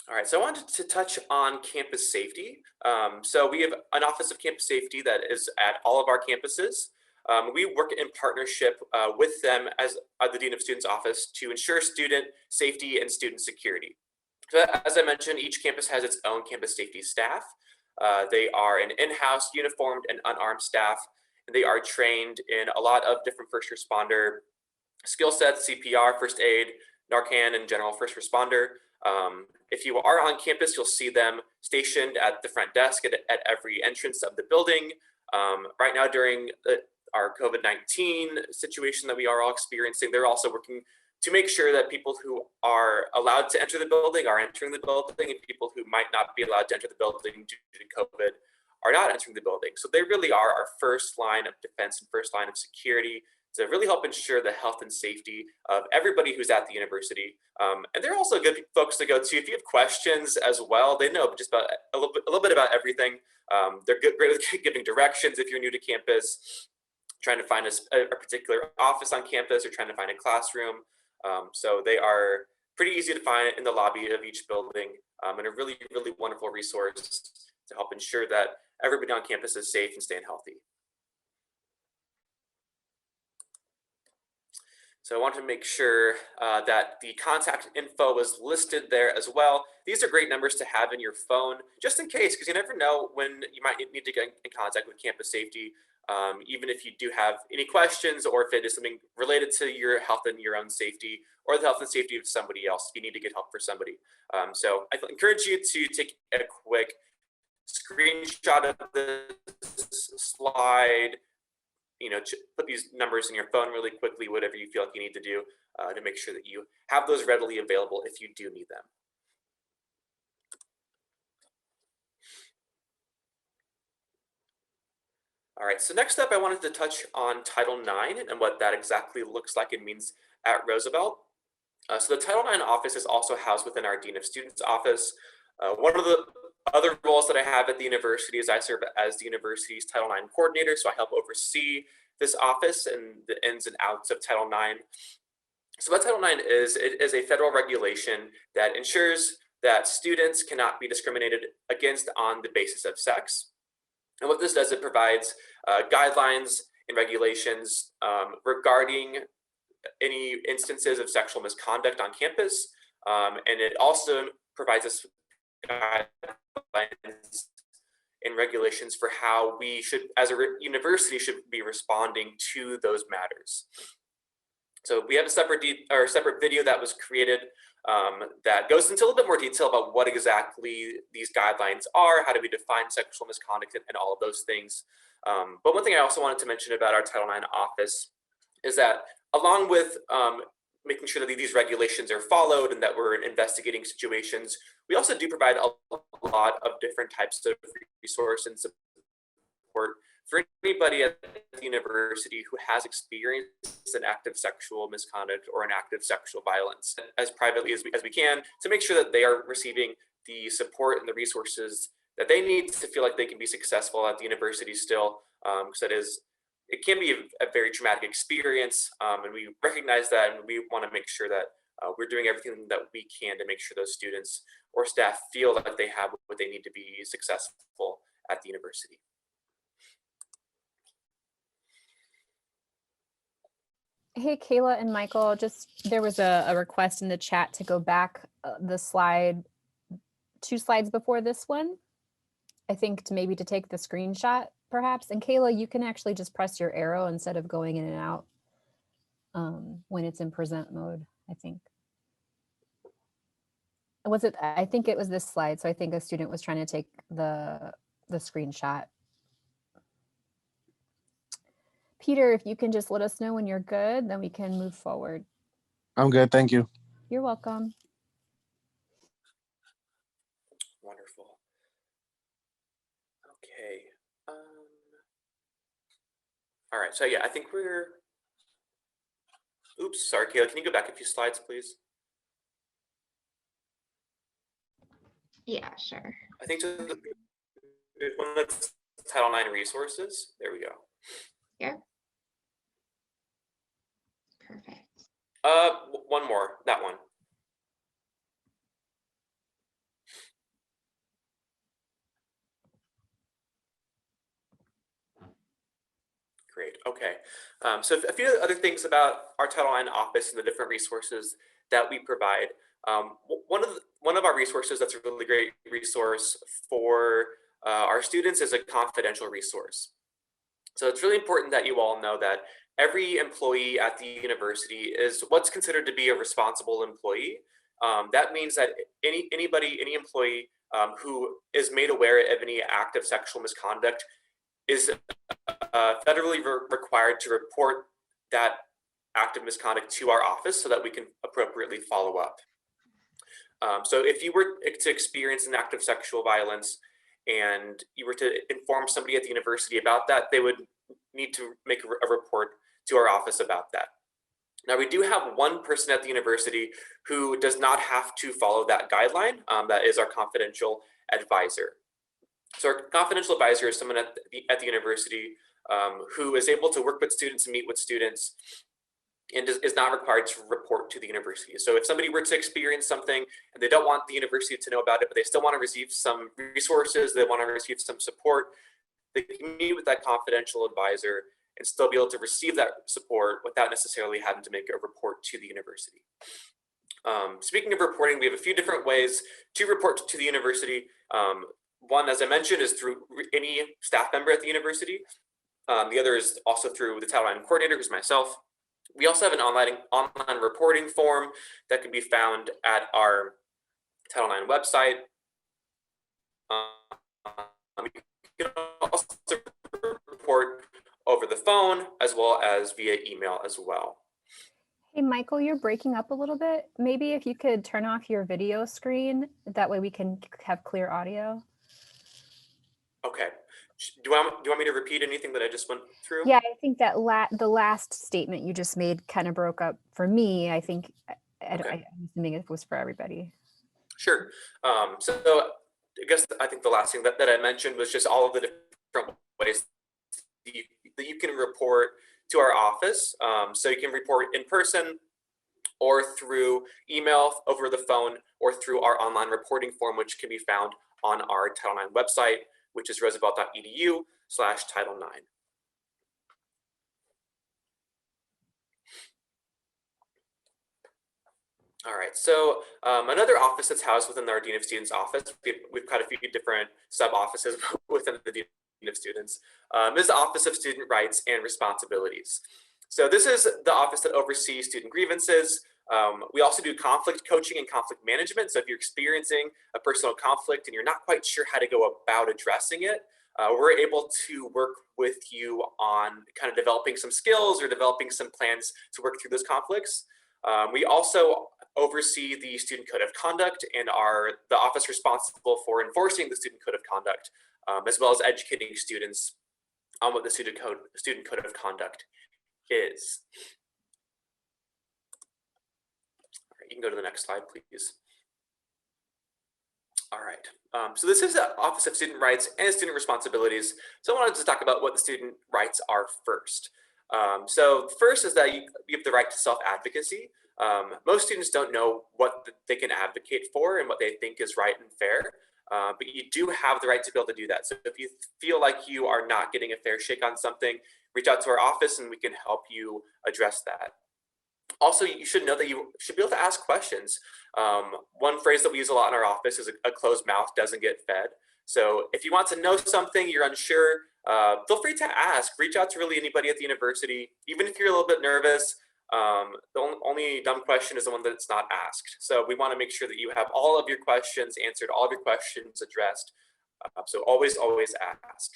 All right, so I wanted to touch on campus safety. So we have an Office of Campus Safety that is at all of our campuses. We work in partnership with them as the Dean of Students office to ensure student safety and student security. So as I mentioned, each campus has its own campus safety staff. They are an in-house uniformed and unarmed staff, and they are trained in a lot of different first responder skill sets, CPR, first aid, Narcan, and general first responder. If you are on campus, you'll see them stationed at the front desk at every entrance of the building. Right now during our COVID-19 situation that we are all experiencing, they're also working to make sure that people who are allowed to enter the building are entering the building, and people who might not be allowed to enter the building due to COVID are not entering the building. So they really are our first line of defense and first line of security to really help ensure the health and safety of everybody who's at the university. And they're also good folks to go to if you have questions as well. They know just about a little bit about everything. They're great with giving directions if you're new to campus, trying to find a particular office on campus, or trying to find a classroom. So they are pretty easy to find in the lobby of each building, and a really, really wonderful resource to help ensure that everybody on campus is safe and staying healthy. So I want to make sure that the contact info was listed there as well. These are great numbers to have in your phone, just in case, because you never know when you might need to get in contact with campus safety, even if you do have any questions, or if it is something related to your health and your own safety, or the health and safety of somebody else, if you need to get help for somebody. So I encourage you to take a quick screenshot of this slide, put these numbers in your phone really quickly, whatever you feel like you need to do to make sure that you have those readily available if you do need them. All right, so next up, I wanted to touch on Title IX and what that exactly looks like and means at Roosevelt. So the Title IX office is also housed within our Dean of Students office. One of the other roles that I have at the university is I serve as the university's Title IX coordinator, so I help oversee this office and the ins and outs of Title IX. So what Title IX is, it is a federal regulation that ensures that students cannot be discriminated against on the basis of sex. And what this does, it provides guidelines and regulations regarding any instances of sexual misconduct on campus. And it also provides us guidelines and regulations for how we should, as a university, should be responding to those matters. So we have a separate video that was created that goes into a little bit more detail about what exactly these guidelines are, how do we define sexual misconduct, and all of those things. But one thing I also wanted to mention about our Title IX office is that along with making sure that these regulations are followed and that we're investigating situations, we also do provide a lot of different types of resource and support for anybody at the university who has experienced an act of sexual misconduct or an act of sexual violence, as privately as we can, to make sure that they are receiving the support and the resources that they need to feel like they can be successful at the university still, because it can be a very traumatic experience, and we recognize that, and we want to make sure that we're doing everything that we can to make sure those students or staff feel that they have what they need to be successful at the university. Hey, Kayla and Michael, there was a request in the chat to go back the slide, 2 slides before this one. I think to take the screenshot perhaps. And Kayla, you can actually just press your arrow instead of going in and out when it's in present mode, I think. I think it was this slide. So I think a student was trying to take the screenshot. Peter, if you can just let us know when you're good, then we can move forward. I'm good, thank you. You're welcome. Wonderful. Okay. All right, so yeah, I think oops, sorry, Kayla, can you go back a few slides, please? Yeah, sure. I think to the one that's Title IX resources. There we go. Here. Perfect. One more, that one. Great, okay. So a few other things about our Title IX office and the different resources that we provide. One of our resources that's a really great resource for our students is a confidential resource. So it's really important that you all know that every employee at the university is what's considered to be a responsible employee. That means that any employee who is made aware of any act of sexual misconduct is federally required to report that act of misconduct to our office so that we can appropriately follow up. So if you were to experience an act of sexual violence and you were to inform somebody at the university about that, they would need to make a report to our office about that. Now, we do have one person at the university who does not have to follow that guideline. That is our confidential advisor. So our confidential advisor is someone at the university who is able to work with students and meet with students and is not required to report to the university. So if somebody were to experience something and they don't want the university to know about it, but they still want to receive some resources, they want to receive some support, they can meet with that confidential advisor and still be able to receive that support without necessarily having to make a report to the university. Speaking of reporting, we have a few different ways to report to the university. One, as I mentioned, is through any staff member at the university. The other is also through the Title IX coordinator, who's myself. We also have an online reporting form that can be found at our Title IX website. You can also report over the phone as well as via email as well. Hey, Michael, you're breaking up a little bit. Maybe if you could turn off your video screen, that way we can have clear audio. Okay. Do you want me to repeat anything that I just went through? Yeah, I think that the last statement you just made kind of broke up for me. I think I'm assuming it was for everybody. Sure. So I think the last thing that I mentioned was just all of the different ways that you can report to our office. So you can report in person or through email, over the phone, or through our online reporting form, which can be found on our Title IX website, which is roosevelt.edu/Title IX. All right, so another office that's housed within our Dean of Students office, we've got a few different sub-offices within the Dean of Students, is the Office of Student Rights and Responsibilities. So this is the office that oversees student grievances. We also do conflict coaching and conflict management. So if you're experiencing a personal conflict and you're not quite sure how to go about addressing it, we're able to work with you on kind of developing some skills or developing some plans to work through those conflicts. We also oversee the Student Code of Conduct and are the office responsible for enforcing the Student Code of Conduct, as well as educating students on what the Student Code of Conduct is. All right, you can go to the next slide, please. All right, so this is the Office of Student Rights and Student Responsibilities. So I wanted to talk about what the student rights are first. So first is that you have the right to self-advocacy. Most students don't know what they can advocate for and what they think is right and fair, but you do have the right to be able to do that. So if you feel like you are not getting a fair shake on something, reach out to our office and we can help you address that. Also, you should know that you should be able to ask questions. One phrase that we use a lot in our office is a closed mouth doesn't get fed. So if you want to know something, you're unsure, feel free to ask. Reach out to really anybody at the university, even if you're a little bit nervous. The only dumb question is the one that's not asked. So we want to make sure that you have all of your questions answered, all of your questions addressed. So always ask.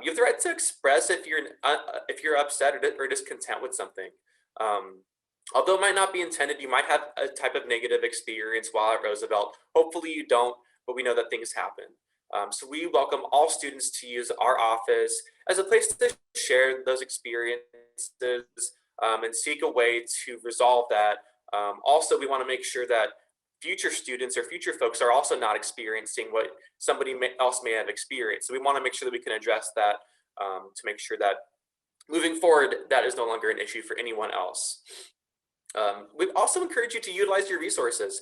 You have the right to express if you're upset or discontent with something. Although it might not be intended, you might have a type of negative experience while at Roosevelt. Hopefully you don't, but we know that things happen. So we welcome all students to use our office as a place to share those experiences and seek a way to resolve that. Also, we want to make sure that future students or future folks are also not experiencing what somebody else may have experienced. So we want to make sure that we can address that to make sure that moving forward, that is no longer an issue for anyone else. We also encourage you to utilize your resources.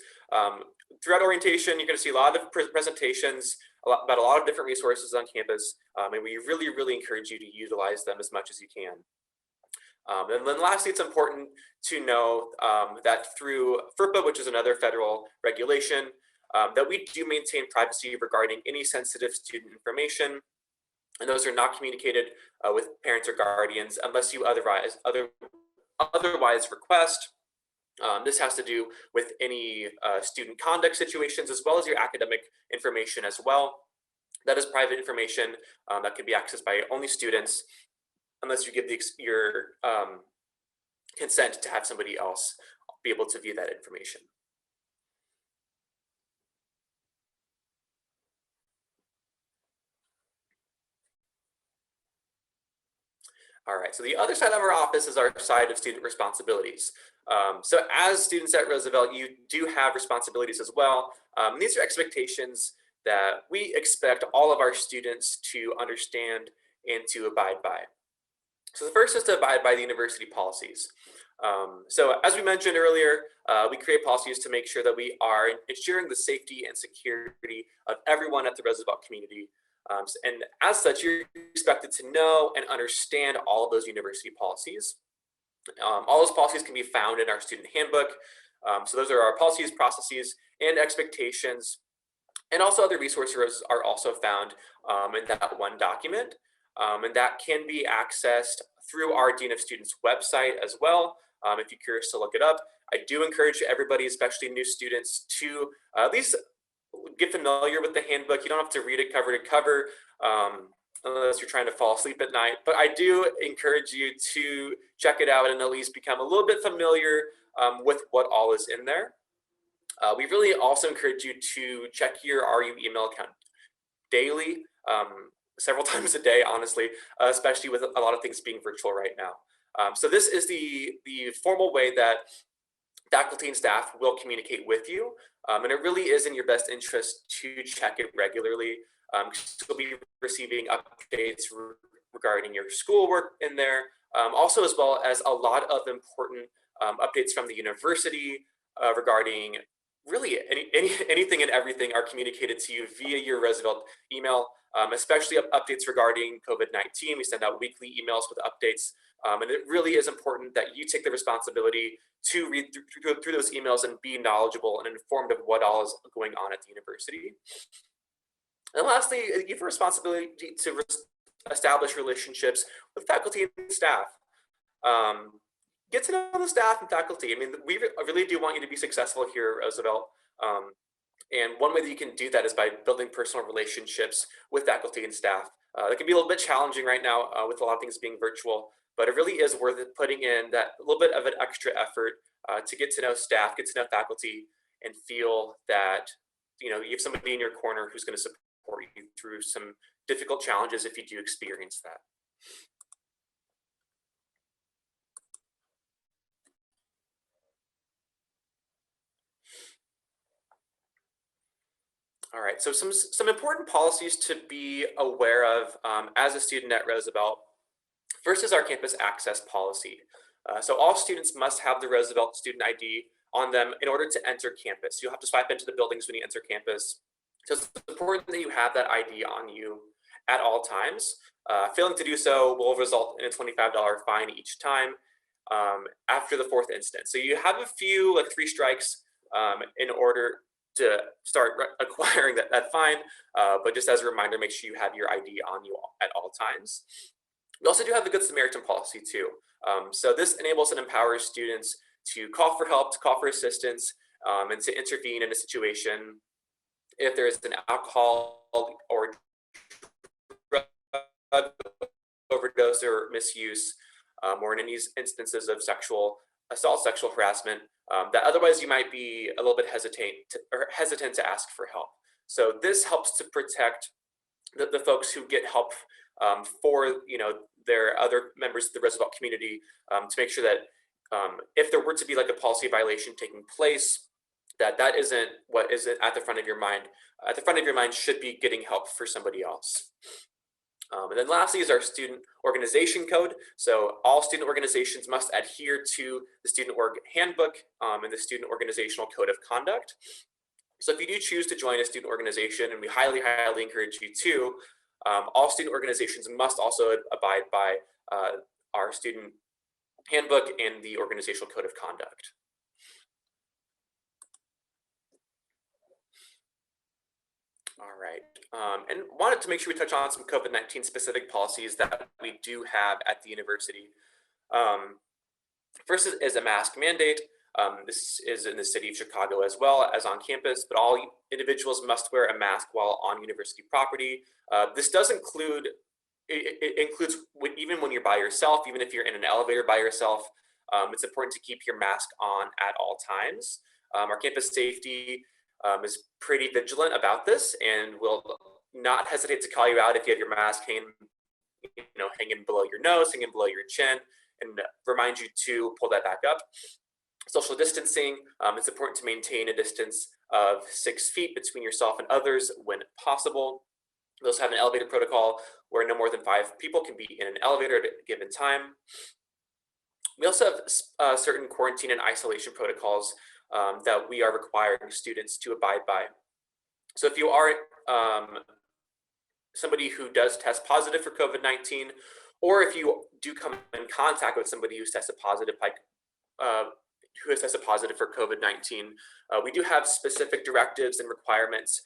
Throughout orientation, you're going to see a lot of presentations about a lot of different resources on campus, and we really encourage you to utilize them as much as you can. And then lastly, it's important to know that through FERPA, which is another federal regulation, that we do maintain privacy regarding any sensitive student information, and those are not communicated with parents or guardians unless you otherwise request. This has to do with any student conduct situations as well as your academic information as well. That is private information that can be accessed by only students unless you give your consent to have somebody else be able to view that information. All right, so the other side of our office is our side of student responsibilities. So as students at Roosevelt, you do have responsibilities as well. These are expectations that we expect all of our students to understand and to abide by. So the first is to abide by the university policies. So as we mentioned earlier, we create policies to make sure that we are ensuring the safety and security of everyone at the Roosevelt community. And as such, you're expected to know and understand all of those university policies. All those policies can be found in our student handbook. So those are our policies, processes, and expectations. And also other resources are also found in that one document. And that can be accessed through our Dean of Students website as well. If you're curious to look it up, I do encourage everybody, especially new students, to at least get familiar with the handbook. You don't have to read it cover to cover unless you're trying to fall asleep at night. But I do encourage you to check it out and at least become a little bit familiar with what all is in there. We really also encourage you to check your RU email account daily, several times a day, honestly, especially with a lot of things being virtual right now. So this is the formal way that faculty and staff will communicate with you. And it really is in your best interest to check it regularly. You'll be receiving updates regarding your schoolwork in there, also as well as a lot of important updates from the university regarding really anything and everything are communicated to you via your Roosevelt email, especially updates regarding COVID-19. We send out weekly emails with updates. And it really is important that you take the responsibility to read through those emails and be knowledgeable and informed of what all is going on at the university. And lastly, you have a responsibility to establish relationships with faculty and staff. Get to know the staff and faculty. I mean, we really do want you to be successful here at Roosevelt. And one way that you can do that is by building personal relationships with faculty and staff. It can be a little bit challenging right now with a lot of things being virtual, but it really is worth it putting in that little bit of an extra effort to get to know staff, get to know faculty, and feel that you have somebody in your corner who's going to support you through some difficult challenges if you do experience that. All right, so some important policies to be aware of as a student at Roosevelt. First is our campus access policy. So all students must have the Roosevelt student ID on them in order to enter campus. You'll have to swipe into the buildings when you enter campus. So it's important that you have that ID on you at all times. Failing to do so will result in a $25 fine each time after the fourth instance. So you have a few, like 3 strikes in order to start acquiring that fine, but just as a reminder, make sure you have your ID on you at all times. We also do have the Good Samaritan policy too. So this enables and empowers students to call for help, to call for assistance, and to intervene in a situation if there is an alcohol or drug overdose or misuse, or in any instances of sexual assault, sexual harassment, that otherwise you might be a little bit hesitant to ask for help. So this helps to protect the folks who get help for their other members of the Roosevelt community, to make sure that if there were to be like a policy violation taking place, that isn't what is at the front of your mind. At the front of your mind should be getting help for somebody else. And then lastly is our student organization code. So all student organizations must adhere to the student org handbook and the student organizational code of conduct. So if you do choose to join a student organization, and we highly, highly encourage you to, all student organizations must also abide by our student handbook and the organizational code of conduct. All right, and wanted to make sure we touch on some COVID-19 specific policies that we do have at the university. First is a mask mandate. This is in the city of Chicago as well as on campus, but all individuals must wear a mask while on university property. This does include, it includes even when you're by yourself, even if you're in an elevator by yourself, It's important to keep your mask on at all times. Our campus safety is pretty vigilant about this and will not hesitate to call you out if you have your mask hanging below your nose, hanging below your chin, and remind you to pull that back up. Social distancing, it's important to maintain a distance of 6 feet between yourself and others when possible. We also have an elevator protocol where no more than 5 people can be in an elevator at a given time. We also have certain quarantine and isolation protocols that we are requiring students to abide by. So if you are somebody who does test positive for COVID-19, or if you do come in contact with somebody who's tested positive for COVID-19, we do have specific directives and requirements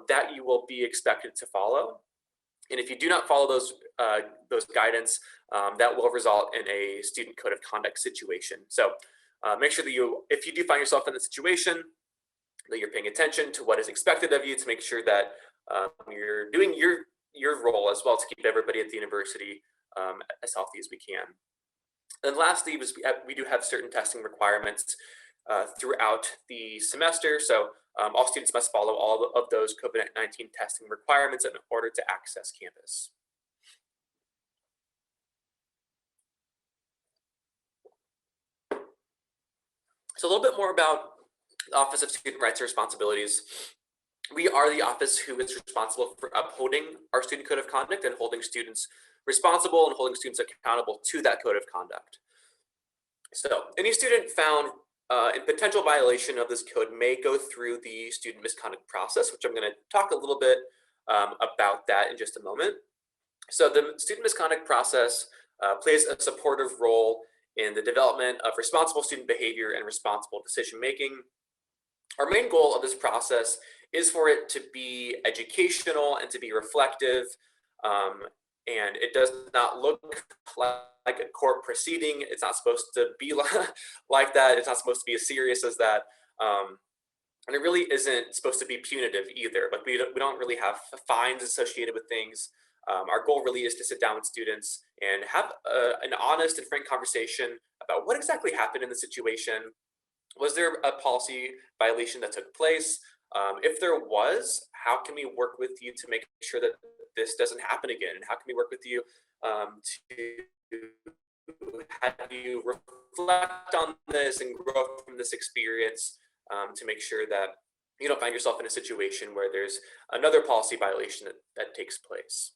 that you will be expected to follow. And if you do not follow those guidance, that will result in a student code of conduct situation. So make sure that if you do find yourself in the situation, that you're paying attention to what is expected of you to make sure that you're doing your role as well to keep everybody at the university as healthy as we can. And lastly, we do have certain testing requirements throughout the semester. So all students must follow all of those COVID-19 testing requirements in order to access campus. So a little bit more about the Office of Student Rights and Responsibilities. We are the office who is responsible for upholding our student code of conduct and holding students responsible and holding students accountable to that code of conduct. So any student found in potential violation of this code may go through the student misconduct process, which I'm going to talk a little bit about that in just a moment. So the student misconduct process plays a supportive role in the development of responsible student behavior and responsible decision making. Our main goal of this process is for it to be educational and to be reflective, and it does not look like a court proceeding. It's not supposed to be like that. It's not supposed to be as serious as that. And it really isn't supposed to be punitive either. Like we don't really have fines associated with things. Our goal really is to sit down with students and have an honest and frank conversation about what exactly happened in the situation. Was there a policy violation that took place? If there was, how can we work with you to make sure that this doesn't happen again? And how can we work with you to have you reflect on this and grow from this experience to make sure that you don't find yourself in a situation where there's another policy violation that takes place.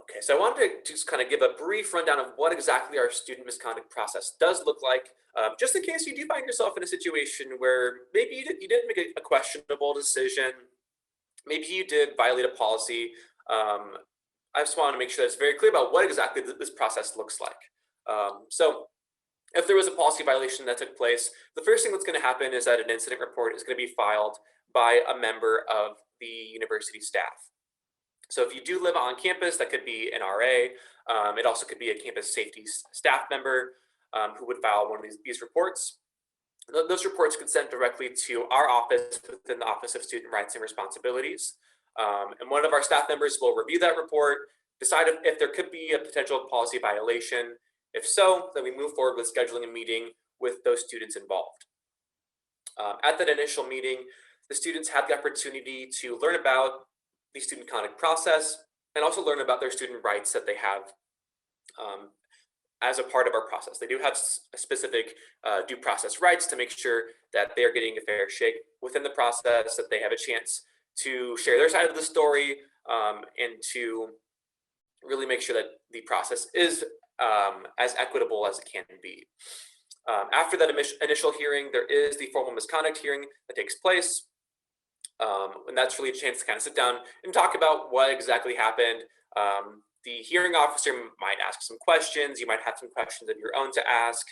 Okay, so I wanted to just kind of give a brief rundown of what exactly our student misconduct process does look like, just in case you do find yourself in a situation where maybe you didn't make a questionable decision, maybe you did violate a policy. I just want to make sure that it's very clear about what exactly this process looks like. So if there was a policy violation that took place, the first thing that's going to happen is that an incident report is going to be filed by a member of the university staff. So if you do live on campus, that could be an RA. It also could be a campus safety staff member who would file one of these reports. Those reports get sent directly to our office within the Office of Student Rights and Responsibilities. And one of our staff members will review that report, decide if there could be a potential policy violation. If so, then we move forward with scheduling a meeting with those students involved. At that initial meeting, the students have the opportunity to learn about the student conduct process and also learn about their student rights that they have as a part of our process. They do have specific due process rights to make sure that they are getting a fair shake within the process, that they have a chance to share their side of the story and to really make sure that the process is as equitable as it can be. After that initial hearing, there is the formal misconduct hearing that takes place. And that's really a chance to kind of sit down and talk about what exactly happened. The hearing officer might ask some questions. You might have some questions of your own to ask.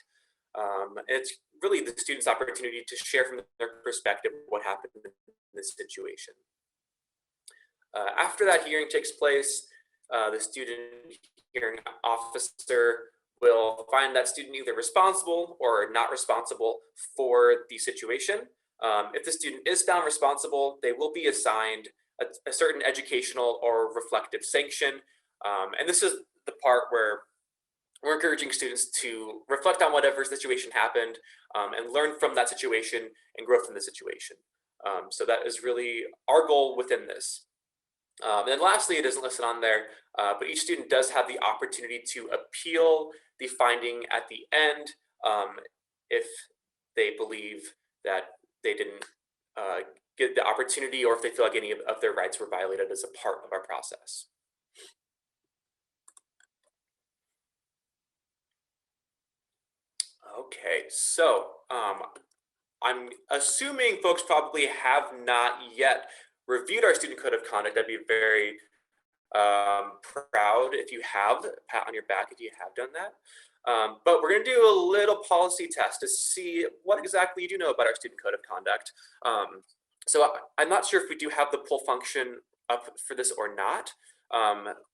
It's really the student's opportunity to share from their perspective what happened in this situation. After that hearing takes place, the student hearing officer will find that student either responsible or not responsible for the situation. If the student is found responsible, they will be assigned a certain educational or reflective sanction. And this is the part where we're encouraging students to reflect on whatever situation happened and learn from that situation and grow from the situation. So that is really our goal within this. And then lastly, it isn't listed on there, but each student does have the opportunity to appeal the finding at the end if they believe that they didn't get the opportunity or if they feel like any of their rights were violated as a part of our process. Okay, so I'm assuming folks probably have not yet reviewed our student code of conduct. I'd be very proud if you have, pat on your back if you have done that. But we're going to do a little policy test to see what exactly you do know about our student code of conduct. So I'm not sure if we do have the pull function up for this or not.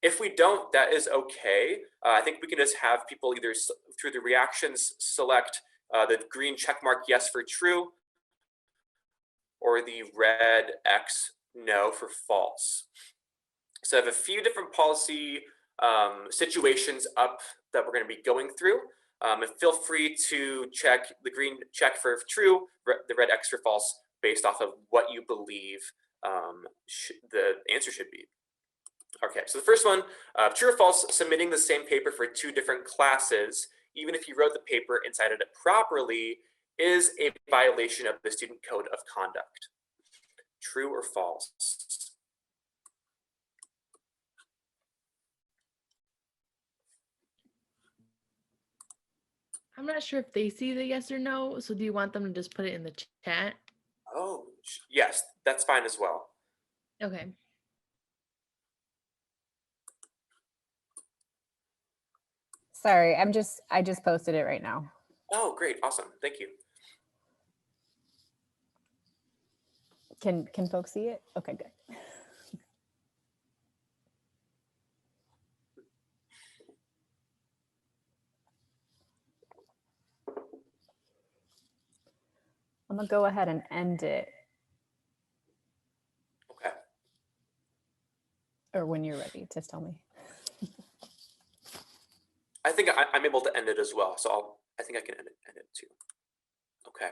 If we don't, that is okay. I think we can just have people either through the reactions select the green check mark yes for true, or the red X no for false. So I have a few different policy situations up that we're going to be going through. And feel free to check the green check for true, the red X for false, based off of what you believe the answer should be. Okay, so the first one, true or false, submitting the same paper for 2 different classes, even if you wrote the paper and cited it properly, is a violation of the student code of conduct. True or false? I'm not sure if they see the yes or no, so do you want them to just put it in the chat? Oh, yes, that's fine as well. Okay. Sorry, I just posted it right now. Oh, great, awesome, thank you. Can folks see it? Okay, good. I'm gonna go ahead and end it. Okay. Or when you're ready, just tell me. I think I'm able to end it as well, so I think I can end it too. Okay.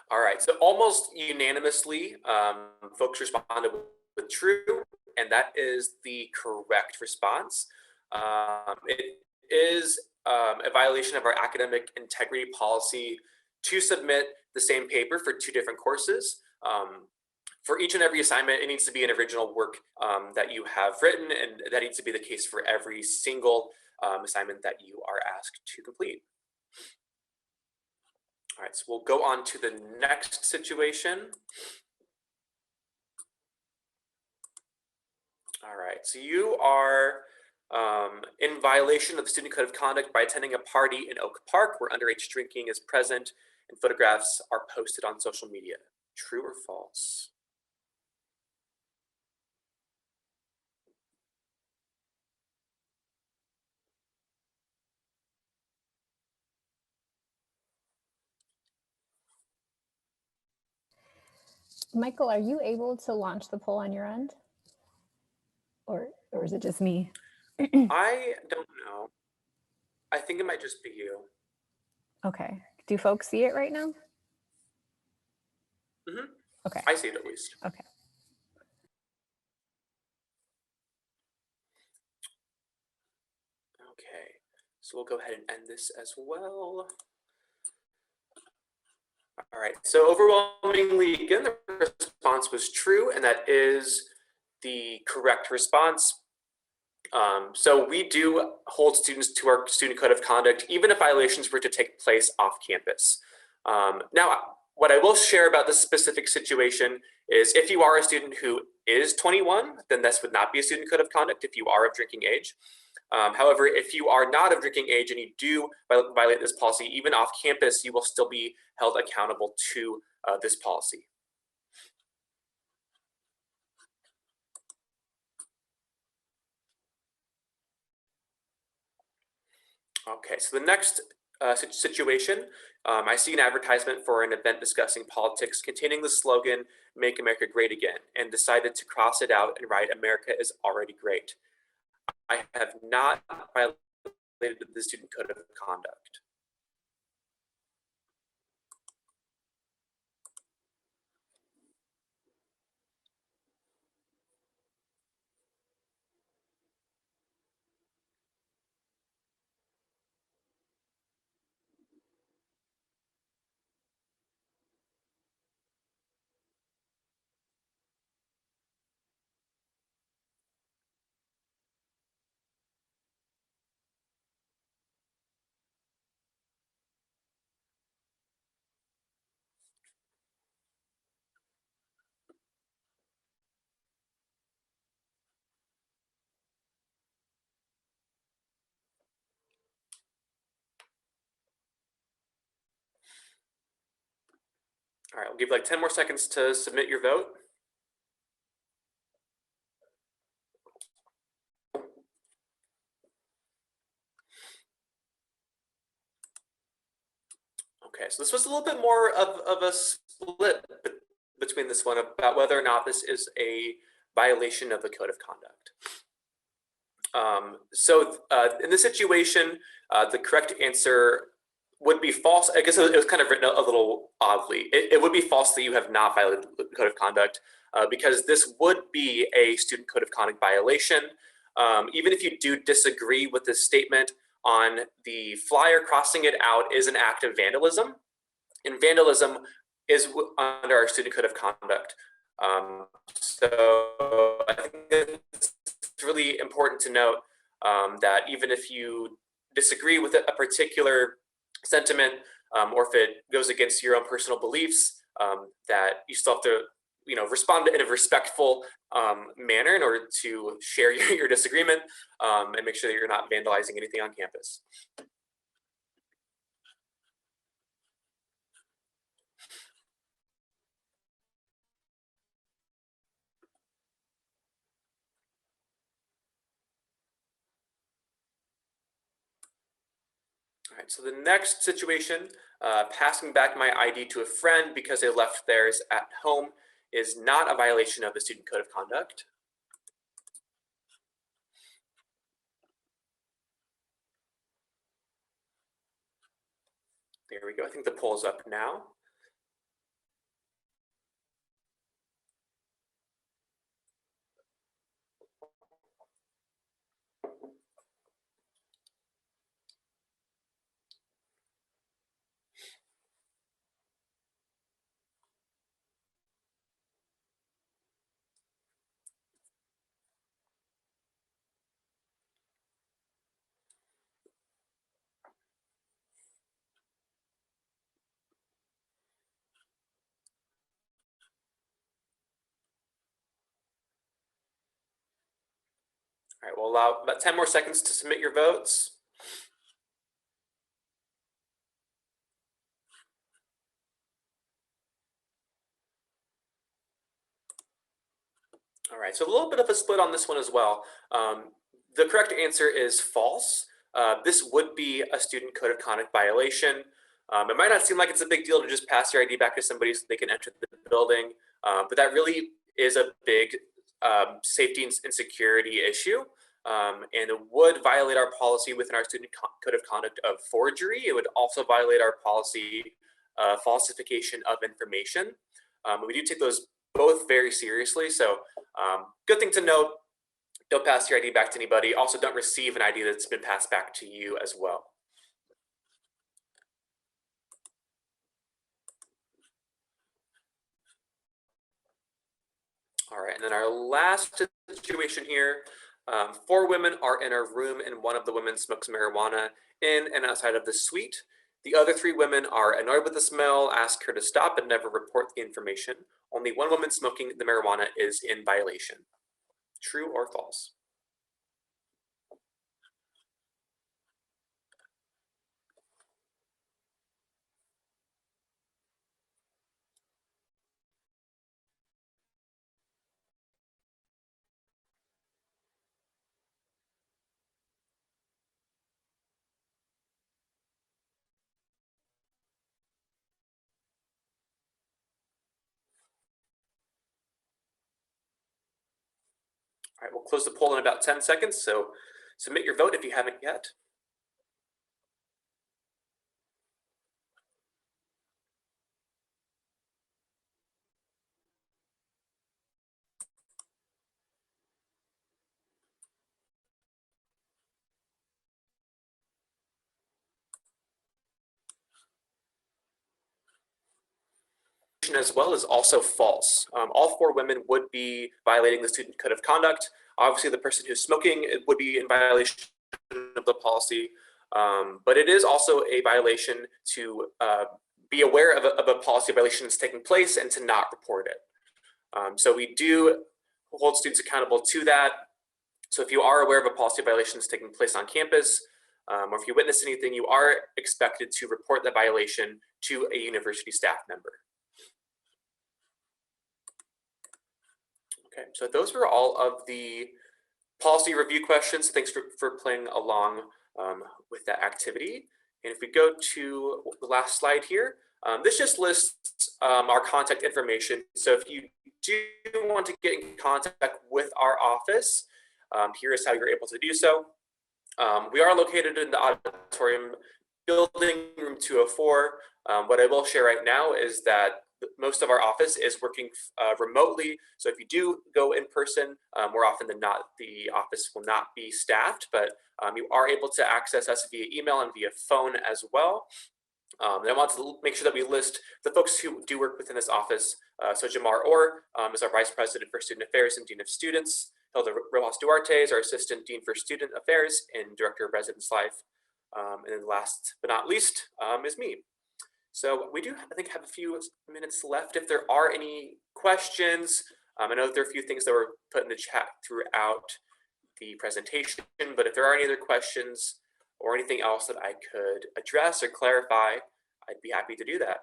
All right, so almost unanimously, folks responded with true, and that is the correct response. It is a violation of our academic integrity policy to submit the same paper for 2 different courses. For each and every assignment, it needs to be an original work that you have written, and that needs to be the case for every single assignment that you are asked to complete. All right, so we'll go on to the next situation. All right, so you are in violation of the student code of conduct by attending a party in Oak Park where underage drinking is present and photographs are posted on social media. True or false? Michael, are you able to launch the poll on your end? Or is it just me? I don't know. I think it might just be you. Okay. Do folks see it right now? Mm-hmm. Okay. I see it at least. Okay. Okay, so we'll go ahead and end this as well. All right, so overwhelmingly, again, the response was true, and that is the correct response. So we do hold students to our student code of conduct, even if violations were to take place off campus. Now, what I will share about this specific situation is if you are a student who is 21, then this would not be a student code of conduct if you are of drinking age. However, if you are not of drinking age and you do violate this policy, even off campus, you will still be held accountable to this policy. Okay, so the next situation, I see an advertisement for an event discussing politics containing the slogan, "Make America Great Again," and decided to cross it out and write, "America is already great." I have not violated the student code of conduct. All right, we'll give like 10 more seconds to submit your vote. Okay, so this was a little bit more of a split between this one about whether or not this is a violation of the code of conduct. In this situation, the correct answer would be false. I guess it was kind of written a little oddly. It would be false that you have not violated the code of conduct because this would be a student code of conduct violation. Even if you do disagree with this statement on the flyer, crossing it out is an act of vandalism, and vandalism is under our student code of conduct. So I think it's really important to note that even if you disagree with a particular sentiment, or if it goes against your own personal beliefs, that you still have to, respond in a respectful manner in order to share your disagreement and make sure that you're not vandalizing anything on campus. All right, so the next situation, passing back my ID to a friend because they left theirs at home is not a violation of the student code of conduct. There we go. I think the poll is up now. All right, we'll allow about 10 more seconds to submit your votes. All right, so a little bit of a split on this one as well. The correct answer is false. This would be a student code of conduct violation. It might not seem like it's a big deal to just pass your ID back to somebody so they can enter the building, but that really is a big safety and security issue. And it would violate our policy within our student code of conduct of forgery. It would also violate our policy falsification of information. We do take those both very seriously. So good thing to note, don't pass your ID back to anybody. Also, don't receive an ID that's been passed back to you as well. All right, and then our last situation here, 4 women are in a room and one of the women smokes marijuana in and outside of the suite. The other 3 women are annoyed with the smell, ask her to stop, and never report the information. Only one woman smoking the marijuana is in violation. True or false? All right, we'll close the poll in about 10 seconds, so submit your vote if you haven't yet. As well is also false. All 4 women would be violating the student code of conduct. Obviously, the person who's smoking would be in violation of the policy, but it is also a violation to be aware of a policy violation that's taking place and to not report it. So we do hold students accountable to that. So if you are aware of a policy violation that's taking place on campus, or if you witness anything, you are expected to report the violation to a university staff member. Okay, so those were all of the policy review questions. Thanks for playing along with that activity. And if we go to the last slide here, this just lists our contact information. So if you do want to get in contact with our office, here is how you're able to do so. We are located in the auditorium building, room 204. What I will share right now is that most of our office is working remotely. So if you do go in person, more often than not, the office will not be staffed, but you are able to access us via email and via phone as well. And I want to make sure that we list the folks who do work within this office. So Jamar Orr is our Vice President for Student Affairs and Dean of Students. Hilda Rojas Duarte is our Assistant Dean for Student Affairs and Director of Residence Life. And then last but not least is me. So we do, I think, have a few minutes left. If there are any questions, I know that there are a few things that were put in the chat throughout the presentation, but if there are any other questions or anything else that I could address or clarify, I'd be happy to do that.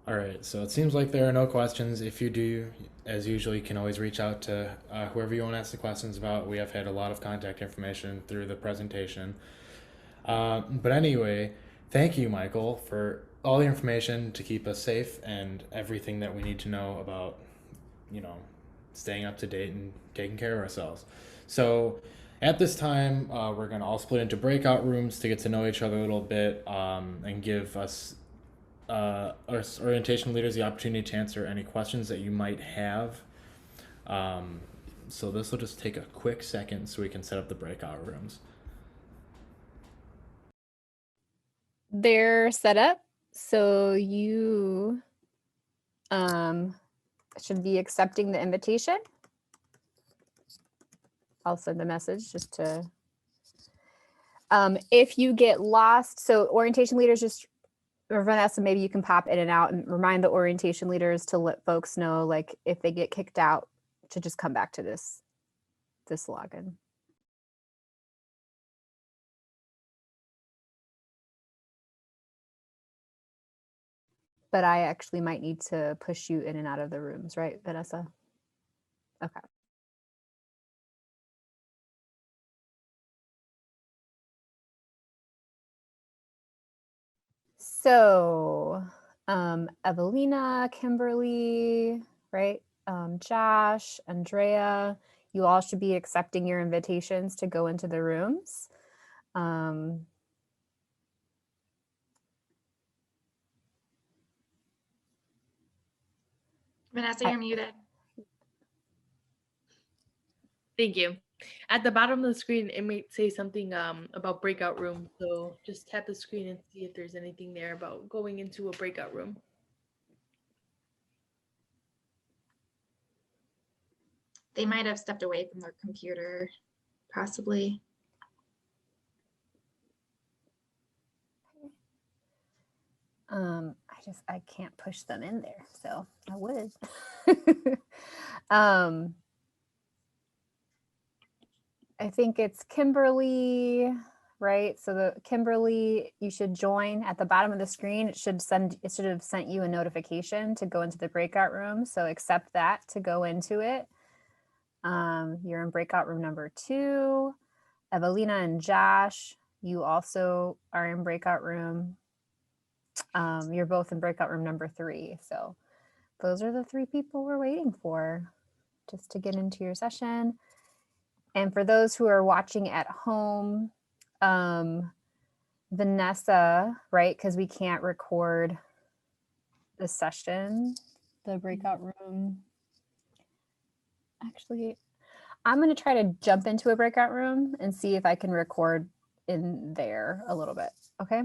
All right, so it seems like there are no questions. If you do, as usual, you can always reach out to whoever you want to ask the questions about. We have had a lot of contact information through the presentation. But anyway, thank you, Michael, for all the information to keep us safe and everything that we need to know about, staying up to date and taking care of ourselves. So at this time, we're going to all split into breakout rooms to get to know each other a little bit and give us our orientation leaders the opportunity to answer any questions that you might have. So this will just take a quick second so we can set up the breakout rooms. They're set up, so you should be accepting the invitation. I'll send a message just to, if you get lost, so orientation leaders just, or Vanessa, maybe you can pop in and out and remind the orientation leaders to let folks know, like if they get kicked out, to just come back to this login. But I actually might need to push you in and out of the rooms, right, Vanessa? Okay. So, Evelina, Kimberly, right? Josh, Andrea, you all should be accepting your invitations to go into the rooms. Vanessa, you're muted. Thank you. At the bottom of the screen, it might say something about breakout room. So just tap the screen and see if there's anything there about going into a breakout room. They might have stepped away from their computer, possibly. I can't push them in there, so I would. I think it's Kimberly, right? So the Kimberly, you should join at the bottom of the screen. It should have sent you a notification to go into the breakout room. So accept that to go into it. You're in breakout room number 2. Evelina and Josh, you also are in breakout room. You're both in breakout room number 3. So those are the 3 people we're waiting for just to get into your session. And for those who are watching at home, Vanessa, right? Because we can't record the session, the breakout room. Actually, I'm going to try to jump into a breakout room and see if I can record in there a little bit. Okay.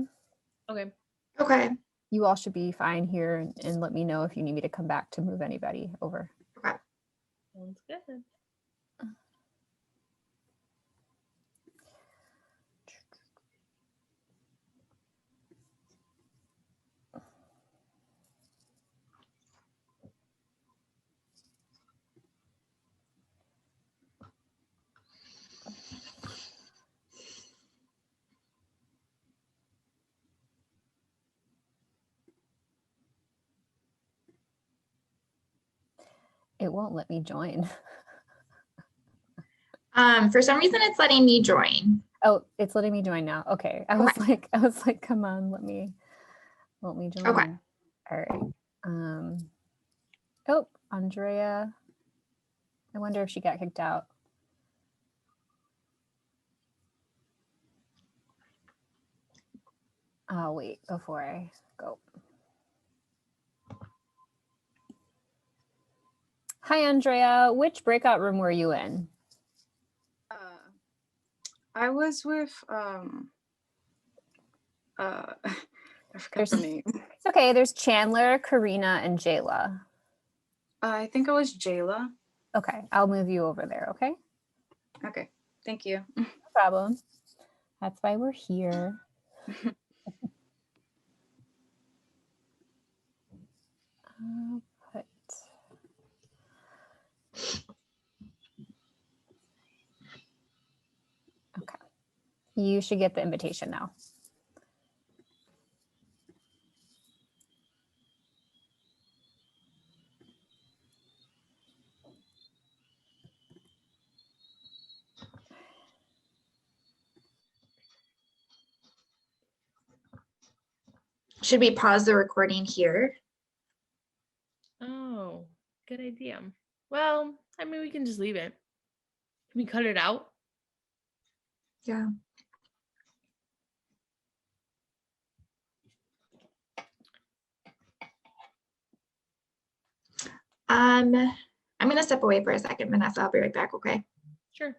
Okay. Okay. You all should be fine here, and let me know if you need me to come back to move anybody over. Okay. Sounds good. It won't let me join. For some reason, it's letting me join. Oh, it's letting me join now. Okay. I was like, come on, let me join. Okay. All right. Oh, Andrea. I wonder if she got kicked out. I'll wait before I go. Hi, Andrea. Which breakout room were you in? I was with I forgot the name. It's okay. There's Chandler, Karina, and Jayla. I think it was Jayla. Okay, I'll move you over there. Okay. Okay, thank you. No problem. That's why we're here. Put. Okay. You should get the invitation now. Should we pause the recording here? Oh, good idea. Well, I mean, we can just leave it. Can we cut it out? Yeah. I'm gonna step away for a second, Vanessa. I'll be right back, okay? Sure.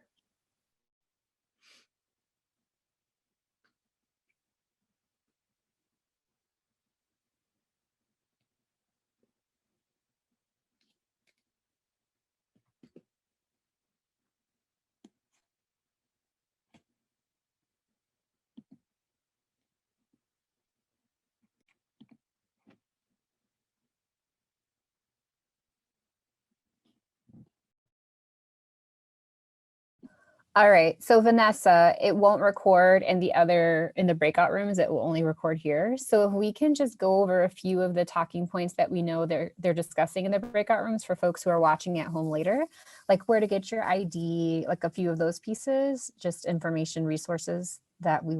All right, so Vanessa, it won't record in the breakout rooms, it will only record here. So if we can just go over a few of the talking points that we know they're discussing in the breakout rooms for folks who are watching at home later, like where to get your ID, like a few of those pieces, just information resources that we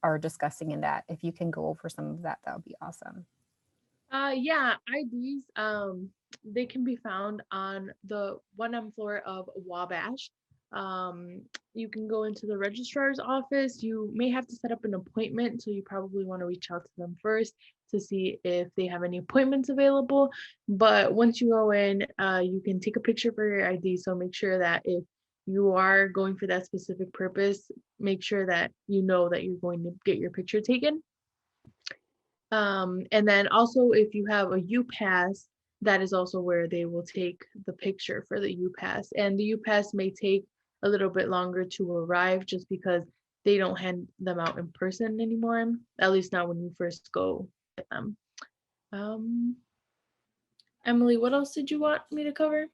are discussing in that. If you can go over some of that, that would be awesome. Yeah, IDs, they can be found on the 1M floor of Wabash. You can go into the registrar's office. You may have to set up an appointment, so you probably want to reach out to them first to see if they have any appointments available. But once you go in, you can take a picture for your ID. So make sure that if you are going for that specific purpose, make sure that you know that you're going to get your picture taken. And then also if you have a UPass, that is also where they will take the picture for the UPass. And the UPass may take a little bit longer to arrive just because they don't hand them out in person anymore, at least not when you first go get them. Emily, what else did you want me to cover?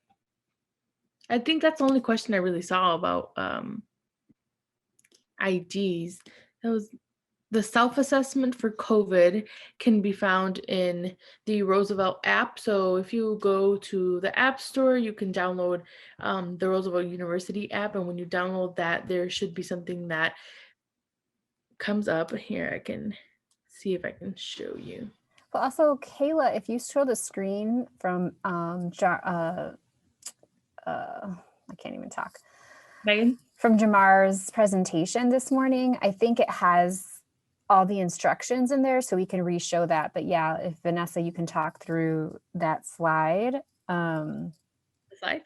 I think that's the only question I really saw about IDs. That was The self-assessment for COVID can be found in the Roosevelt app. So if you go to the App Store, you can download the Roosevelt University app. And when you download that, there should be something that comes up here. I can see if I can show you. But also, Kayla, if you show the screen from I can't even talk. Megan? From Jamar's presentation this morning, I think it has all the instructions in there, so we can re-show that. But yeah, if Vanessa, you can talk through that slide. The slide?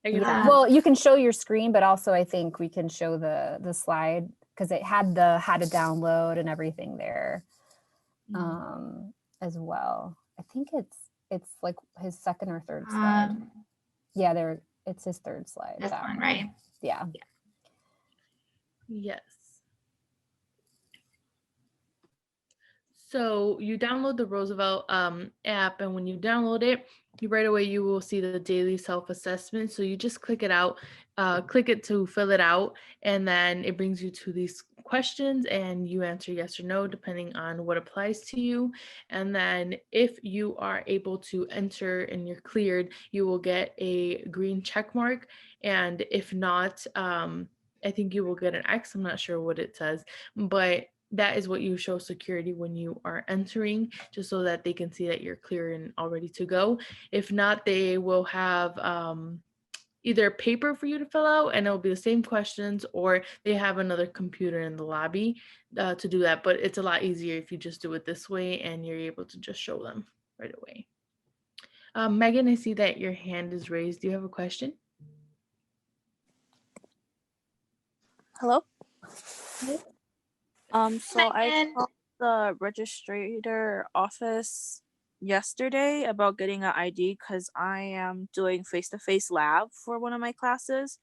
Yeah. Well, you can show your screen, but also I think we can show the slide because it had the how to download and everything there as well. I think it's like his second or third slide. Yeah, there it's his third slide. This that one, right? Yeah. Yes. So you download the Roosevelt app, and when you download it, right away you will see the daily self-assessment. So you just click it out, click it to fill it out, and then it brings you to these questions and you answer yes or no, depending on what applies to you. And then if you are able to enter and you're cleared, you will get a green check mark. And if not, I think you will get an X. I'm not sure what it says, but that is what you show security when you are entering, just so that they can see that you're clear and all ready to go. If not, they will have either paper for you to fill out and it'll be the same questions, or they have another computer in the lobby to do that. But it's a lot easier if you just do it this way and you're able to just show them right away. Megan, I see that your hand is raised. Do you have a question? Hello? So I called the registrator office yesterday about getting an ID because I am doing face-to-face lab for one of my classes.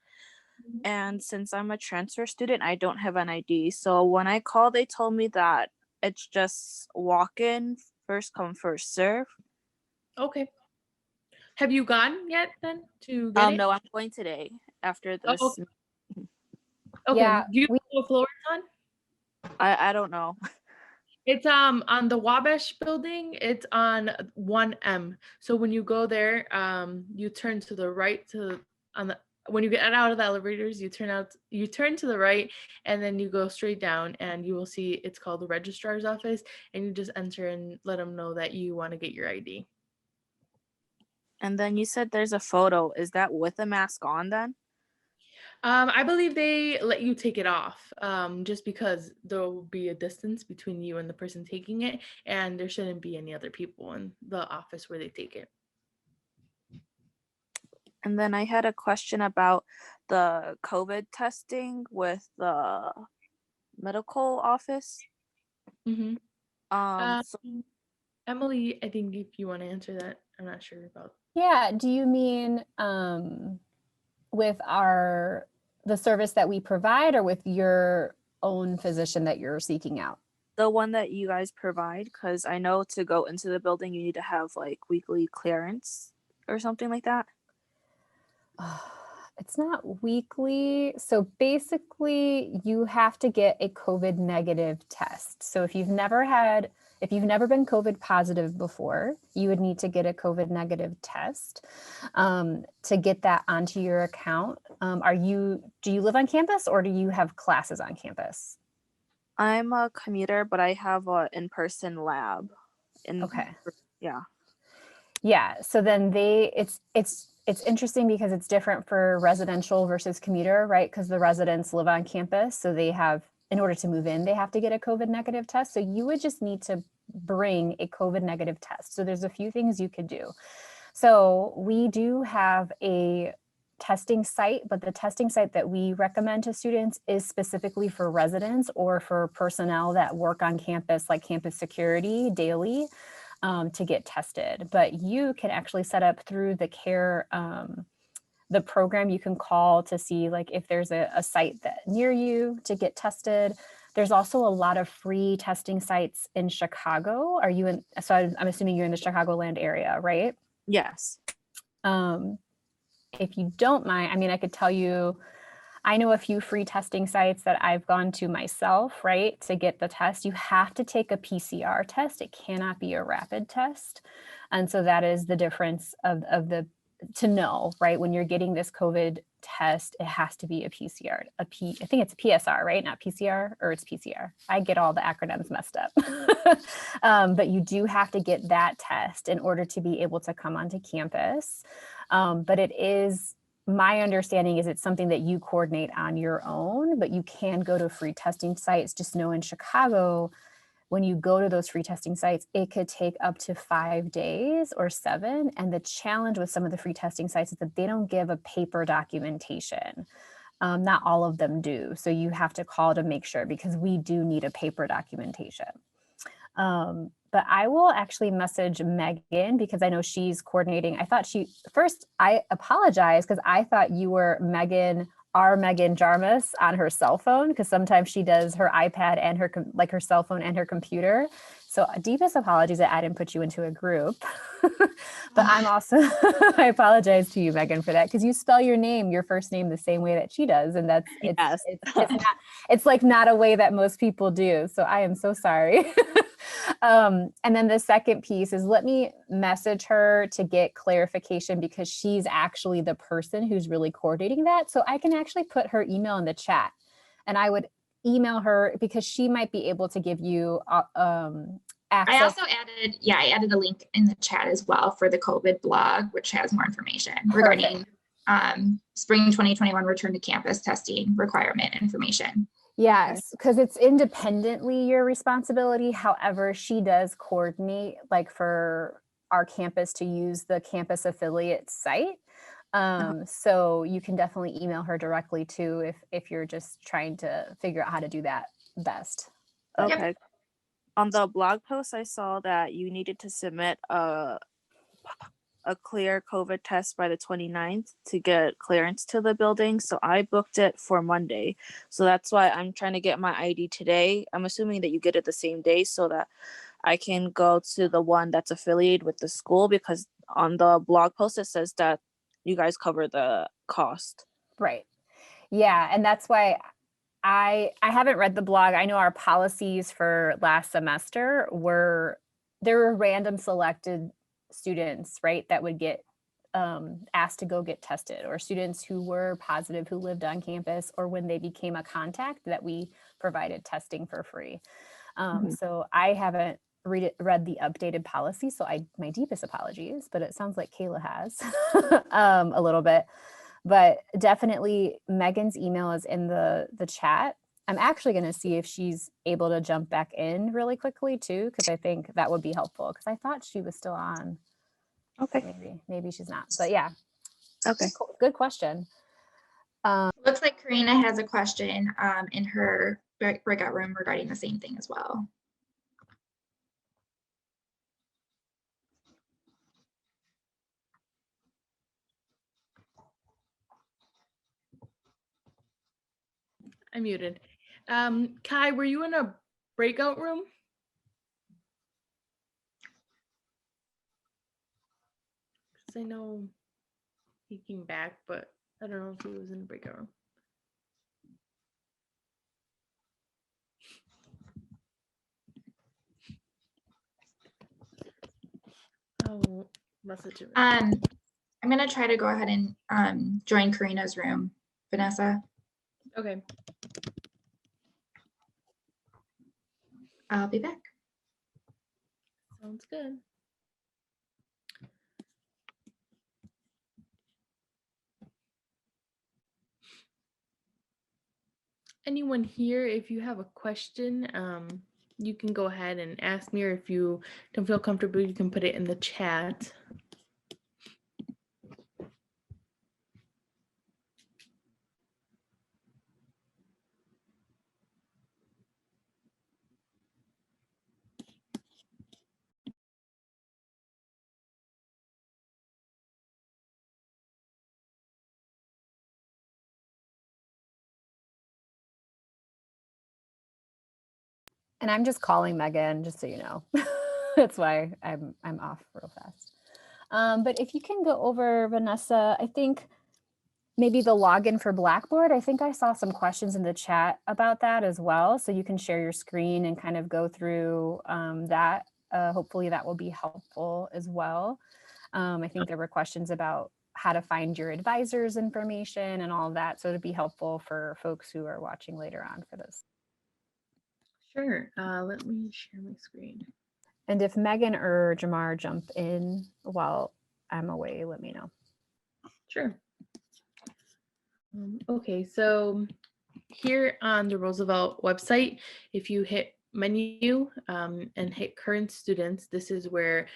And since I'm a transfer student, I don't have an ID. So when I called, they told me that it's just walk-in, first come, first serve. Okay. Have you gone yet then to get it? No, I'm going today after this. Oh, okay. Yeah, Do you know what floor it's on? I don't know. It's on the Wabash building. It's on 1M. So when you go there, you turn to the right when you get out of the elevators, you turn to the right, and then you go straight down and you will see it's called the registrar's office, and you just enter and let them know that you want to get your ID. And then you said there's a photo. Is that with a mask on then? I believe they let you take it off just because there will be a distance between you and the person taking it, and there shouldn't be any other people in the office where they take it. And then I had a question about the COVID testing with the medical office. Mm-hmm. So Emily, I think if you want to answer that, I'm not sure about. Yeah. Do you mean with the service that we provide, or with your own physician that you're seeking out? the one that you guys provide, because I know to go into the building you need to have like weekly clearance or something like that. It's not weekly. So basically you have to get a COVID negative test. So if you've never been COVID positive before, you would need to get a COVID negative test to get that onto your account. Do you live on campus, or do you have classes on campus? I'm a commuter, but I have an in-person lab. Okay. Yeah. Yeah. So then it's interesting because it's different for residential versus commuter, right? Because the residents live on campus. So in order to move in, they have to get a COVID negative test. So you would just need to bring a COVID negative test. So there's a few things you could do. So we do have a testing site, but the testing site that we recommend to students is specifically for residents or for personnel that work on campus, like campus security daily, to get tested. But you can actually set up through the CARE, the program. You can call to see like if there's a site that near you to get tested. There's also a lot of free testing sites in Chicago. So I'm assuming you're in the Chicagoland area, right? Yes. If you don't mind, I mean, I could tell you, I know a few free testing sites that I've gone to myself, right, to get the test. You have to take a PCR test. It cannot be a rapid test. And so that is the difference of the, to know, right, when you're getting this COVID test, it has to be a PCR, I think it's a PSR, right? Not PCR, or it's PCR. I get all the acronyms messed up. But you do have to get that test in order to be able to come onto campus. But it is, my understanding is it's something that you coordinate on your own, but you can go to free testing sites. Just know in Chicago, when you go to those free testing sites, it could take up to 5 days or 7. And the challenge with some of the free testing sites is that they don't give a paper documentation. Not all of them do. So you have to call to make sure, because we do need a paper documentation. But I will actually message Megan because I know she's coordinating. I thought I apologize because I thought you were Megan Jarmus on her cell phone, because sometimes she does her iPad and her cell phone and her computer. So deepest apologies that I didn't put you into a group. But I'm also, I apologize to you, Megan, for that, because you spell your first name the same way that she does. And that's, it's like not a way that most people do. So I am so sorry. And then the second piece is, let me message her to get clarification, because she's actually the person who's really coordinating that. So I can actually put her email in the chat, and I would email her because she might be able to give you access. I also added a link in the chat as well for the COVID blog, which has more information regarding spring 2021 return to campus testing requirement information. Yes, because it's independently your responsibility. However, she does coordinate, like, for our campus to use the campus affiliate site. So you can definitely email her directly too if you're just trying to figure out how to do that best. Okay. On the blog post, I saw that you needed to submit a clear COVID test by the 29th to get clearance to the building. So I booked it for Monday. So that's why I'm trying to get my ID today. I'm assuming that you get it the same day so that I can go to the one that's affiliated with the school, because on the blog post, it says that you guys cover the cost. Right. Yeah. And that's why I haven't read the blog. I know our policies for last semester there were random selected students, right, that would get asked to go get tested, or students who were positive who lived on campus, or when they became a contact that we provided testing for free. So I haven't read the updated policy, so my deepest apologies, but it sounds like Kayla has a little bit. But definitely Megan's email is in the chat. I'm actually going to see if she's able to jump back in really quickly too, because I think that would be helpful, because I thought she was still on. Okay. Maybe she's not, but yeah. Okay. Cool. Good question. Looks like Karina has a question in her breakout room regarding the same thing as well. I'm muted. Kai, were you in a breakout room? Because I know he came back, but I don't know if he was in a breakout room. Oh, message him. I'm gonna try to go ahead and join Karina's room, Vanessa. Okay. I'll be back. Sounds good. Anyone here, if you have a question, you can go ahead and ask me, or if you don't feel comfortable, you can put it in the chat. And I'm just calling Megan, just so you know. That's why I'm off real fast. But if you can go over, Vanessa, I think maybe the login for Blackboard. I think I saw some questions in the chat about that as well. So you can share your screen and kind of go through that. Hopefully that will be helpful as well. I think there were questions about how to find your advisor's information and all of that. So it'd be helpful for folks who are watching later on for this. Sure. Let me share my screen. And if Megan or Jamar jump in while I'm away, let me know. Sure. Okay, so here on the Roosevelt website, if you hit menu and hit current students, this is where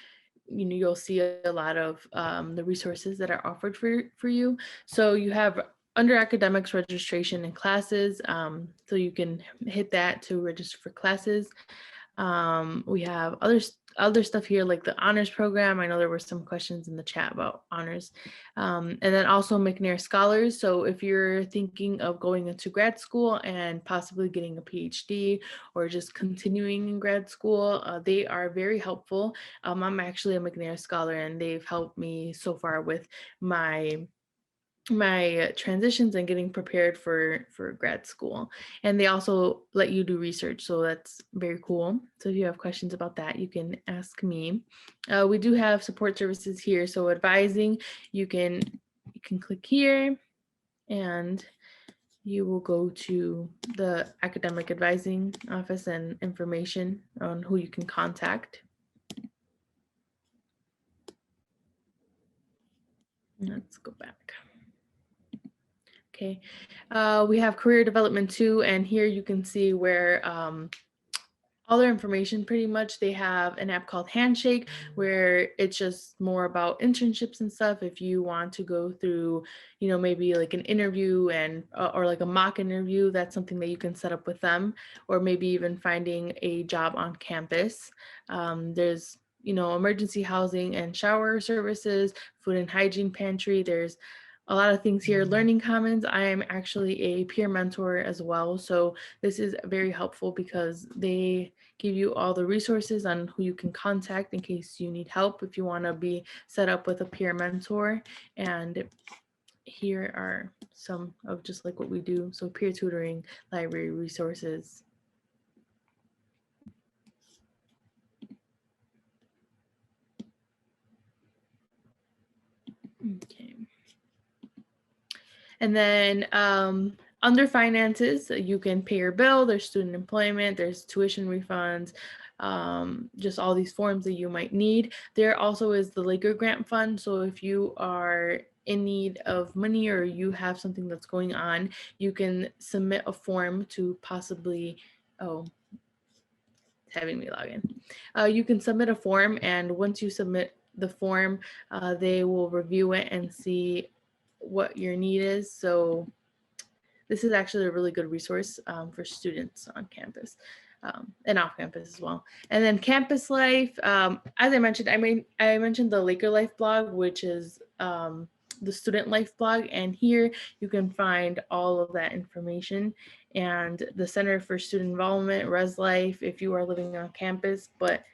you'll see a lot of the resources that are offered for you. So you have under academics registration and classes, so you can hit that to register for classes. We have other stuff here like the honors program. I know there were some questions in the chat about honors. And then also McNair Scholars. So if you're thinking of going into grad school and possibly getting a PhD or just continuing in grad school, they are very helpful. I'm actually a McNair Scholar and they've helped me so far with my transitions and getting prepared for grad school. And they also let you do research, so that's very cool. So if you have questions about that, you can ask me. We do have support services here, so advising, you can click here and you will go to the academic advising office and information on who you can contact. Let's go back. Okay, we have career development too, and here you can see where all their information pretty much. They have an app called Handshake where it's just more about internships and stuff. If you want to go through, maybe like an interview and or like a mock interview, that's something that you can set up with them, or maybe even finding a job on campus. There's emergency housing and shower services, food and hygiene pantry. There's a lot of things here. Learning Commons, I am actually a peer mentor as well. So this is very helpful because they give you all the resources on who you can contact in case you need help if you want to be set up with a peer mentor. And here are some of just like what we do. So peer tutoring, library resources. Okay. And then under finances, you can pay your bill, there's student employment, there's tuition refunds, just all these forms that you might need. There also is the Laker Grant Fund. So if you are in need of money or you have something that's going on, you can submit a form to possibly, it's having me log in. You can submit a form, and once you submit the form, they will review it and see what your need is. So this is actually a really good resource for students on campus and off campus as well. And then campus life, as I mentioned, I mentioned the Laker Life blog, which is the student life blog, and here you can find all of that information. And the Center for Student Involvement, Res Life, if you are living on campus, but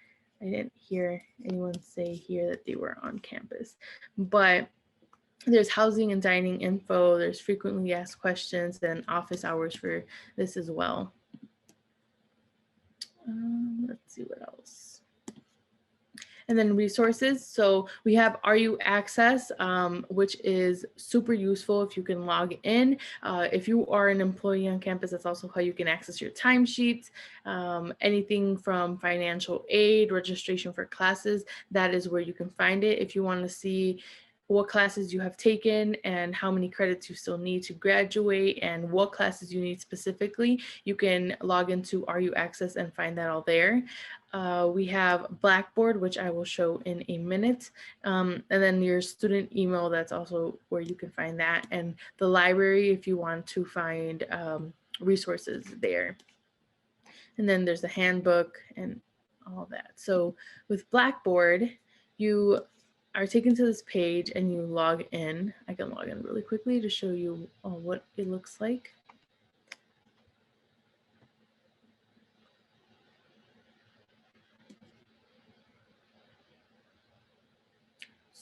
I didn't hear anyone say here that they were on campus. But there's housing and dining info, there's frequently asked questions, and office hours for this as well. Let's see what else. And then resources. So we have RU Access, which is super useful if you can log in. If you are an employee on campus, that's also how you can access your timesheets, anything from financial aid, registration for classes, that is where you can find it. If you want to see what classes you have taken and how many credits you still need to graduate and what classes you need specifically, you can log into RU Access and find that all there. We have Blackboard, which I will show in a minute. And then your student email, that's also where you can find that. And the library, if you want to find resources there. And then there's the handbook and all that. So with Blackboard, you are taken to this page and you log in. I can log in really quickly to show you what it looks like.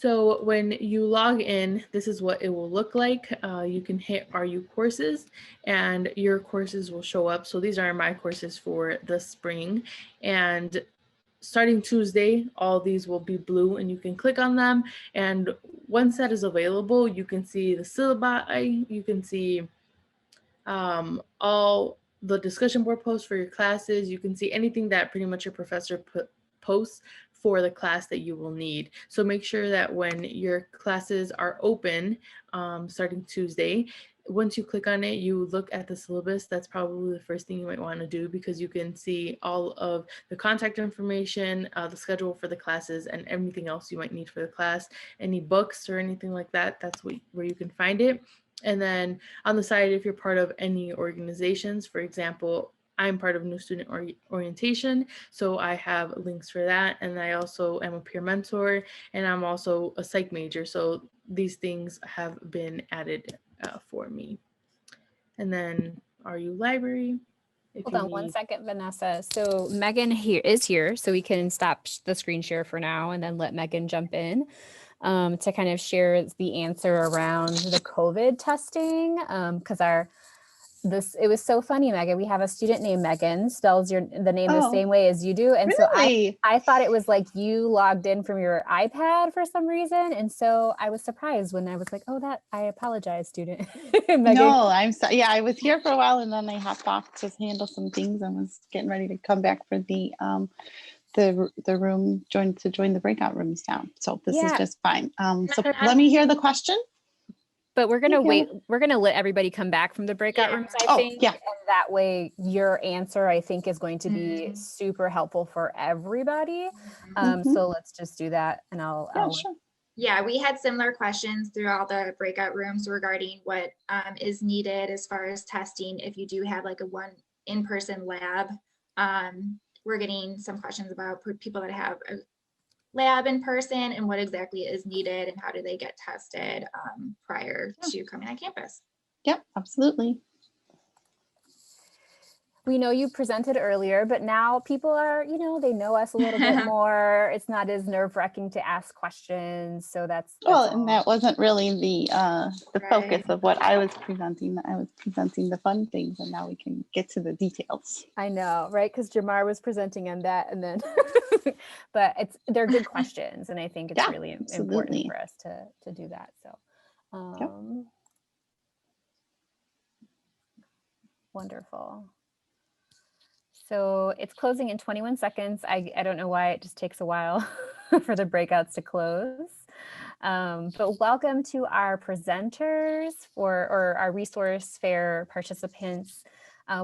So when you log in, this is what it will look like. You can hit RU courses and your courses will show up. So these are my courses for the spring, and starting Tuesday, all these will be blue and you can click on them. And once that is available, you can see the syllabi, you can see all the discussion board posts for your classes. You can see anything that pretty much your professor posts for the class that you will need. So make sure that when your classes are open, starting Tuesday, once you click on it, you look at the syllabus. That's probably the first thing you might want to do, because you can see all of the contact information, the schedule for the classes, and everything else you might need for the class. Any books or anything like that, that's where you can find it. And then on the side, if you're part of any organizations, for example, I'm part of New Student Orientation, so I have links for that. And I also am a peer mentor, and I'm also a psych major. So these things have been added for me. And then RU Library. Hold on one second, Vanessa. So Megan is here, so we can stop the screen share for now and then let Megan jump in to kind of share the answer around the COVID testing, because it was so funny, Megan. We have a student named Megan, spells the name the same way as you do. And really? So I thought it was like you logged in from your iPad for some reason. And so I was surprised when I was like, oh, I apologize, student. Megan. No, I'm sorry. Yeah, I was here for a while and then I hopped off to handle some things. I was getting ready to come back for the room, join the breakout rooms now. So this is just fine. So let me hear the question. But we're going to wait. We're going to let everybody come back from the breakout rooms, I think. Yeah. And that way your answer, I think, is going to be super helpful for everybody. So let's just do that. And Sure. Yeah, we had similar questions through all the breakout rooms regarding what is needed as far as testing. If you do have like a one in-person lab, we're getting some questions about people that have a lab in person and what exactly is needed and how do they get tested prior to coming on campus. Yep, absolutely. We know you presented earlier, but now people are, they know us a little bit more. It's not as nerve-wracking to ask questions. So that's well, and that wasn't really the focus of what I was presenting. I was presenting the fun things, and now we can get to the details. I know, right? Because Jamar was presenting on that, and then, but they're good questions, and I think it's really important for us to do that. So, wonderful. So it's closing in 21 seconds. I don't know why it just takes a while for the breakouts to close. But welcome to our presenters or our resource fair participants.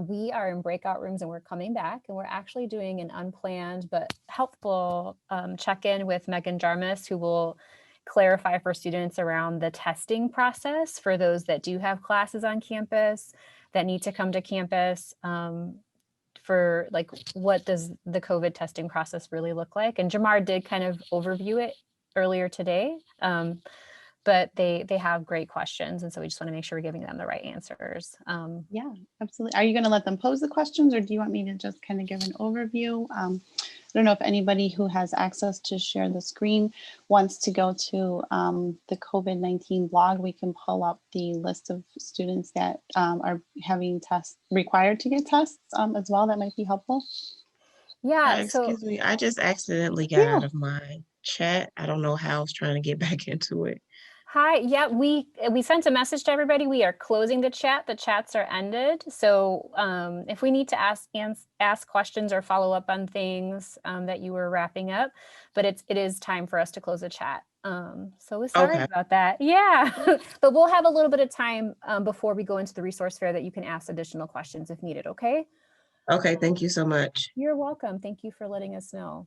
We are in breakout rooms and we're coming back, and we're actually doing an unplanned but helpful check-in with Megan Jarmus, who will clarify for students around the testing process for those that do have classes on campus that need to come to campus. For like, what does the COVID testing process really look like? And Jamar did kind of overview it earlier today, but they have great questions. And so we just want to make sure we're giving them the right answers. Yeah, absolutely. Are you going to let them pose the questions, or do you want me to just kind of give an overview? I don't know if anybody who has access to share the screen wants to go to the COVID-19 blog. We can pull up the list of students that are having tests required to get tests as well. That might be helpful. Yeah. Excuse me. I just accidentally got out of my chat. I don't know how I was trying to get back into it. Hi. Yeah, we sent a message to everybody. We are closing the chat. The chats are ended. So if we need to ask questions or follow up on things that you were wrapping up, but it is time for us to close the chat. So we're sorry about that. Yeah, but we'll have a little bit of time before we go into the resource fair that you can ask additional questions if needed. Okay. Okay. Thank you so much. You're welcome. Thank you for letting us know.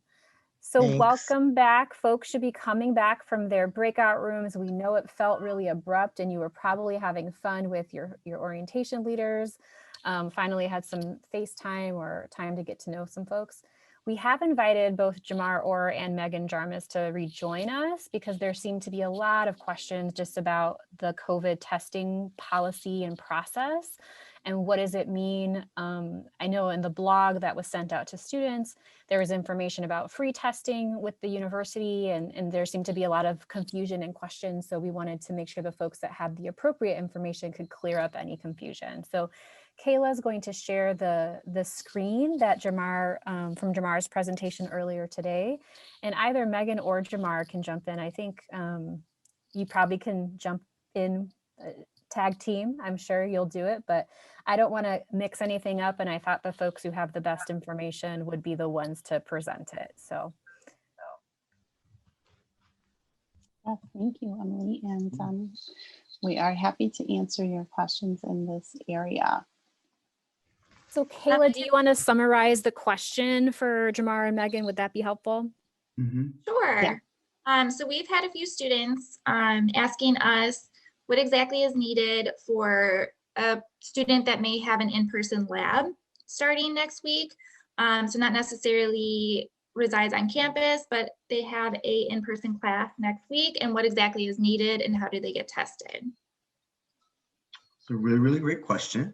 So Thanks. Welcome back. Folks should be coming back from their breakout rooms. We know it felt really abrupt and you were probably having fun with your orientation leaders. Finally had some FaceTime or time to get to know some folks. We have invited both Jamar Orr and Megan Jarmus to rejoin us because there seemed to be a lot of questions just about the COVID testing policy and process. and what does it mean? I know in the blog that was sent out to students, there was information about free testing with the university, and there seemed to be a lot of confusion and questions. So we wanted to make sure the folks that had the appropriate information could clear up any confusion. So Kayla is going to share the screen that Jamar, from Jamar's presentation earlier today, and either Megan or Jamar can jump in. I think you probably can jump in, tag team. I'm sure you'll do it, but I don't want to mix anything up. And I thought the folks who have the best information would be the ones to present it. So. Yes, thank you, Emily. And we are happy to answer your questions in this area. So Kayla, do you want to summarize the question for Jamar and Megan? Would that be helpful? Sure. Yeah. So we've had a few students asking us what exactly is needed for a student that may have an in-person lab starting next week. So not necessarily resides on campus, but they have a in-person class next week, and what exactly is needed and how do they get tested? So really great question.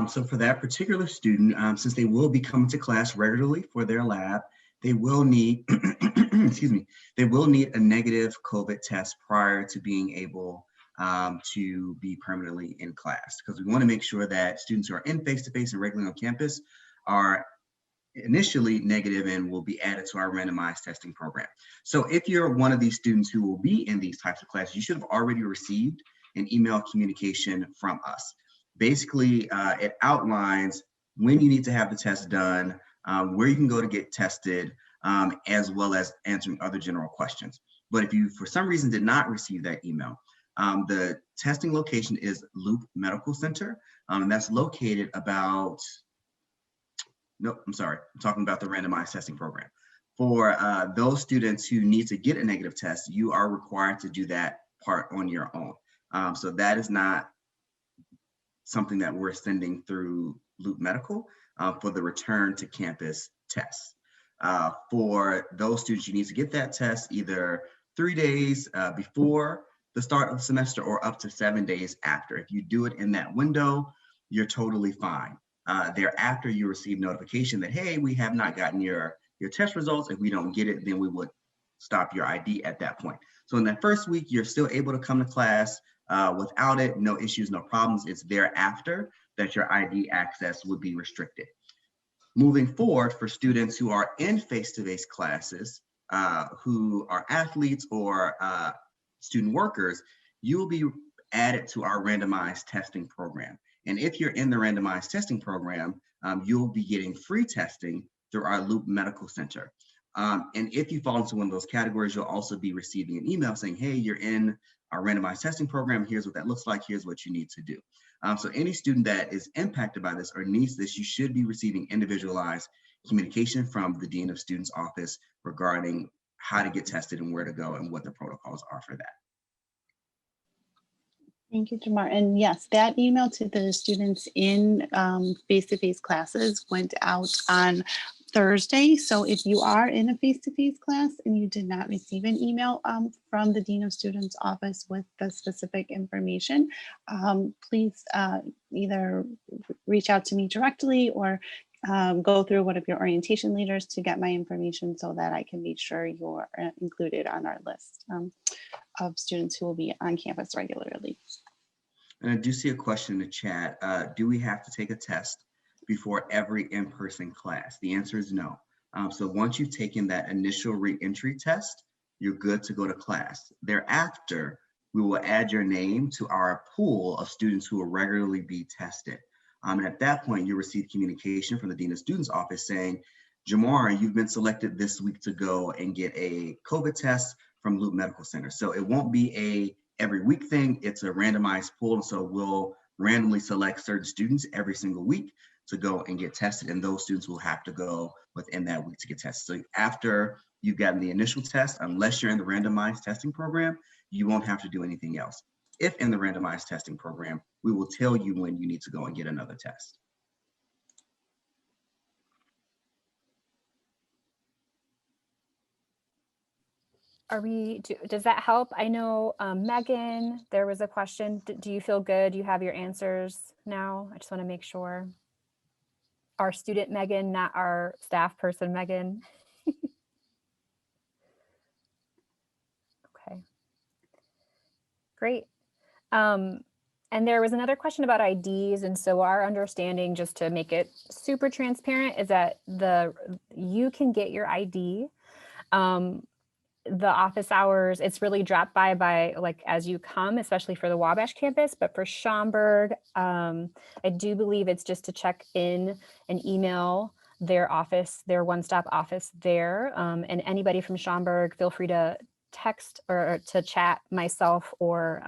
So for that particular student, since they will be coming to class regularly for their lab, they will need, excuse me, they will need a negative COVID test prior to being able to be permanently in class, because we want to make sure that students who are in face-to-face and regularly on campus are initially negative and will be added to our randomized testing program. So if you're one of these students who will be in these types of classes, you should have already received an email communication from us. Basically, it outlines when you need to have the test done, where you can go to get tested, as well as answering other general questions. But if you, for some reason, did not receive that email, the testing location is Loop Medical Center, and that's located about, nope, I'm sorry, I'm talking about the randomized testing program. For those students who need to get a negative test, you are required to do that part on your own. So that is not something that we're sending through Loop Medical for the return to campus tests. For those students, you need to get that test either 3 days before the start of the semester or up to 7 days after. If you do it in that window, you're totally fine. Thereafter, you receive notification that, hey, we have not gotten your test results. If we don't get it, then we would stop your ID at that point. So in that first week, you're still able to come to class without it, no issues, no problems. It's thereafter that your ID access would be restricted. Moving forward, for students who are in face-to-face classes, who are athletes or student workers, you will be added to our randomized testing program. And if you're in the randomized testing program, you'll be getting free testing through our Loop Medical Center. And if you fall into one of those categories, you'll also be receiving an email saying, hey, you're in our randomized testing program. Here's what that looks like. Here's what you need to do. So any student that is impacted by this or needs this, you should be receiving individualized communication from the Dean of Students office regarding how to get tested and where to go and what the protocols are for that. Thank you, Jamar. And yes, that email to the students in face-to-face classes went out on Thursday. So if you are in a face-to-face class and you did not receive an email from the Dean of Students office with the specific information, please either reach out to me directly or go through one of your orientation leaders to get my information so that I can make sure you're included on our list of students who will be on campus regularly. And I do see a question in the chat. Do we have to take a test before every in-person class? The answer is no. So once you've taken that initial re-entry test, you're good to go to class. Thereafter, we will add your name to our pool of students who will regularly be tested. And at that point, you receive communication from the Dean of Students office saying, Jamar, you've been selected this week to go and get a COVID test from Loop Medical Center. So it won't be a every week thing, it's a randomized pool. And so we'll randomly select certain students every single week to go and get tested. And those students will have to go within that week to get tested. So after you've gotten the initial test, unless you're in the randomized testing program, you won't have to do anything else. If in the randomized testing program, we will tell you when you need to go and get another test. does that help? I know Megan, there was a question. Do you feel good? You have your answers now? I just want to make sure. Our student Megan, not our staff person Megan. Okay, great. And there was another question about IDs. And so our understanding, just to make it super transparent, is that you can get your ID. The office hours, it's really dropped by like as you come, especially for the Wabash campus, but for Schaumburg, I do believe it's just to check in and email their office, their one-stop office there. And anybody from Schaumburg, feel free to text or to chat myself or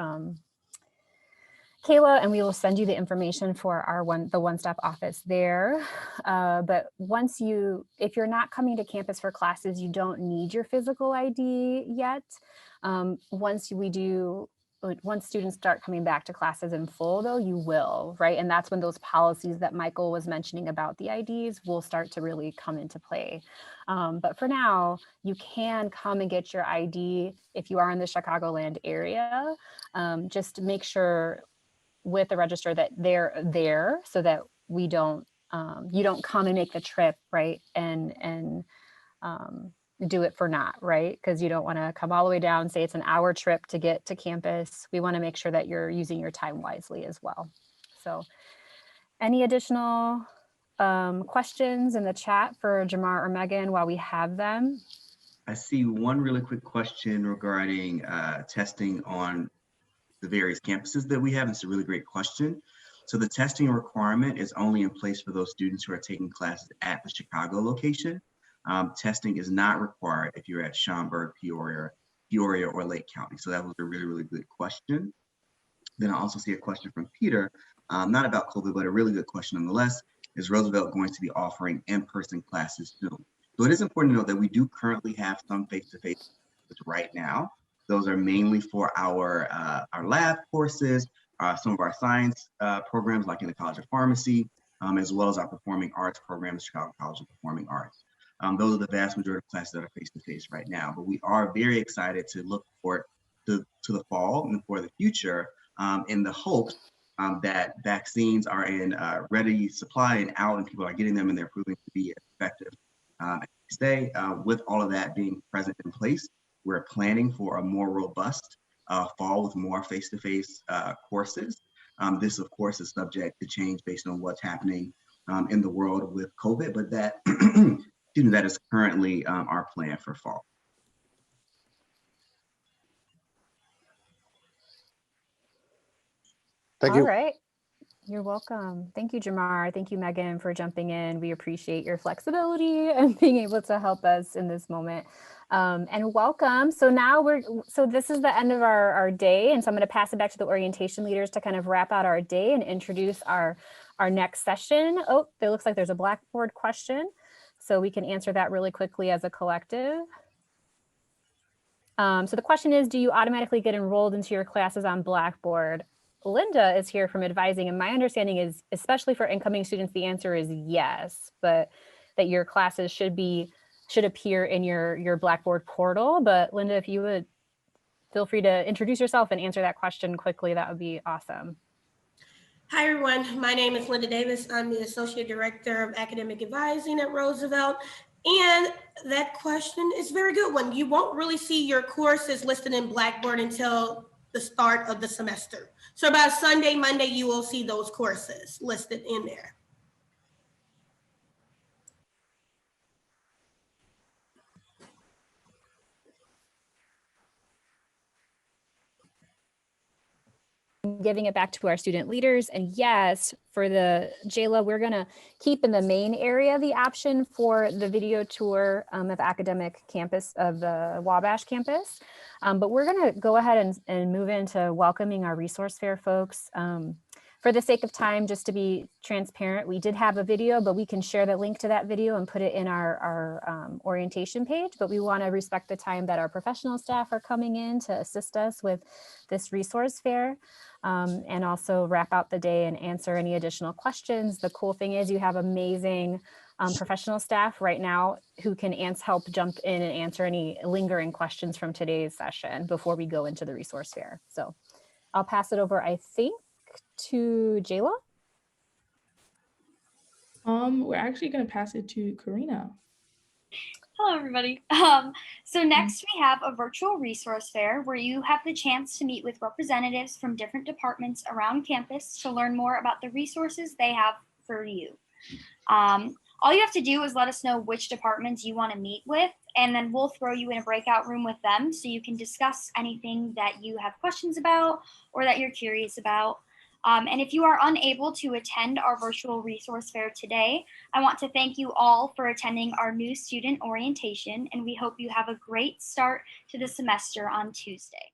Kayla, and we will send you the information for the one-stop office there. But if you're not coming to campus for classes, you don't need your physical ID yet. Once students start coming back to classes in full, though, you will, right? And that's when those policies that Michael was mentioning about the IDs will start to really come into play. But for now, you can come and get your ID if you are in the Chicagoland area. Just make sure with the register that they're there so that you don't come and make the trip, right? And do it for naught, right? Because you don't want to come all the way down, say it's an hour trip to get to campus. We want to make sure that you're using your time wisely as well. So any additional questions in the chat for Jamar or Megan while we have them? I see one really quick question regarding testing on the various campuses that we have. It's a really great question. So the testing requirement is only in place for those students who are taking classes at the Chicago location. Testing is not required if you're at Schaumburg, Peoria, or Lake County. So that was a really, really good question. Then I also see a question from Peter, not about COVID, but a really good question nonetheless. Is Roosevelt going to be offering in-person classes soon? So it is important to know that we do currently have some face-to-face right now. Those are mainly for our lab courses, some of our science programs like in the College of Pharmacy, as well as our performing arts program, the Chicago College of Performing Arts. Those are the vast majority of classes that are face-to-face right now, but we are very excited to look forward to the fall and for the future in the hopes that vaccines are in ready supply and out and people are getting them and they're proving to be effective. Today, with all of that being present in place, we're planning for a more robust fall with more face-to-face courses. This, of course, is subject to change based on what's happening in the world with COVID, but that, excuse me, that is currently our plan for fall. Thank you. All right. You're welcome. Thank you, Jamar. Thank you, Megan, for jumping in. We appreciate your flexibility and being able to help us in this moment. And welcome. So now this is the end of our day. And so I'm going to pass it back to the orientation leaders to kind of wrap out our day and introduce our next session. Oh, it looks like there's a Blackboard question. So we can answer that really quickly as a collective. So the question is, do you automatically get enrolled into your classes on Blackboard? Linda is here from advising, and my understanding is, especially for incoming students, the answer is yes, but that your classes should appear in your Blackboard portal. But Linda, if you would feel free to introduce yourself and answer that question quickly, that would be awesome. Hi, everyone. My name is Linda Davis. I'm the Associate Director of Academic Advising at Roosevelt. And that question is a very good one. You won't really see your courses listed in Blackboard until the start of the semester. So about Sunday, Monday, you will see those courses listed in there. Giving it back to our student leaders. And yes, for the Jayla, we're gonna keep in the main area the option for the video tour of academic campus of the Wabash campus. But we're gonna go ahead and move into welcoming our resource fair folks. For the sake of time, just to be transparent, we did have a video, but we can share the link to that video and put it in our orientation page. But we want to respect the time that our professional staff are coming in to assist us with this resource fair, and also wrap out the day and answer any additional questions. The cool thing is you have amazing professional staff right now who can help jump in and answer any lingering questions from today's session before we go into the resource fair. So I'll pass it over, I think, to Jayla. We're actually going to pass it to Karina. Hello, everybody. So next we have a virtual resource fair where you have the chance to meet with representatives from different departments around campus to learn more about the resources they have for you. All you have to do is let us know which departments you want to meet with, and then we'll throw you in a breakout room with them so you can discuss anything that you have questions about or that you're curious about. And if you are unable to attend our virtual resource fair today, I want to thank you all for attending our new student orientation, and we hope you have a great start to the semester on Tuesday.